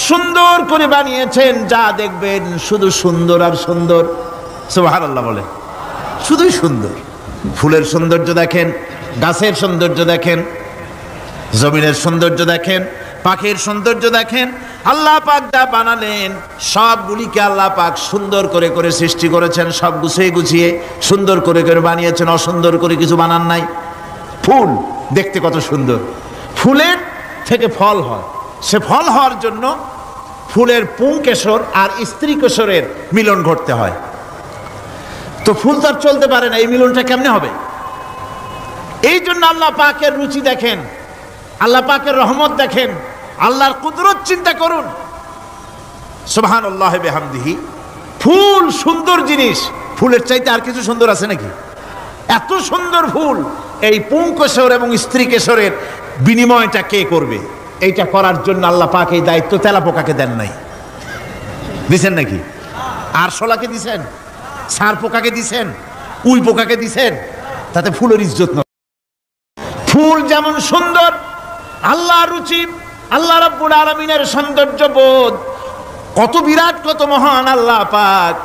সুন্দর করে বানিয়েছেন, যা দেখবেন শুধু সুন্দর আর সুন্দর। সুবহানাল্লাহ বলে, শুধুই সুন্দর। ফুলের সৌন্দর্য দেখেন, গাছের সৌন্দর্য দেখেন, জমিনের সৌন্দর্য দেখেন, পাখির সৌন্দর্য দেখেন। আল্লাহ পাক যা বানালেন সবগুলিকে আল্লাহ পাক সুন্দর করে করে সৃষ্টি করেছেন, সব গুছিয়ে গুছিয়ে সুন্দর করে করে বানিয়েছেন, অসুন্দর করে কিছু বানান নাই। ফুল দেখতে কত সুন্দর, ফুলের থেকে ফল হয়, সে ফল হওয়ার জন্য ফুলের পুংকেশর আর স্ত্রী কেশরের মিলন ঘটতে হয়। তো ফুল তো আর চলতে পারে না, এই মিলনটা কেমনে হবে? এই জন্য আল্লাহ পাকের রুচি দেখেন, আল্লাহ পাকের রহমত দেখেন, আল্লাহর কুদরত চিন্তা করুন। সুবহানাল্লাহ ওয়া বিহামদিহি। ফুল সুন্দর জিনিস, ফুলের চাইতে আর কিছু সুন্দর আছে নাকি? এত সুন্দর ফুল, এই পুংকেশর এবং স্ত্রী কেশরের বিনিময়টা কে করবে? এইটা করার জন্য আল্লাহ পাক এই দায়িত্ব তেলাপোকাকে দেন নাই, দিছেন নাকি? আরশোলাকে দিছেন, সার পোকাকে দিছেন, উই পোকাকে দিছেন, তাতে ফুলের ইজ্জত নয়। ফুল যেমন সুন্দর, আল্লাহর রুচি, আল্লাহ রাব্বুল আলামিনের সৌন্দর্য বোধ কত বিরাট, কত মহান আল্লাহ পাক।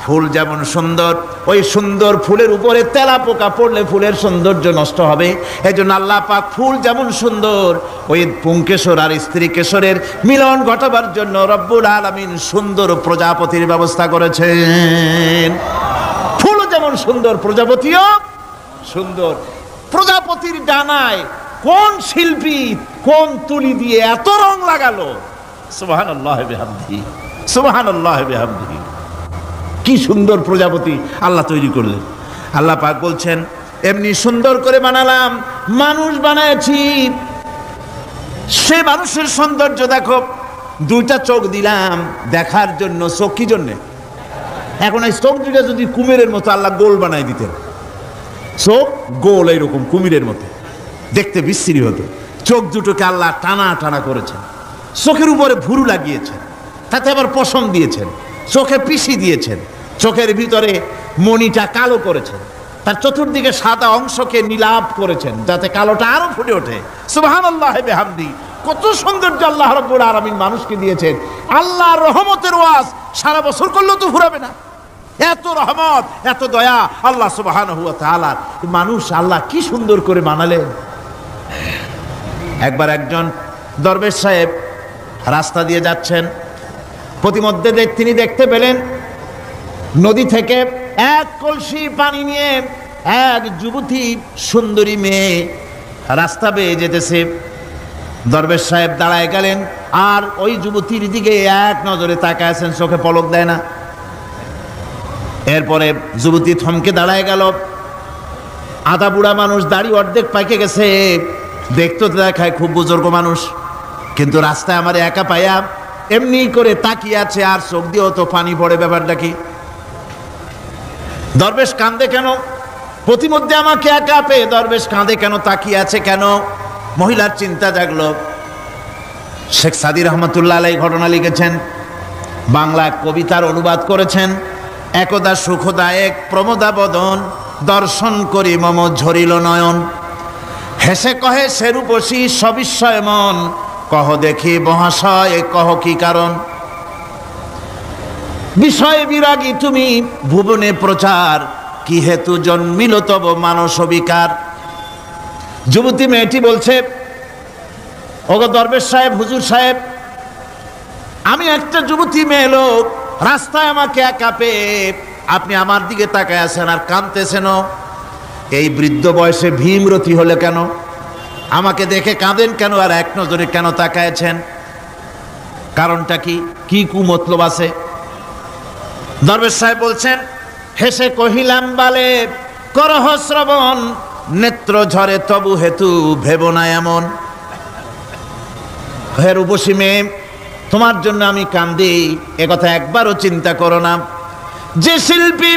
ফুল যেমন সুন্দর, ওই সুন্দর ফুলের উপরে তেলাপোকা পড়লে ফুলের সৌন্দর্য নষ্ট হবে। এজন্য আল্লাহ পাক ফুল যেমন সুন্দর, ওই পুংকেশর আর স্ত্রী কেশরের মিলন ঘটাবার জন্য রব্বুল আলামিন সুন্দর প্রজাপতির ব্যবস্থা করেছেন। ফুলও যেমন সুন্দর, প্রজাপতিও সুন্দর। প্রজাপতির ডানায় কোন শিল্পী কোন তুলি দিয়ে এত রং লাগালো? সুবহানাল্লাহ ওয়া বিহামদিহি, সুবহানাল্লাহ ওয়া বিহামদিহি। কি সুন্দর প্রজাপতি আল্লাহ তৈরি করলেন। আল্লাহ পাক বলছেন, এমনি সুন্দর করে বানালাম, মানুষ বানাইছি, সে মানুষের সৌন্দর্য দেখো। দুইটা চোখ দিলাম দেখার জন্য। চোখ কি জন্যে? এখন এই চোখ দুটা যদি কুমিরের মতো আল্লাহ গোল বানাই দিতেন, চোখ গোল এইরকম কুমিরের মতো দেখতে বিশ্রী হতো। চোখ দুটোকে আল্লাহ টানা টানা করেছেন, চোখের উপরে ভুরু লাগিয়েছেন, তাতে আবার পশম দিয়েছেন, চোখে পিসি দিয়েছেন, চোখের ভিতরে মণিটা কালো করেছেন, তার চতুর্দিকে সাদা অংশকে নীলাভ করেছেন যাতে কালোটা আরো ফুটে ওঠে। সুবহানাল্লাহ ওয়া বিহামদিহি। কত সৌন্দর্য আল্লাহ রাব্বুল আলামিন মানুষকে দিয়েছেন। আল্লাহর রহমতের ওয়াজ সারা বছর করলেও তো ফুরাবে না, এত রহমত, এত দয়া আল্লাহ সুবহানাহু ওয়া তাআলা। মানুষ আল্লাহ কি সুন্দর করে বানালেন। একবার একজন দরবেশ সাহেব রাস্তা দিয়ে যাচ্ছেন, প্রতিমধ্যে তিনি দেখতে পেলেন নদী থেকে এক কলসি পানি নিয়ে এক যুবতী সুন্দরী মেয়ে রাস্তা বেয়ে যেতেছে। দরবেশ সাহেব দাঁড়ায় গেলেন আর ওই যুবতীর দিকে এক নজরে তাকায় আছেন, চোখে পলক দেয় না। এরপরে যুবতী থমকে দাঁড়ায় গেল। আধা বুড়া মানুষ, দাড়ি অর্ধেক পাইকে গেছে, দেখতে দেখায় খুব বুজুর্গ মানুষ, কিন্তু রাস্তায় আমার একা পাইয়া এমনি করে তাকিয়ে আছে আর চোখ দিয়েও তো পানি পড়ে। ব্যাপারটা কি? দরবেশ কাঁদে কেন? প্রতিমধ্যে আমাকে একা পেয়ে দরবেশ কাঁদে কেন, তাকিয়ে আছে কেন? মহিলার চিন্তা জাগলো। শেখ সাদী রহমতুল্লাহ আলাইহি ঘটনা লিখেছেন, বাংলা কবিতার অনুবাদ করেছেন। একদা সুখদায়ক প্রমোদা বদন, দর্শন করি মম ঝরিল নয়ন। হেসে কহে সেরূপসী সবিস্ময় মন, কহ দেখি মহাশয় কহ কি কারণ। বিষয় বিরাগী তুমি ভুবনে প্রচার, কি হেতু জন্মিল তব মানস বিকার। যুবতী মেয়েটি বলছে, ওগো দরবেশ সাহেব, হুজুর সাহেব, আমি একটা যুবতী মেয়ে লোক, রাস্তায় আমাকে একা পেয়ে আপনি আমার দিকে তাকায় আছেন আর কাঁদতেছেন। এই বৃদ্ধ বয়সে ভীমরতি হলে কেন? আমাকে দেখে কাঁদেন কেন? আর এক নজরে কেন তাকায়ছেন? কারণটা কি? কি কুমতলব আছে? দরবেশ সাহেব বলছেন, হেসে কহিলাম বালে করহ শ্রবণ, নেত্র ঝরে তবু হেতু ভেব না এমন। হে রূপসী মেয়ে, তোমার জন্য আমি কান্দি, একথা একবারও চিন্তা করো না। যে শিল্পী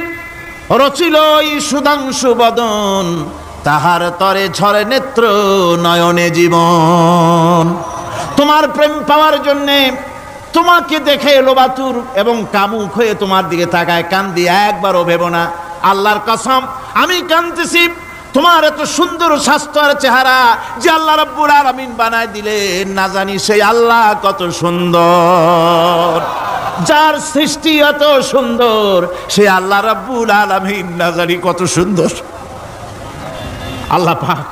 রচিল এই সুধাংশু বদন, তাহার তরে ঝরে নেত্র নয়নে জীবন। তোমার প্রেম পাওয়ার জন্যে তোমাকে দেখে লোবাতুর এবং কামুক হয়ে তোমার দিকে তাকায় কান্দি, একবারও ভেব না। আল্লাহর কসম, আমি কাঁদতেছি তোমার এত সুন্দর স্বাস্থ্য আর চেহারা যে আল্লাহ রাব্বুল আলামিন বানায় দিলেন, না জানি সেই আল্লাহ কত সুন্দর। যার সৃষ্টি এত সুন্দর সে আল্লাহ রাব্বুল আলামিন না জানি কত সুন্দর। আল্লাহ পাক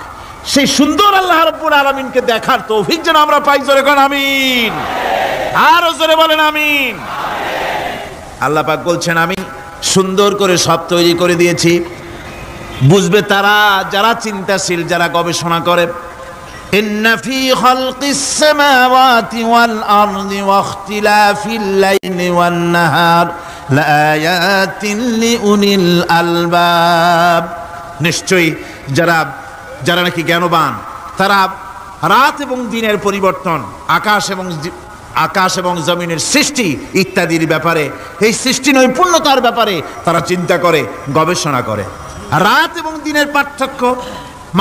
সেই সুন্দর আল্লাহ রাব্বুল আলামিনকে দেখার তৌফিক যেন আমরা পাই। জোরে কোন আমিন, আরো জোরে বলেন আমিন। আল্লাহ পাক বলছেন, আমি সুন্দর করে সব তৈরি করে দিয়েছি। বুঝবে তারা যারা চিন্তাশীল, যারা গবেষণা করে। ইন্না ফি খালকিস সামাওয়াতি ওয়াল আরদি ওয়া ইখতিলাফিল লাইলি ওয়ান নাহার লাআয়াতিন লিউলিল আলবাব। নিশ্চয়ই যারা নাকি জ্ঞানবান, তারা রাত এবং দিনের পরিবর্তন, আকাশ এবং জমিনের সৃষ্টি ইত্যাদির ব্যাপারে, এই সৃষ্টি নৈপুণ্যতার ব্যাপারে তারা চিন্তা করে, গবেষণা করে। রাত এবং দিনের পার্থক্য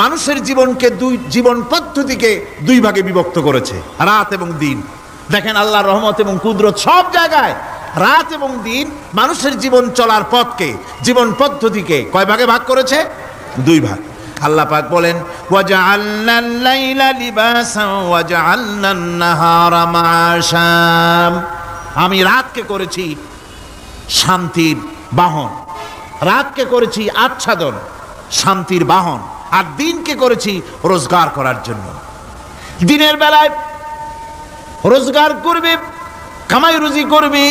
মানুষের জীবনকে জীবন পদ্ধতিকে দুই ভাগে বিভক্ত করেছে, রাত এবং দিন। দেখেন আল্লাহর রহমত এবং কুদরত সব জায়গায়। রাত এবং দিন মানুষের জীবন চলার পথকে, জীবন পদ্ধতিকে কয় ভাগে ভাগ করেছে? দুই ভাগ। আল্লাহ পাক বলেন, ওয়াজআলনাল লাইলা লিবাসান ওয়াজআলনান নাহারা মাআশা। আমি রাতকে করেছি শান্তির বাহন, রাতকে করেছি আচ্ছাদন, শান্তির বাহন, আর দিনকে করেছি রোজগার করার জন্য। দিনের বেলায় রোজগার করবে, কামাই রুজি করবে,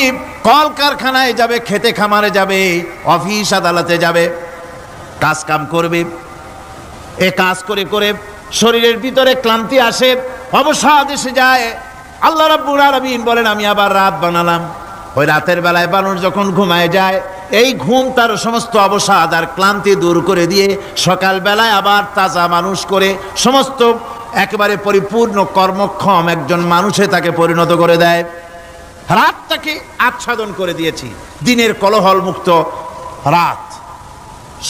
কল কারখানায় যাবে, খেতে খামারে যাবে, অফিস আদালতে যাবে, কাজ কাম করবে। এ কাজ করে করে শরীরের ভিতরে ক্লান্তি আসে, অবসাদ এসে যায়। আল্লাহ রাব্বুল আলামিন বলেন, আমি আবার রাত বানালাম। ওই রাতের বেলায় মানুষ যখন ঘুমায় যায়, এই ঘুম তার সমস্ত অবসাদ আর ক্লান্তি দূর করে দিয়ে সকাল বেলায় আবার তাজা মানুষ করে সমস্ত একেবারে পরিপূর্ণ কর্মক্ষম একজন মানুষে তাকে পরিণত করে দেয়। রাতটাকে আচ্ছাদন করে দিয়েছি, দিনের কোলাহল মুক্ত রাত।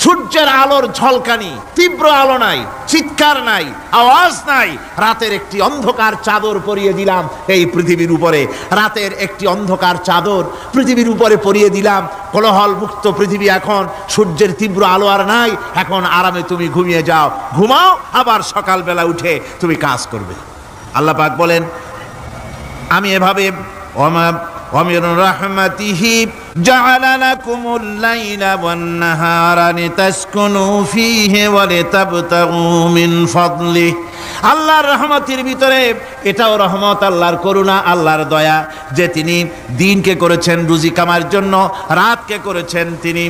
সূর্যের আলোর ঝলকানি, তীব্র আলো নাই, চিৎকার নাই, আওয়াজ নাই। রাতের একটি অন্ধকার চাদর পরিয়ে দিলাম এই পৃথিবীর উপরে। রাতের একটি অন্ধকার চাদর পৃথিবীর উপরে পরিয়ে দিলাম। কোলাহল মুক্ত পৃথিবী। এখন সূর্যের তীব্র আলো আর নাই। এখন আরামে তুমি ঘুমিয়ে যাও, ঘুমাও, আবার সকালবেলা উঠে তুমি কাজ করবে। আল্লাহ পাক বলেন, আমি এভাবে ومن رحمته جعل لكم الليل والنهار لتسكنوا فيه ولتبتغوا من فضله। আল্লাহর রহমতের ভিতরে এটাও রহমত, আল্লাহর করুণা, আল্লাহর দয়া যে তিনি দিনকে করেছেন রুজি কামার জন্য, রাতকে করেছেন তিনি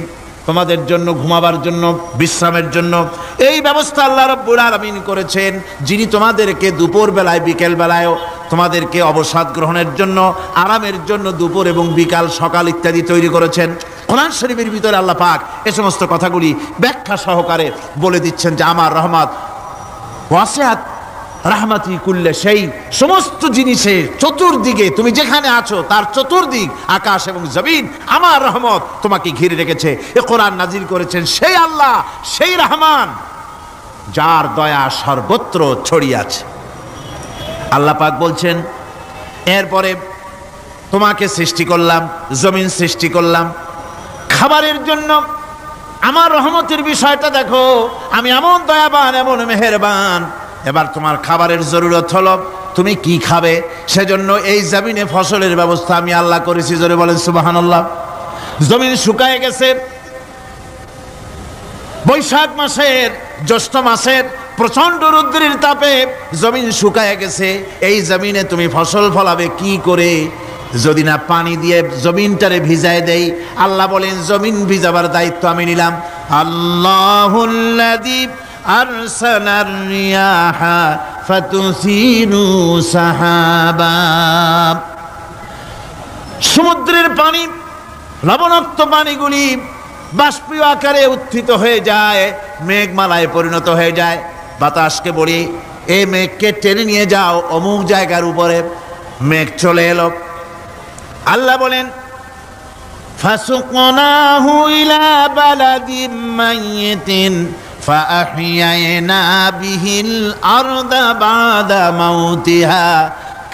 তোমাদের জন্য ঘুমাবার জন্য, বিশ্রামের জন্য। এই ব্যবস্থা আল্লাহ রাব্বুল আলামিন করেছেন, যিনি তোমাদেরকে দুপুর বেলায়, বিকেল বেলায়ও তোমাদেরকে অবসাদ গ্রহণের জন্য, আরামের জন্য দুপুর এবং বিকাল, সকাল ইত্যাদি তৈরি করেছেন। কোরআন শরীফের ভিতরে আল্লাহ পাক এ সমস্ত কথাগুলি ব্যাখ্যা সহকারে বলে দিচ্ছেন যে আমার রহমত ওয়াসিআত রাহমাতি কুল্লে, সেই সমস্ত জিনিসের চতুর্দিকে, তুমি যেখানে আছো তার চতুর্দিক, আকাশ এবং জমিন, আমার রহমত তোমাকে ঘিরে রেখেছে। এ কোরআন নাজিল করেছেন সেই আল্লাহ, সেই রহমান, যার দয়া সর্বত্র ছড়িয়ে আছে। আল্লাহ পাক বলছেন, এরপরে তোমাকে সৃষ্টি করলাম, জমিন সৃষ্টি করলাম খাবারের জন্য। আমার রহমতের বিষয়টা দেখো, আমি এমন দয়াবান, এমন মেহেরবান। এবার তোমার খাবারের জরুরত হলো, তুমি কি খাবে? সেজন্য এই জমিনে ফসলের ব্যবস্থা আমি আল্লাহ করেছি। জোরে বলেন সুবহানাল্লাহ। জমিন শুকায় গেছে, বৈশাখ মাসের জ্যৈষ্ঠ মাসের প্রচন্ড রৌদ্রের তাপে জমিন শুকায় গেছে। এই জমিনে তুমি ফসল ফলাবে কি করে যদি না পানি দিয়ে জমিনটারে ভিজায় দেই? আল্লাহ বলেন জমিন ভিজাবার দায়িত্ব আমি নিলাম। আল্লাহুল্লাযী আরসালার রিয়াহা ফাতুসিরু সাহাবা। সমুদ্রের পানি, লবণাক্ত পানিগুলি বাষ্পীয় আকারে উত্থিত হয়ে যায়, মেঘমালায় পরিণত হয়ে যায়। বাতাসকে বলি এই মেঘকে টেনে নিয়ে যাও অমুক জায়গার উপরে। মেঘ চলে এলো। আল্লাহ বলেন ফাসুকনাহু ইলা বালাদিম মাইয়িতিন ফাআহইয়ানা বিহিল আরদা বাদা মাউতিহা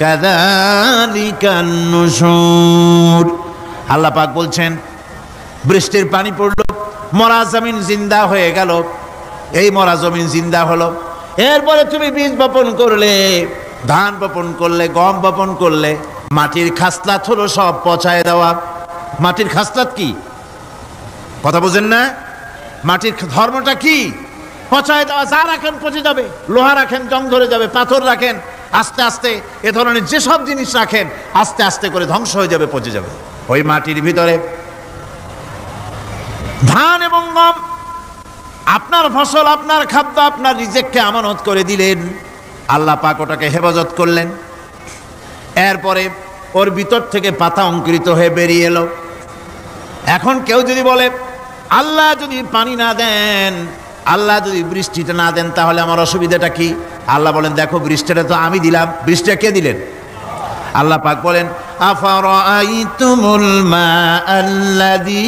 কাযালিকান নুশুর। আল্লাহ পাক বলছেন বৃষ্টির পানি পড়লো, মরা জমিন জিন্দা হয়ে গেল। এই মরা জমিন জিন্দা হলো। এরপরে তুমি বীজ বপন করলে, ধান বপন করলে, গম বপন করলে, মাটির খাসলাত হলো সব পচায় দেওয়া। মাটির খাসলাত কি? কথা বুঝেন না? মাটির ধর্মটা কি? পচায় দেওয়া। যা রাখেন পচে যাবে, লোহা রাখেন জং ধরে যাবে, পাথর রাখেন আস্তে আস্তে, এ ধরনের যেসব জিনিস রাখেন আস্তে আস্তে করে ধ্বংস হয়ে যাবে, পচে যাবে। ওই মাটির ভিতরে ধান এবং গম, আপনার ফসল, আপনার খাদ্য, আপনার রিজেককে আমানত করে দিলেন। আল্লাহ পাক ওটাকে হেফাজত করলেন। এরপরে ওর ভিতর থেকে পাতা অঙ্কুরিত হয়ে বেরিয়ে এলো। এখন কেউ যদি বলে আল্লাহ যদি পানি না দেন, আল্লাহ যদি বৃষ্টিটা না দেন, তাহলে আমার অসুবিধাটা কি? আল্লাহ বলেন দেখো বৃষ্টিটা তো আমি দিলাম। বৃষ্টিটা কে দিলেন? আল্লাহ পাক বলেন আফারাআইতুমুল মাআল্লাযী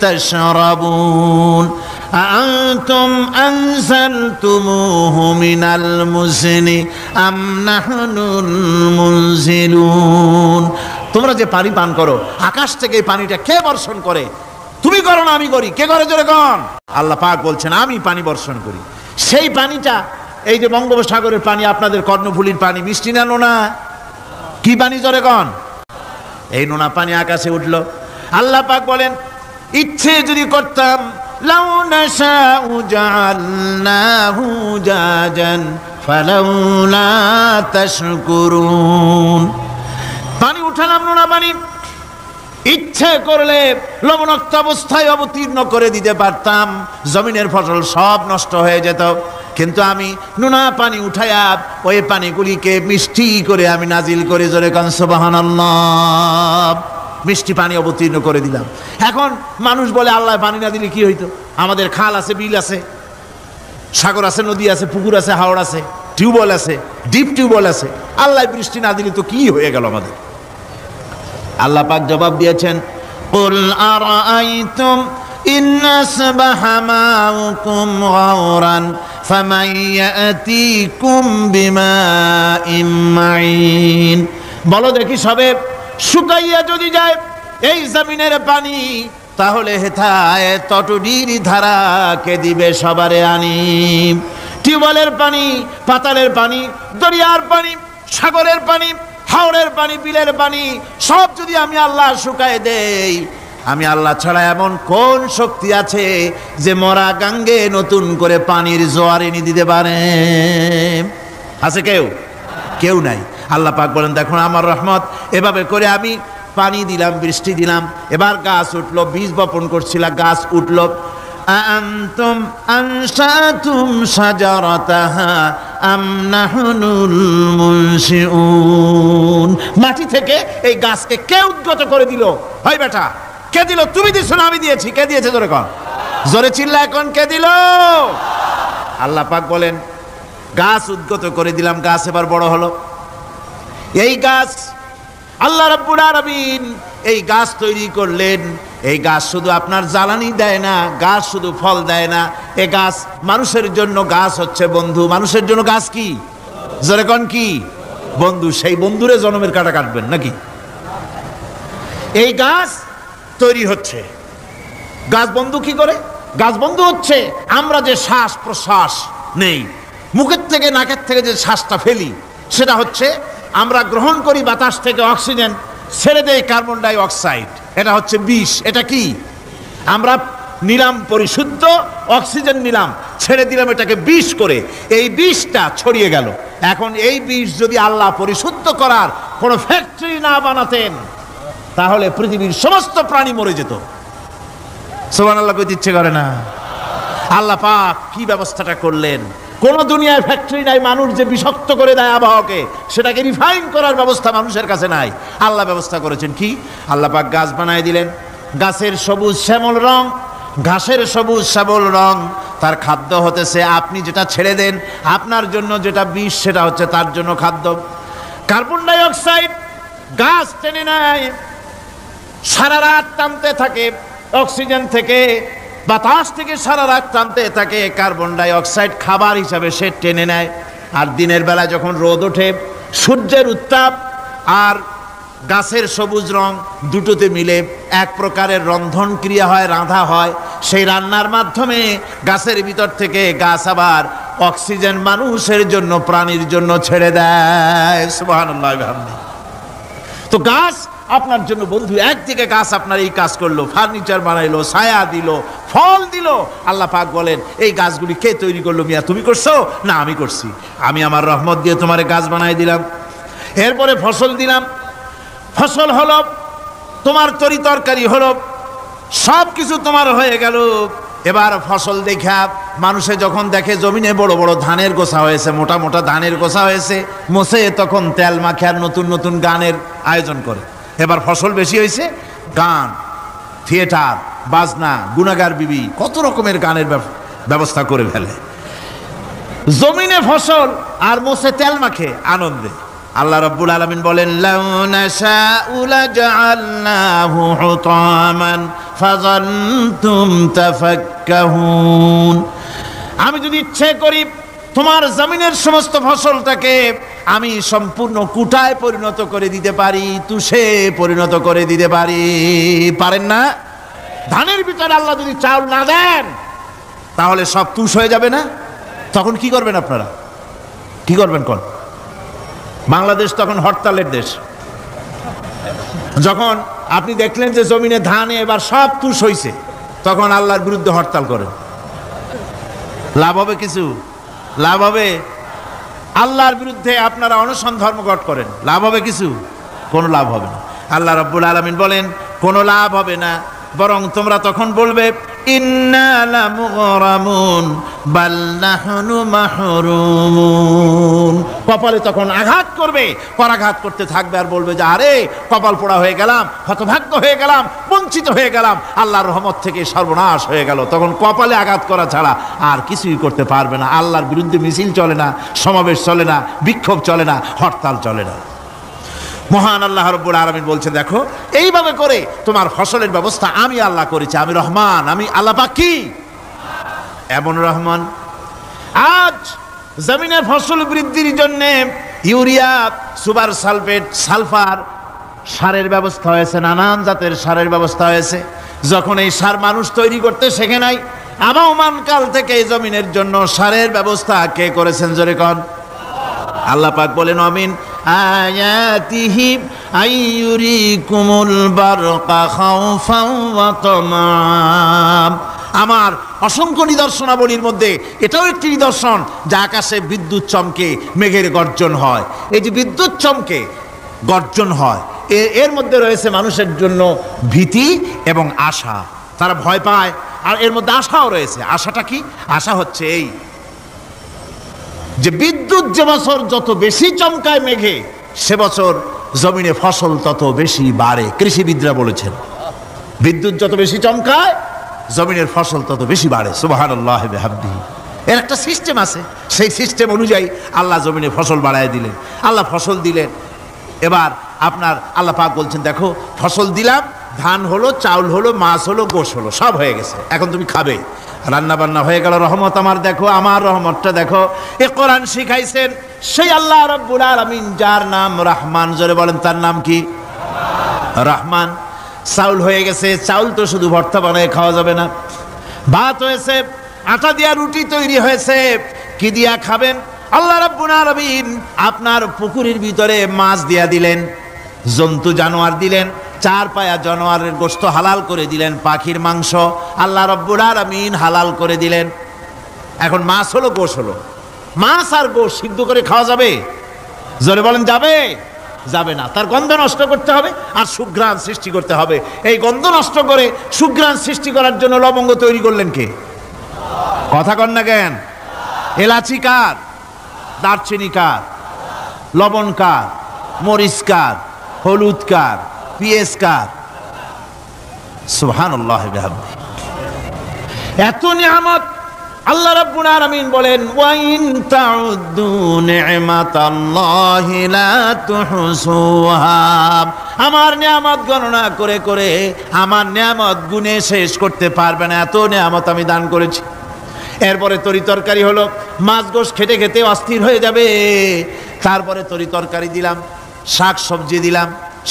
তাশরাবুন আআনতুম আনজালতুমুহু মিনাল মুজনি আম নাহনুল মুনজিলুন। তোমরা যে পানি পান করো, আকাশ থেকে এই পানিটা কে বর্ষণ করে? তুমি করো না আমি করি? কে করে জোরে কোন? আল্লাহ পাক বলছেন আমি পানি বর্ষণ করি। সেই পানিটা এই যে বঙ্গোপসাগরের পানি, আপনাদের কর্ণফুলীর পানি, মিষ্টি না নোনা? কি পানি জোরে কোন? এই নোনা পানি আকাশে উঠলো। আল্লাহ পাক বলেন ইচ্ছে যদি করতাম লাউ নাশাউ জাআলনাহু জাজান ফালাউলা তাশকুরুন। পানি উঠালাম, নোনা পানি, ইচ্ছে করলে লবণাক্ত অবস্থায় অবতীর্ণ করে দিতে পারতাম, জমিনের ফসল সব নষ্ট হয়ে যেত। কিন্তু আমি নোনা পানি উঠায়া ওই পানিগুলিকে মিষ্টি করে আমি নাজিল করে জোরে কান সুবহানাল্লাহ, মিষ্টি পানি অবতীর্ণ করে দিলাম। এখন মানুষ বলে আল্লাহ পানি না দিলে কি হইতো? আমাদের খাল আছে, বিল আছে, সাগর আছে, নদী আছে, পুকুর আছে, হাওড় আছে, টিউবওয়েল আছে, ডিপ টিউবওয়েল আছে। আল্লাহ বৃষ্টি না দিলে তো কি হয়ে গেল আমাদের? আল্লাহ পাক জবাব দিয়েছেন কুল আরাআইতুম ইন আসবাহা মাউকুম গাওরান ফামান ইয়াতিকুম বিমাইম মাইন। বলো দেখি সবে শুকাইয়া যদি যায় এই জমিনের পানি, তাহলে হেথায় তটুডির ধারা কে দিবে সবারে আনি? টিউবওয়েলের পানি, পাতালের পানি, দরিয়ার পানি, সাগরের পানি, হাওড়ের পানি, বিলের পানি সব যদি আমি আল্লাহ শুকায় দেই, আমি আল্লাহ ছাড়া এমন কোন শক্তি আছে যে মরা গাঙ্গে নতুন করে পানির জোয়ার এনে দিতে পারে? আছে কেউ? কেউ নাই। আল্লাহ পাক বলেন দেখুন আমার রহমত, এভাবে করে আমি পানি দিলাম, বৃষ্টি দিলাম, এবার গাছ উঠলো, বীজ বপন করছিলাম, গাছ উঠলো। আনতুম আনশাতুম শাজারাতাহা আম নাহনুল মুনশিউন। মাটি থেকে এই গাছকে কে উদ্গত করে দিল? হয় বেটা, কে দিল? তুমি দিছো না আমি দিয়েছি? কে দিয়েছে জোরে কন, জোরে চিল্লা এখন কে দিল? আল্লাহ পাক বলেন গাছ উদ্গত করে দিলাম, গাছ এবার বড় হলো। এই গাছ আল্লাহ রাব্বুল আলামিন এই গাছ তৈরি করলেন। এই গাছ শুধু আপনার জ্বালানি দেয় না, গাছ শুধু ফল দেয় না, এই গাছ মানুষের জন্য, গাছ হচ্ছে বন্ধু। মানুষের জন্য গাছ কি? জোরে কোন কি? বন্ধু। সেই বন্ধুরে জন্মের কাটা কাটবেন নাকি? এই গাছ তৈরি হচ্ছে। গাছ বন্ধু কি করে? গাছ বন্ধু হচ্ছে আমরা যে শ্বাস প্রশ্বাস নেই, মুখের থেকে নাকের থেকে যে শ্বাসটা ফেলি, সেটা হচ্ছে আমরা গ্রহণ করি বাতাস থেকে অক্সিজেন, ছেড়ে দেয় কার্বন ডাই অক্সাইড। এটা হচ্ছে বিষ। এটা কি? আমরা নিলাম পরিশুদ্ধ, অক্সিজেন নিলাম, ছেড়ে দিলাম এটাকে বিষ করে, এই বিষটা ছড়িয়ে গেল। এখন এই বিষ যদি আল্লাহ পরিশুদ্ধ করার কোনো ফ্যাক্টরি না বানাতেন তাহলে পৃথিবীর সমস্ত প্রাণী মরে যেত। সুবহানাল্লাহ কইতে ইচ্ছে করে না? আল্লাহ পাক কি ব্যবস্থাটা করলেন! কোন দুনিয়ায় ফ্যাক্টরি নাই মানুষ যে বিষাক্ত করে দেয় আবহাওয়াকে, সেটাকে রিফাইন করার ব্যবস্থা মানুষের কাছে নাই। আল্লাহ ব্যবস্থা করেছেন কি? আল্লাহ পাক গাছ বানায় দিলেন, গাছের সবুজ শ্যামল রং, ঘাসের সবুজ শ্যামল রং, তার খাদ্য হতেছে আপনি যেটা ছেড়ে দেন, আপনার জন্য যেটা বিষ সেটা হচ্ছে তার জন্য খাদ্য। কার্বন ডাই অক্সাইড গাছ টেনে নেয়, সারা রাত টানতে থাকে, অক্সিজেন থেকে বাতাস থেকে সারা রাত টানতে থাকে, কার্বন ডাই অক্সাইড খাবার হিসাবে সে টেনে নেয়। আর দিনের বেলা যখন রোদ ওঠে, সূর্যের উত্তাপ আর গাছের সবুজ রং দুটোতে মিলে এক প্রকারের রন্ধন ক্রিয়া হয়, রাঁধা হয়। সেই রান্নার মাধ্যমে গাছের ভিতর থেকে গাছ আবার অক্সিজেন মানুষের জন্য, প্রাণীর জন্য ছেড়ে দেয়। সুবহানাল্লাহ। তো গাছ আপনার জন্য বন্ধু, একদিকে গাছ আপনার এই কাজ করলো, ফার্নিচার বানাইলো, ছায়া দিল, ফল দিল। আল্লাহ পাক বলেন এই গাছগুলি কে তৈরি করলো? মিয়া তুমি করছো? না আমি করছি। আমি আমার রহমত দিয়ে তোমারে গাছ বানাই দিলাম। এরপরে ফসল দিলাম, ফসল হলো, তোমার তরি তরকারি হলো, সব কিছু তোমার হয়ে গেল। এবার ফসল দেখা মানুষে যখন দেখে জমিনে বড় বড় ধানের গোছা হয়েছে, মোটা মোটা ধানের গোছা হয়েছে, মোছে তখন তেল মাখে আর নতুন নতুন গানের আয়োজন করে। এবার ফসল বেশি হয়েছে, গান, থিয়েটার, বাজনা, গুনাগার বিবি, কত রকমের গানের ব্যবস্থা করে ফেলে। জমিনে ফসল আর মোছে তেল মাখে আনন্দে। আল্লাহ রাব্বুল আলামিন বলেন লাউ নাশাউ লাজআলনাহু হুতামান ফাযান্তুম তাফাক্কাহুন। আমি যদি ইচ্ছে করি তোমার জমিনের সমস্ত ফসলটাকে আমি সম্পূর্ণ কুটায় পরিণত করে দিতে পারি, তুষে পরিণত করে দিতে পারি। পারেন না? ধানের ভিতরে আল্লাহ যদি চাউল না দেন তাহলে সব তুষ হয়ে যাবে না? তখন কি করবেন আপনারা? কি করবেন? কোন বাংলাদেশ তখন হরতালের দেশ। যখন আপনি দেখলেন যে জমিনে ধান এবার সব তুষ হইছে, তখন আল্লাহর বিরুদ্ধে হরতাল করেন। লাভ হবে কিছু? লাভ হবে? আল্লাহর বিরুদ্ধে আপনারা অনশন ধর্মঘট করেন, লাভ হবে কিছু? কোনো লাভ হবে না। আল্লাহ রাব্বুল আলামিন বলেন কোনো লাভ হবে না, বরং তোমরা তখন বলবে ইন্না লামুগরামুন বাল নাহনু মাহরুমুন। কপালে তখন আঘাত করবে, পরাঘাত করতে থাকবে আর বলবে যে আরে কপাল পোড়া হয়ে গেলাম, হতভাগ্য হয়ে গেলাম, বঞ্চিত হয়ে গেলাম, আল্লাহর রহমত থেকে সর্বনাশ হয়ে গেল। তখন কপালে আঘাত করা ছাড়া আর কিছুই করতে পারবে না। আল্লাহর বিরুদ্ধে মিছিল চলে না, সমাবেশ চলে না, বিক্ষোভ চলে না, হরতাল চলে না। মহান আল্লাহ রাব্বুল আলামিন বলছে দেখো এইভাবে করে তোমার ফসলের ব্যবস্থা আমি আল্লাহ করেছি। আমি রহমান, আমি আল্লাহ পাক কি এমন রহমান। আজ জমিনের ফসল বৃদ্ধির জন্য ইউরিয়া, সুপার সালফেট, সালফার সারের ব্যবস্থা হয়েছে, নানান জাতের সারের ব্যবস্থা হয়েছে। যখন এই সার মানুষ তৈরি করতে শেখে নাই, আবহমান কাল থেকে এই জমিনের জন্য সারের ব্যবস্থা কে করেছেন? জোরে কোন? আল্লাহ পাক বলেন আমিন আয়াতিহি আইয়ুরিকুমুল বারকা খাউফান ওয়া তামাম। আমার অসংখ্য নিদর্শনাবলীর মধ্যে এটাও একটি নিদর্শন যা আকাশে বিদ্যুৎ চমকে মেঘের গর্জন হয়। এই যে বিদ্যুৎ চমকে গর্জন হয়, এর মধ্যে রয়েছে মানুষের জন্য ভীতি এবং আশা। তারা ভয় পায় আর এর মধ্যে আশাও রয়েছে। আশাটা কি? আশা হচ্ছে এই যে বিদ্যুৎ যে বছর যত বেশি চমকায় মেঘে, সে বছর জমিনে ফসল তত বেশি বাড়ে। কৃষিবিদরা বলেছেন বিদ্যুৎ যত বেশি চমকায় জমিনের ফসল তত বেশি বাড়ে। সুবহানাল্লাহ বিহামদিহি। এর একটা সিস্টেম আছে, সেই সিস্টেম অনুযায়ী আল্লাহ জমিনে ফসল বাড়ায় দিলেন। আল্লাহ ফসল দিলেন। এবার আপনার আল্লাহ পাক বলছেন দেখো ফসল দিলাম, ধান হলো, চাউল হলো, মাছ হলো, গোশ হলো, সব হয়ে গেছে, এখন তুমি খাবে। রান্না বান্না হয়ে গেল, রহমত আমার দেখো, আমার রহমতটা দেখো। এ কোরআন শিখাইছেন সেই আল্লাহ রাব্বুল আলামিন যার নাম রহমান। জোরে বলেন তার নাম কি? রহমান। চাউল হয়ে গেছে, চাউল তো শুধু ভর্তা বানায় খাওয়া যাবে না, ভাত হয়েছে, আটা দিয়া রুটি তৈরি হয়েছে, কি দিয়া খাবেন? আল্লাহ রাব্বুল আলামিন আপনার পুকুরের ভিতরে মাছ দিয়া দিলেন, জন্তু জানোয়ার দিলেন, চার পায়া জানোয়ারের গোশত হালাল করে দিলেন, পাখির মাংস আল্লাহ রাব্বুল আলামিন হালাল করে দিলেন। এখন মাছ হলো, গোশ হলো, মাছ আর গোশ সিদ্ধ করে খাওয়া যাবে? জোরে বলেন যাবে? যাবে না। তার গন্ধ নষ্ট করতে হবে আর সুঘ্রাণ সৃষ্টি করতে হবে। এই গন্ধ নষ্ট করে সুঘ্রাণ সৃষ্টি করার জন্য লবঙ্গ তৈরি করলেন কে? কথা কন না কেন? এলাচি কার? দারচিনি কার? লবণ কার? মরিচ কার? হলুদ কার? পেঁয়াজ কার? সুবহানাল্লাহ বিহামদিহি। এত নিয়ামত আল্লাহ রাব্বুল আলামিন বলেন, ওয়া ইন তাউদ্দু নি'মাতাল্লাহি লা তুহসুহা। আমার নিয়ামত গণনা করে করে আমার নিয়ামত গুণে শেষ করতে পারবে না, এত নিয়ামত আমি দান করেছি। এরপরে তরি তরকারি হলো, মাছ গোশ খেতে খেতে অস্থির হয়ে যাবে, তারপরে তরি তরকারি দিলাম, শাক সবজি দিলাম,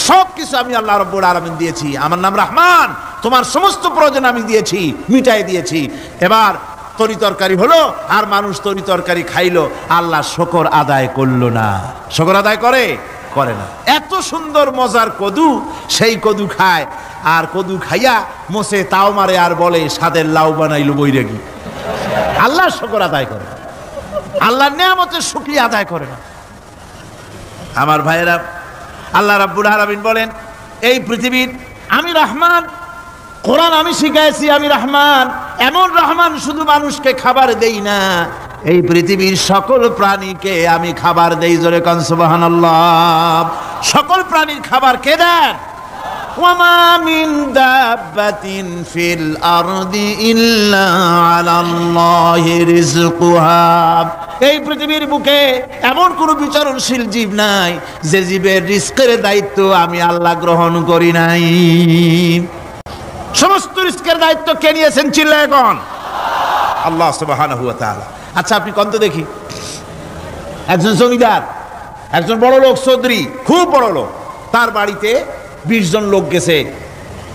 সব কিছু আমি আল্লাহ রাব্বুল আলামিন দিয়েছি। আমার নাম রহমান, তোমার সমস্ত প্রয়োজন আমি দিয়েছি, মিটাই দিয়েছি। এবার তরি তরকারি হলো আর মানুষ তরি তরকারি খাইলো, আল্লাহ শুকর আদায় করলো না। শুকর আদায় করে? করে না। এত সুন্দর মজার কদু, সেই কদু খায়, আর কদু খাইয়া মোসে তাও মারে আর বলে স্বাদের লাউ বানাইলো বৈরাগী। আল্লাহ শুকর আদায় করে, আল্লাহর নিয়ামতের শুকরিয়া আদায় করে না। আমার ভাইয়েরা, আল্লাহ রাব্বুল আলামিন বলেন, এই পৃথিবীর আমি রহমান, কোরআন আমি শিখাইছি আমি রহমান। এমন রহমান শুধু মানুষকে খাবার দেই না, এই পৃথিবীর সকল প্রাণীকে আমি খাবার দেই। জোরে কান সুবহানাল্লাহ। সকল প্রাণীর খাবার কে দেন? ওয়ামা মিন দাব্বাতিন ফিল আরদি ইল্লা আলাল্লাহি রিজকুহা। এই পৃথিবীর বুকে এমন কোন বিচরণশীল জীব নাই যে জীবের রিজকের দায়িত্ব আমি আল্লাহ গ্রহণ করি নাই। সমস্ত রিজকের দায়িত্ব কে নিয়েছেন? চিল্লায় এখন আল্লাহ সুবহানাহু ওয়া তাআলা। আচ্ছা আপনি কত দেখি, একজন জমিদার, একজন বড় লোক, চৌধুরী, খুব বড় লোক, তার বাড়িতে 20 জন লোক গেছে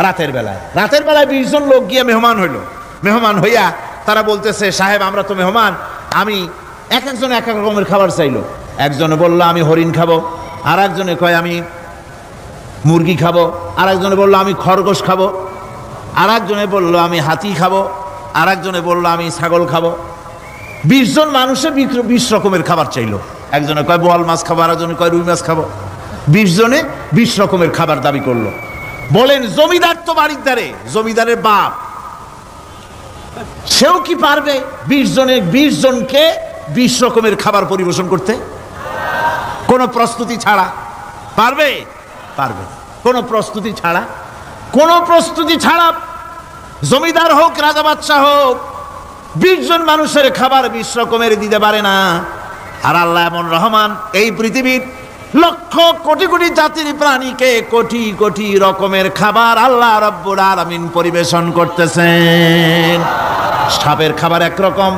রাতের বেলায়। রাতের বেলায় 20 জন লোক গিয়ে মেহমান হইল। মেহমান হইয়া তারা বলতেছে, সাহেব আমরা তো মেহমান, আমি এক একজন এক এক রকমের খাবার চাইলো। একজনে বললো আমি হরিণ খাবো, আর একজনে কয় আমি মুরগি খাবো, আর একজনে বললো আমি খরগোশ খাবো, আর একজনে বললো আমি হাতি খাবো, আর একজনে বললো আমি ছাগল খাবো। 20 জন মানুষের 20 রকমের খাবার চাইলো। একজনে কয় বোয়াল মাছ খাবো, আর একজনে কয় রুই মাছ খাবো। 20 জনে 20 রকমের খাবার দাবি করলো। বলেন জমিদার তো বাড়ির দ্বারে, জমিদারের বাপ, সেও কি পারবে 20 জনকে 20 রকমের খাবার পরিবেশন করতে? কোনো প্রস্তুতি ছাড়া পারবে? পারবে। কোনো প্রস্তুতি ছাড়া, কোনো প্রস্তুতি ছাড়া জমিদার হোক রাজা বাদশাহ হোক 20 জন মানুষের খাবার 20 রকমের দিতে পারে না। আর আল্লাহ এমন রহমান, এই পৃথিবীর লক্ষ কোটি কোটি জাতির প্রাণীকে কোটি কোটি রকমের খাবার আল্লাহ রাব্বুল আলামিন পরিবেশন করতেছেন। সাপের খাবার একরকম,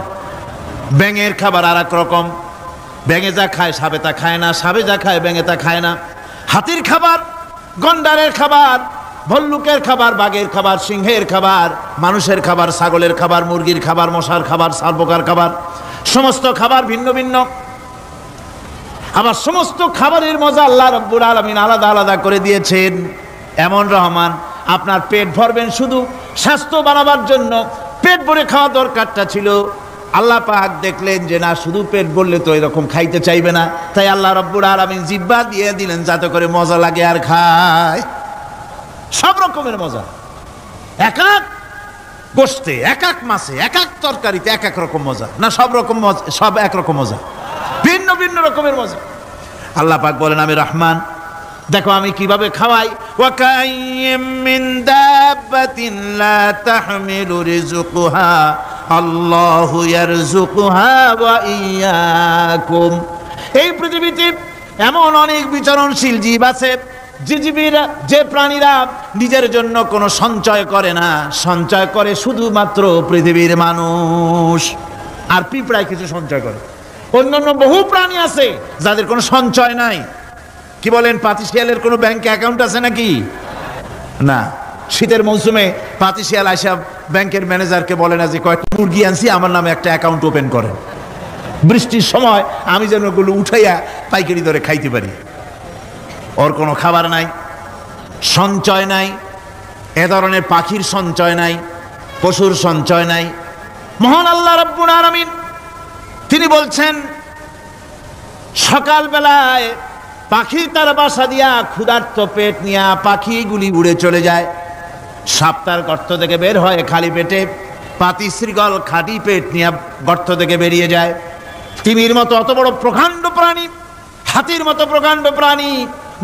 ব্যাঙের খাবার আর এক রকম। ব্যাঙে যা খায় সাপে তা খায় না, সাপে যা খায় ব্যাঙে তা খায় না। হাতির খাবার, গন্ডারের খাবার, ভল্লুকের খাবার, বাঘের খাবার, সিংহের খাবার, মানুষের খাবার, ছাগলের খাবার, মুরগির খাবার, মশার খাবার, সারপোকার খাবার, সমস্ত খাবার ভিন্ন ভিন্ন। আবার সমস্ত খাবারের মজা আল্লাহ রাব্বুল আলামিন আলাদা আলাদা করে দিয়েছেন। এমন রহমান, আপনার পেট ভরবেন শুধু স্বাস্থ্য বানাবার জন্য, পেট ভরে খাওয়া দরকারটা ছিল। আল্লাহ পাক দেখলেন যে না, শুধু পেট ভরলে তো এরকম খাইতে চাইবে না, তাই আল্লাহ রাব্বুল আলামিন জিহ্বা দিয়ে দিলেন যাতে করে মজা লাগে আর খায়। সব রকমের মজা, এক এক গোশতে, এক এক মাছে, এক এক তরকারিতে এক এক রকম মজা। না সব রকম মজা, সব একরকম মজা, ভিন্ন ভিন্ন রকমের মজা। আল্লাহ পাক বলেন আমি রহমান, দেখো আমি কিভাবে খাওয়াই। ওয়া কাইয়্যিম মিন দাব্বাতিন লা তাহমিলু রিজকুহা আল্লাহু ইয়ারযুকুহা ওয়া ইয়্যাকুম। এই পৃথিবীতে এমন অনেক বিচরণশীল জীব আছে যে জীবীরা, যে প্রাণীরা নিজের জন্য কোনো সঞ্চয় করে না, সঞ্চয় করে শুধুমাত্র পৃথিবীর মানুষ। আর পিঁপড়ায় কিছু সঞ্চয় করে। অন্যান্য বহু প্রাণী আছে যাদের কোনো সঞ্চয় নাই। কি বলেন, পাতিশিয়ালের কোনো ব্যাংকে অ্যাকাউন্ট আছে নাকি? না। শীতের মৌসুমে পাতিশিয়াল আইসা ব্যাংকের ম্যানেজারকে বলে না যে কয়েকটা মুরগি আনছি, আমার নামে একটা অ্যাকাউন্ট ওপেন করেন, বৃষ্টির সময় আমি যেন ওগুলো উঠাইয়া পাইকারি দরে খাইতে পারি। ওর কোনো খাবার নাই, সঞ্চয় নাই, এ ধরনের পাখির সঞ্চয় নাই, পশুর সঞ্চয় নাই। মহান আল্লাহ রাব্বুল আলামিন তিনি বলছেন, সকালবেলায় পাখি তার বাসা দিয়া ক্ষুধার্ত পেট নিয়ে পাখিগুলি উড়ে চলে যায়। সাপ তার গর্ত থেকে বের হয় খালি পেটে, পাতি শৃগল খালি পেট নিয়ে গর্ত থেকে বেরিয়ে যায়। তিমির মতো অত বড় প্রকাণ্ড প্রাণী, হাতির মতো প্রকাণ্ড প্রাণী,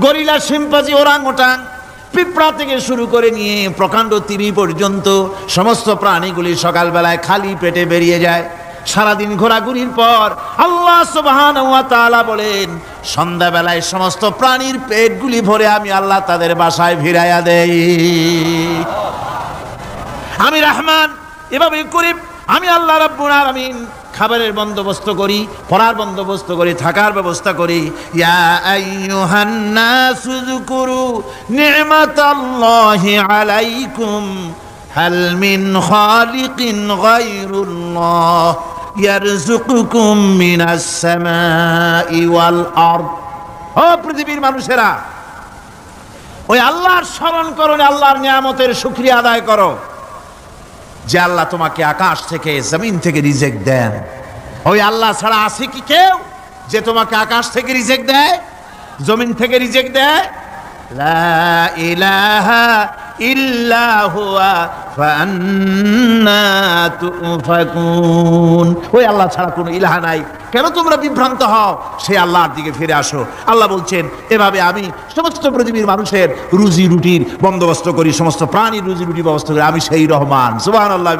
গরিলা, শিম্পাঞ্জি, ওরাংওটাং, পিঁপড়া থেকে শুরু করে নিয়ে প্রকাণ্ড তিমি পর্যন্ত সমস্ত প্রাণীগুলি সকালবেলায় খালি পেটে বেরিয়ে যায়। সারাদিন ঘোরাঘুরির পর আল্লাহ সুবহানাহু ওয়া তাআলা বলেন, সন্ধ্যাবেলায় সমস্ত প্রাণীর পেটগুলি ভরে আমি আল্লাহ তাদের বাসায় ফিরাইয়া দেই। আমি রহমান, এভাবে করি আমি আল্লাহ রাব্বুল আলামিন খাবারের বন্দোবস্ত করি, পড়ার বন্দোবস্ত করি, থাকার ব্যবস্থা করি। ইয়া আইয়ুহান নাসু যকুরু নি'মাতাল্লাহি আলাইকুম হাল মিন খালিকিন গায়রুল্লাহ ইয়ারযুকুকুম মিনাস সামাই ওয়াল আরদ। ও পৃথিবীর মানুষেরা, ওই আল্লাহর স্মরণ করো, আল্লাহর নিয়ামতের শুকরিয়া আদায় করো যে আল্লাহ তোমাকে আকাশ থেকে জমিন থেকে রিজিক দেন। ওই আল্লাহ ছাড়া আছে কি কেউ যে তোমাকে আকাশ থেকে রিজিক দেয়, জমিন থেকে রিজিক দেয়? লা ইলাহা ইল্লা হুয়া ফান্না তুফাকুন। ওই আল্লাহ ছাড়া কোনো ইলাহা নাই, কেন তোমরা বিভ্রান্ত হও? সেই আল্লাহর দিকে ফিরে আসো। আল্লাহ বলছেন, এভাবে আমি সমস্ত পৃথিবীর মানুষের রুজি রুটির বন্দোবস্ত করি, সমস্ত প্রাণীর রুজি রুটির ব্যবস্থা করি। আমি সেই রহমান। সুবহানাল্লাহ।